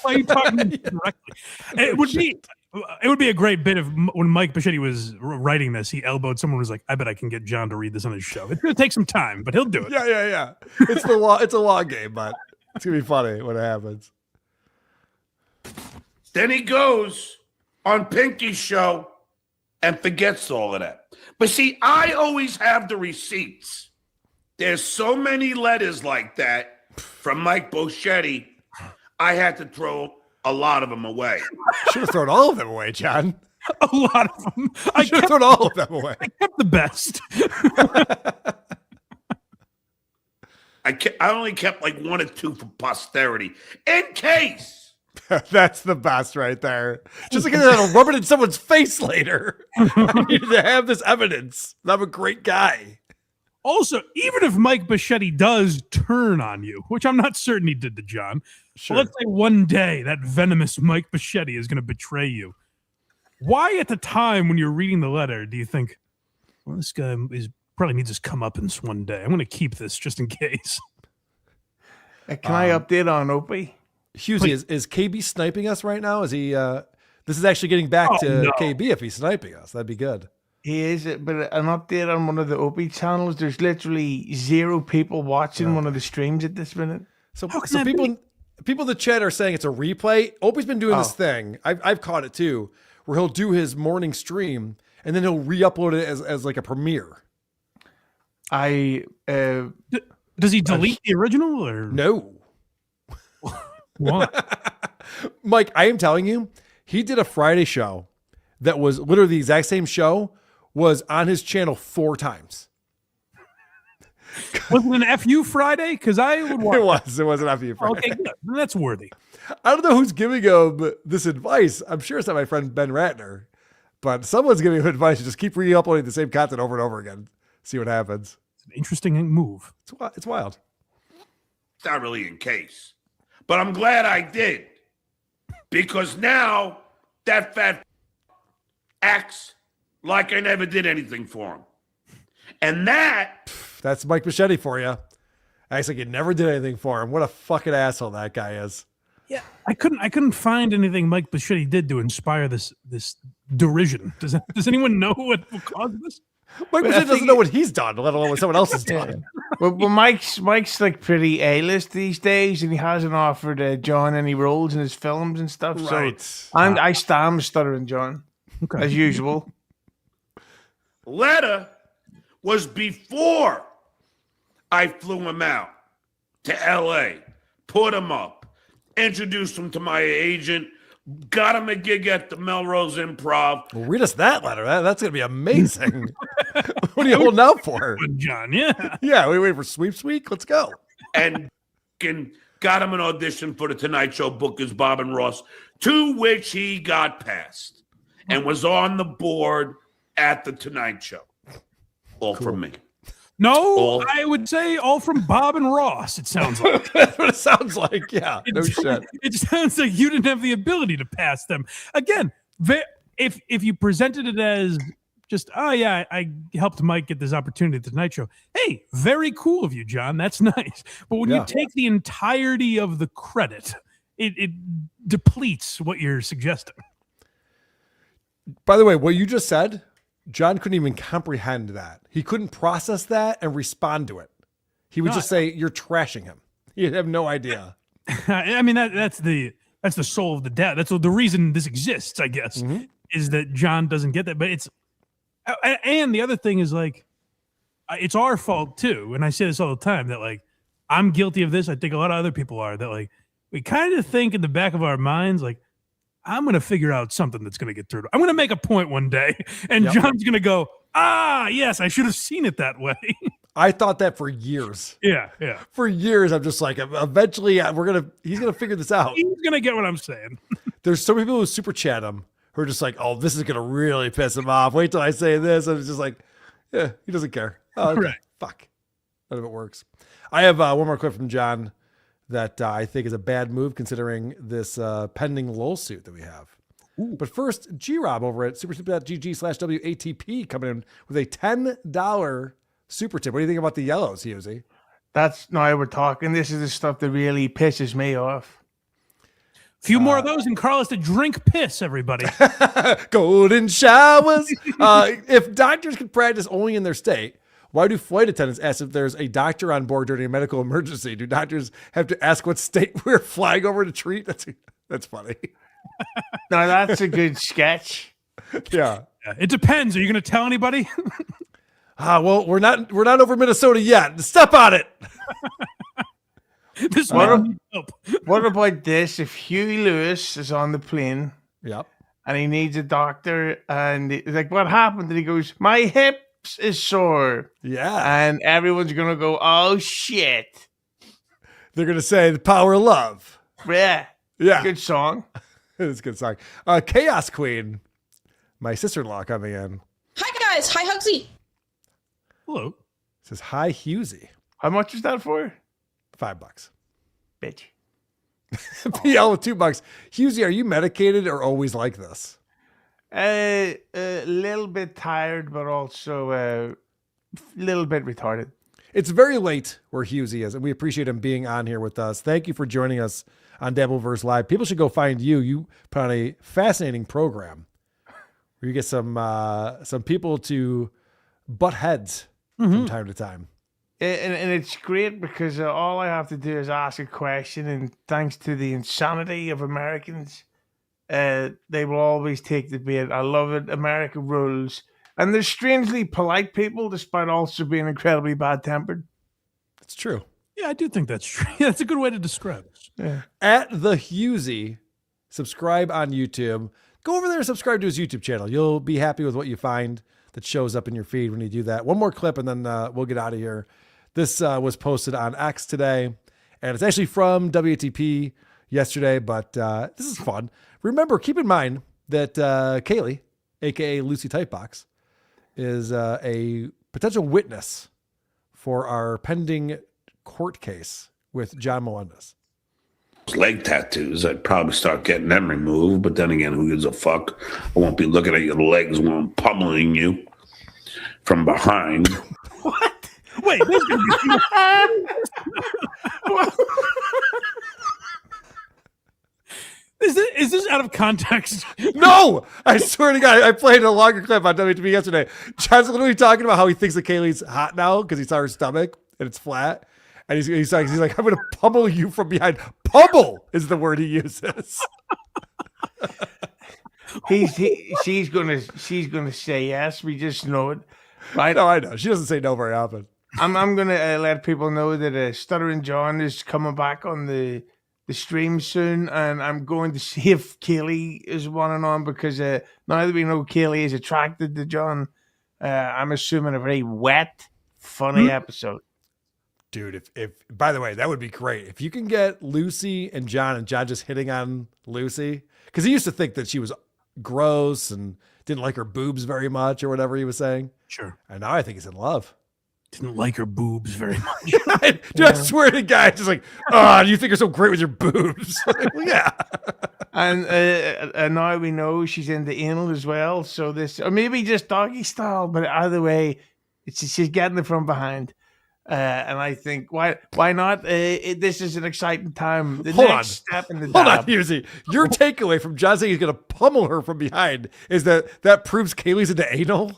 are you talking directly? It would be a great bit of when Mike Bushett was writing this, he elbowed someone who was like, I bet I can get John to read this on his show. It's going to take some time, but he'll do it. Yeah. It's a long game, but it's going to be funny when it happens. Then he goes on Pinky's show and forgets all of that. But see, I always have the receipts. There's so many letters like that from Mike Bushett, I had to throw a lot of them away. Should have thrown all of them away, John. A lot of them. I should have thrown all of them away. I kept the best. I only kept like one or two for posterity in case. That's the best right there. Just like that'll rub it in someone's face later. You need to have this evidence. I'm a great guy. Also, even if Mike Bushett does turn on you, which I'm not certain he did to John, sure. Let's say one day that venomous Mike Bushett is going to betray you. Why at the time when you're reading the letter do you think, well, this guy probably needs his comeuppance one day. I'm going to keep this just in case. Can I update on Opie? Hughezy, is KB sniping us right now? Is he? This is actually getting back to KB if he's sniping us. That'd be good. He is, but an update on one of the Opie channels. There's literally 0 people watching one of the streams at this minute. So people in the chat are saying it's a replay. Opie's been doing this thing. I've caught it too, where he'll do his morning stream and then he'll re-upload it as like a premiere. Does he delete the original or no? What? Mike, I am telling you, he did a Friday show that was literally the exact same show, was on his channel 4 times. Was it an FU Friday? Because I would watch It was an FU Friday. Okay, good. That's worthy. I don't know who's giving him this advice. I'm sure it's not my friend Ben Ratner, but someone's giving him advice to just keep re-uploading the same content over and over again. See what happens. It's an interesting move. It's wild. It's not really in case. But I'm glad I did. Because now that fat acts like I never did anything for him. And that's Mike Machete for you. Acts like you never did anything for him. What a fucking asshole that guy is. Yeah, I couldn't find anything Mike Machete did to inspire this derision. Does anyone know what caused this? Mike Machete doesn't know what he's done, let alone what someone else has done. Well, Mike's like pretty A-list these days, and he hasn't offered John any roles in his films and stuff. Right. So I stand Stuttering John, as usual. letter was before I flew him out to L.A., put him up, introduced him to my agent, got him a gig at the Melrose Improv. Well, read us that letter. That's going to be amazing. What are you holding out for? John, yeah. Yeah, we wait for Sweeps Week. Let's go. And got him an audition for the Tonight Show Bookers, Bob and Ross, to which he got passed and was on the board at the Tonight Show. All from me. No, I would say all from Bob and Ross, it sounds like. That's what it sounds like, yeah. No shit. It sounds like you didn't have the ability to pass them. Again, if you presented it as just, oh yeah, I helped Mike get this opportunity at the Tonight Show. Hey, very cool of you, John. That's nice. But when you take the entirety of the credit, it depletes what you're suggesting. By the way, what you just said, John couldn't even comprehend that. He couldn't process that and respond to it. He would just say, you're trashing him. He'd have no idea. I mean, that's the soul of the debt. That's the reason this exists, I guess, is that John doesn't get that. But it's, and the other thing is like, it's our fault too. And I say this all the time that like, I'm guilty of this. I think a lot of other people are, that like, we kind of think in the back of our minds, like, I'm going to figure out something that's going to get through. I'm going to make a point one day, and John's going to go, yes, I should have seen it that way. I thought that for years. Yeah. For years, I'm just like, eventually, he's going to figure this out. He's going to get what I'm saying. There's so many people who super chat him who are just like, oh, this is going to really piss him off. Wait till I say this. And it's just like, yeah, he doesn't care. Oh, okay. Right. Fuck. None of it works. I have one more clip from John that I think is a bad move considering this pending lawsuit that we have. Ooh. But first, G-Rob over at supertip.gg/WATP coming in with a $10 super tip. What do you think about the yellows, Hughezy? That's now we're talking. This is the stuff that really pisses me off. A few more of those and Karl has to drink piss, everybody. Golden showers. If doctors could practice only in their state, why do flight attendants ask if there's a doctor on board during a medical emergency? Do doctors have to ask what state we're flying over to treat? That's funny. No, that's a good sketch. Yeah. It depends. Are you going to tell anybody? Well, we're not over Minnesota yet. Step on it. What about this? If Huey Lewis is on the plane, and he needs a doctor, and he's like, "What happened?" And he goes, "My hip is sore." Yeah. And everyone's gonna go, "Oh shit." They're gonna say the power of love. Yeah. Good song. It's a good song. Chaos Queen, my sister-in-law coming in. Hi guys. Hi Hughezy. Hello. Says hi Hughezy. How much is that for? $5. Bitch. PL with $2. Hughezy, are you medicated or always like this? A little bit tired, but also a little bit retarded. It's very late where Hughezy is, and we appreciate him being on here with us. Thank you for joining us on Dabbleverse Live. People should go find you. You put on a fascinating program where you get some people to butt heads from time to time. And it's great because all I have to do is ask a question, and thanks to the insanity of Americans, they will always take the bait. I love it. America rules. And they're strangely polite people, despite also being incredibly bad-tempered. It's true. Yeah, I do think that's true. Yeah, that's a good way to describe it. Yeah. At the Hughezy, subscribe on YouTube. Go over there and subscribe to his YouTube channel. You'll be happy with what you find that shows up in your feed when you do that. One more clip and then we'll get out of here. This was posted on X today, and it's actually from WATP yesterday, but this is fun. Remember, keep in mind that Kaylee, a.k.a. Lucy Tightbox, is a potential witness for our pending court case with John Melendez. Leg tattoos, I'd probably start getting them removed, but then again, who gives a fuck? I won't be looking at your legs when I'm pummeling you from behind. Wait, this is this out of context? No, I swear to God, I played a longer clip on WTV yesterday. John's literally talking about how he thinks that Kaylee's hot now because he saw her stomach and it's flat. And he's like, I'm going to pummel you from behind. Pummel is the word he uses. She's gonna say yes. We just know it. I know. She doesn't say no very often. I'm gonna let people know that Stuttering John is coming back on the stream soon, and I'm going to see if Kaylee is wanting on because now that we know Kaylee is attracted to John, I'm assuming a very wet, funny episode. Dude, if by the way, that would be great. If you can get Lucy and John just hitting on Lucy, because he used to think that she was gross and didn't like her boobs very much or whatever he was saying. Sure. And now I think he's in love. Didn't like her boobs very much. Dude, I swear to God, just like, do you think you're so great with your boobs? Like, well, yeah. And now we know she's into anal as well. So this, or maybe just doggy style, but either way, she's getting it from behind. And I think why not? This is an exciting time. The next step in the Hold on, dab. Hughezy. Your takeaway from John saying he's going to pummel her from behind is that proves Kaylee's into anal?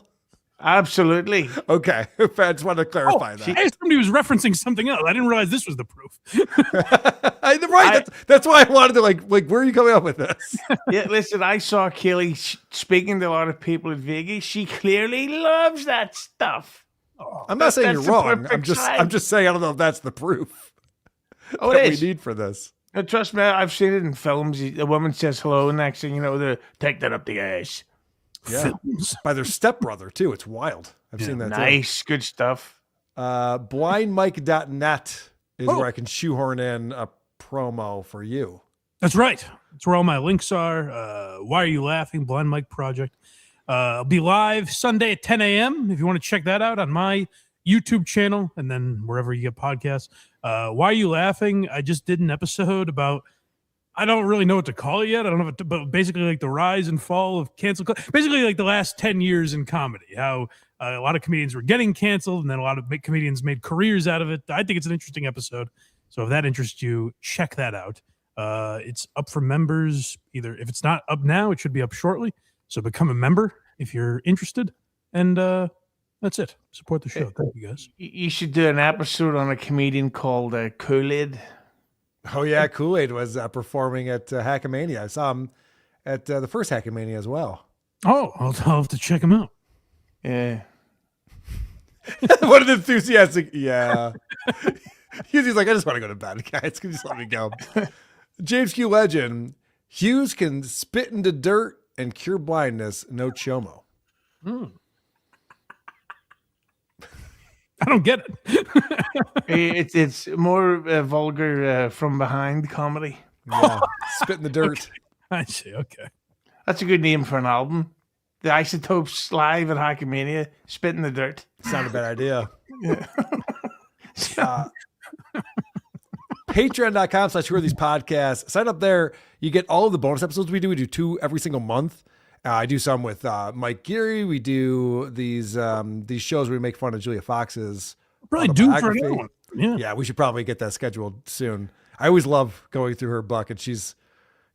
Absolutely. Okay. I just wanted to clarify that. I assumed he was referencing something else. I didn't realize this was the proof. Right. That's why I wanted to like where are you coming up with this? Yeah, listen, I saw Kaylee speaking to a lot of people in Vegas. She clearly loves that stuff. I'm not saying you're That's the wrong. perfect I'm just saying I don't know if that's the proof Oh, that it we is. need for this. No, trust me, I've seen it in films. A woman says hello, and next thing you know, they take that up the ass. Yeah. By their stepbrother too. It's wild. I've seen that Nice, good stuff. Blindmike.net is where I can shoehorn in a promo for you. That's right. That's where all my links are. Why Are You Laughing? Blind Mike Project. I'll be live Sunday at 10 a.m. if you want to check that out on my YouTube channel and then wherever you get podcasts. Why Are You Laughing? I just did an episode about, I don't really know what to call it yet. I don't know, but basically like the rise and fall of cancel. Basically like the last 10 years in comedy, how a lot of comedians were getting canceled and then a lot of comedians made careers out of it. I think it's an interesting episode. So if that interests you, check that out. It's up for members. Either if it's not up now, it should be up shortly. So become a member if you're interested. And that's it. Support the show. Thank you, guys. You should do an episode on a comedian called Kool-Aid. Oh yeah, Kool-Aid was performing at Hackamania. I saw him at the first Hackamania as well. Oh, I'll have to check him out. Yeah. What an enthusiastic, yeah. He's like, I just want to go to bed, guys. Can you just let me go? James Q. Legend, Hughes can spit into dirt and cure blindness, no chomo. I don't get it. It's more vulgar from behind comedy. Yeah, spit in the dirt. Okay. I see. Okay. That's a good name for an album. The Isotopes live at Hackamania, Spit in the Dirt. It's not a bad idea. Patreon.com/Hughezy podcasts. Sign up there. You get all of the bonus episodes we do. We do 2 every single month. I do some with Mike Geary. We do these shows where we make fun of Julia Fox's probably due for another one. Yeah, we should probably get that scheduled soon. I always love going through her book, and she's,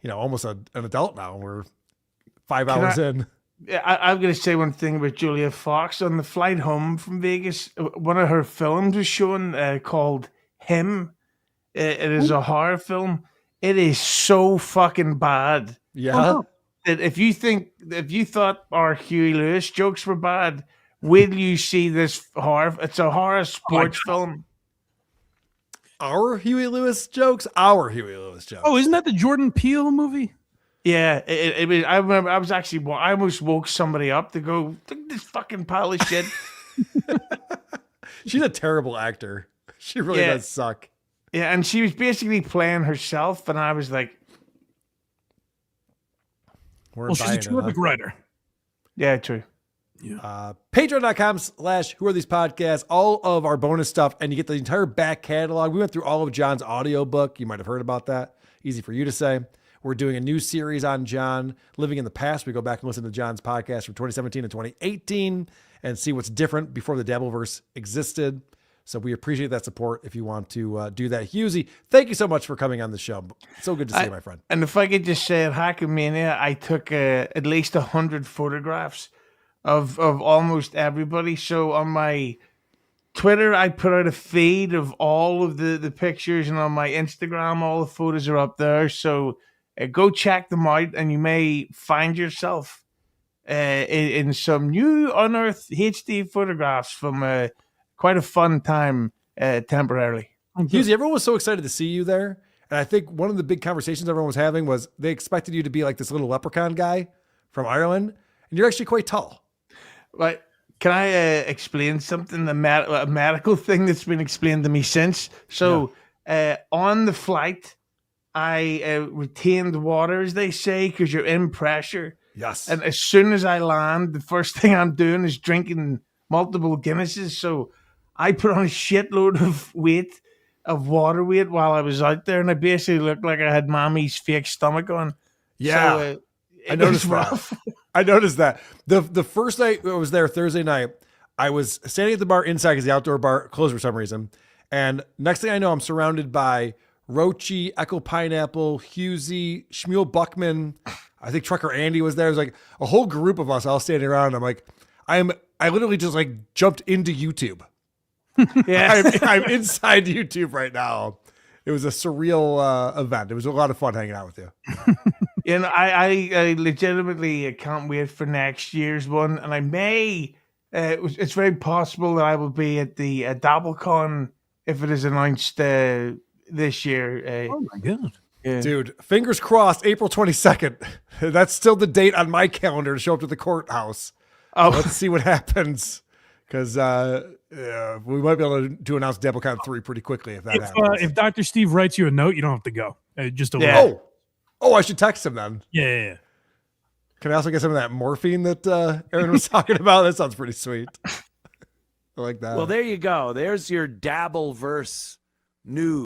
almost an adult now. We're 5 hours in. I'm going to say one thing about Julia Fox. On the flight home from Vegas, one of her films was shown called Him. It is a horror film. It is so fucking bad. Yeah. That if you thought our Huey Lewis jokes were bad, wait till you see this horror. It's a horror sports film. our Huey Lewis jokes. Our Huey Lewis jokes. Oh, isn't that the Jordan Peele movie? Yeah, it was. I remember. I was actually. I almost woke somebody up to go. Look at this fucking pile of shit. She's a terrible actor. She really does suck. Yeah, and she was basically playing herself, and I was like, Well, she's a terrific writer. Yeah, true. Patreon.com/Who Are These Podcasts. All of our bonus stuff, and you get the entire back catalog. We went through all of John's audiobook. You might have heard about that. Easy for you to say. We're doing a new series on John living in the past. We go back and listen to John's podcast from 2017 and 2018 and see what's different before the Dabbleverse existed. So we appreciate that support if you want to do that. Hughezy, thank you so much for coming on the show. So good to see you, my friend. And if I could just say at Hackamania, I took at least 100 photographs of almost everybody. So on my Twitter, I put out a feed of all of the pictures, and on my Instagram, all the photos are up there. So go check them out, and you may find yourself in some new unearthed HD photographs from quite a fun time temporarily. Hughezy, everyone was so excited to see you there. And I think one of the big conversations everyone was having was they expected you to be like this little leprechaun guy from Ireland. And you're actually quite tall. Right. Can I explain something? A medical thing that's been explained to me since. So on the flight, I retained water, as they say, because you're in pressure. Yes. And as soon as I land, the first thing I'm doing is drinking multiple Guinnesses. So I put on a shitload of water weight while I was out there, and I basically looked like I had mommy's fake stomach on. Yeah. So, I noticed that. I noticed that. The first night I was there, Thursday night, I was standing at the bar inside because the outdoor bar closed for some reason. And next thing I know, I'm surrounded by Roachy, Echo Pineapple, Hughezy, Shmuel Buckman. I think Trucker Andy was there. It was like a whole group of us all standing around. I'm like, I literally just like jumped into YouTube. Yeah. I'm inside YouTube right now. It was a surreal event. It was a lot of fun hanging out with you. You know, I legitimately can't wait for next year's one, and I may. It's very possible that I will be at the DabbleCon if it is announced this year. Oh my god, yeah. Dude! Fingers crossed. April 22nd. That's still the date on my calendar to show up to the courthouse. Oh, so let's see what happens, because we might be able to announce DabbleCon 3 pretty quickly if that happens. If Dr. Steve writes you a note, you don't have to go. Just a Oh, I should text him then. Yeah. Can I also get some of that morphine that Aaron was talking about? That sounds pretty sweet. I like that. Well, there you go. There's your Dabbleverse news.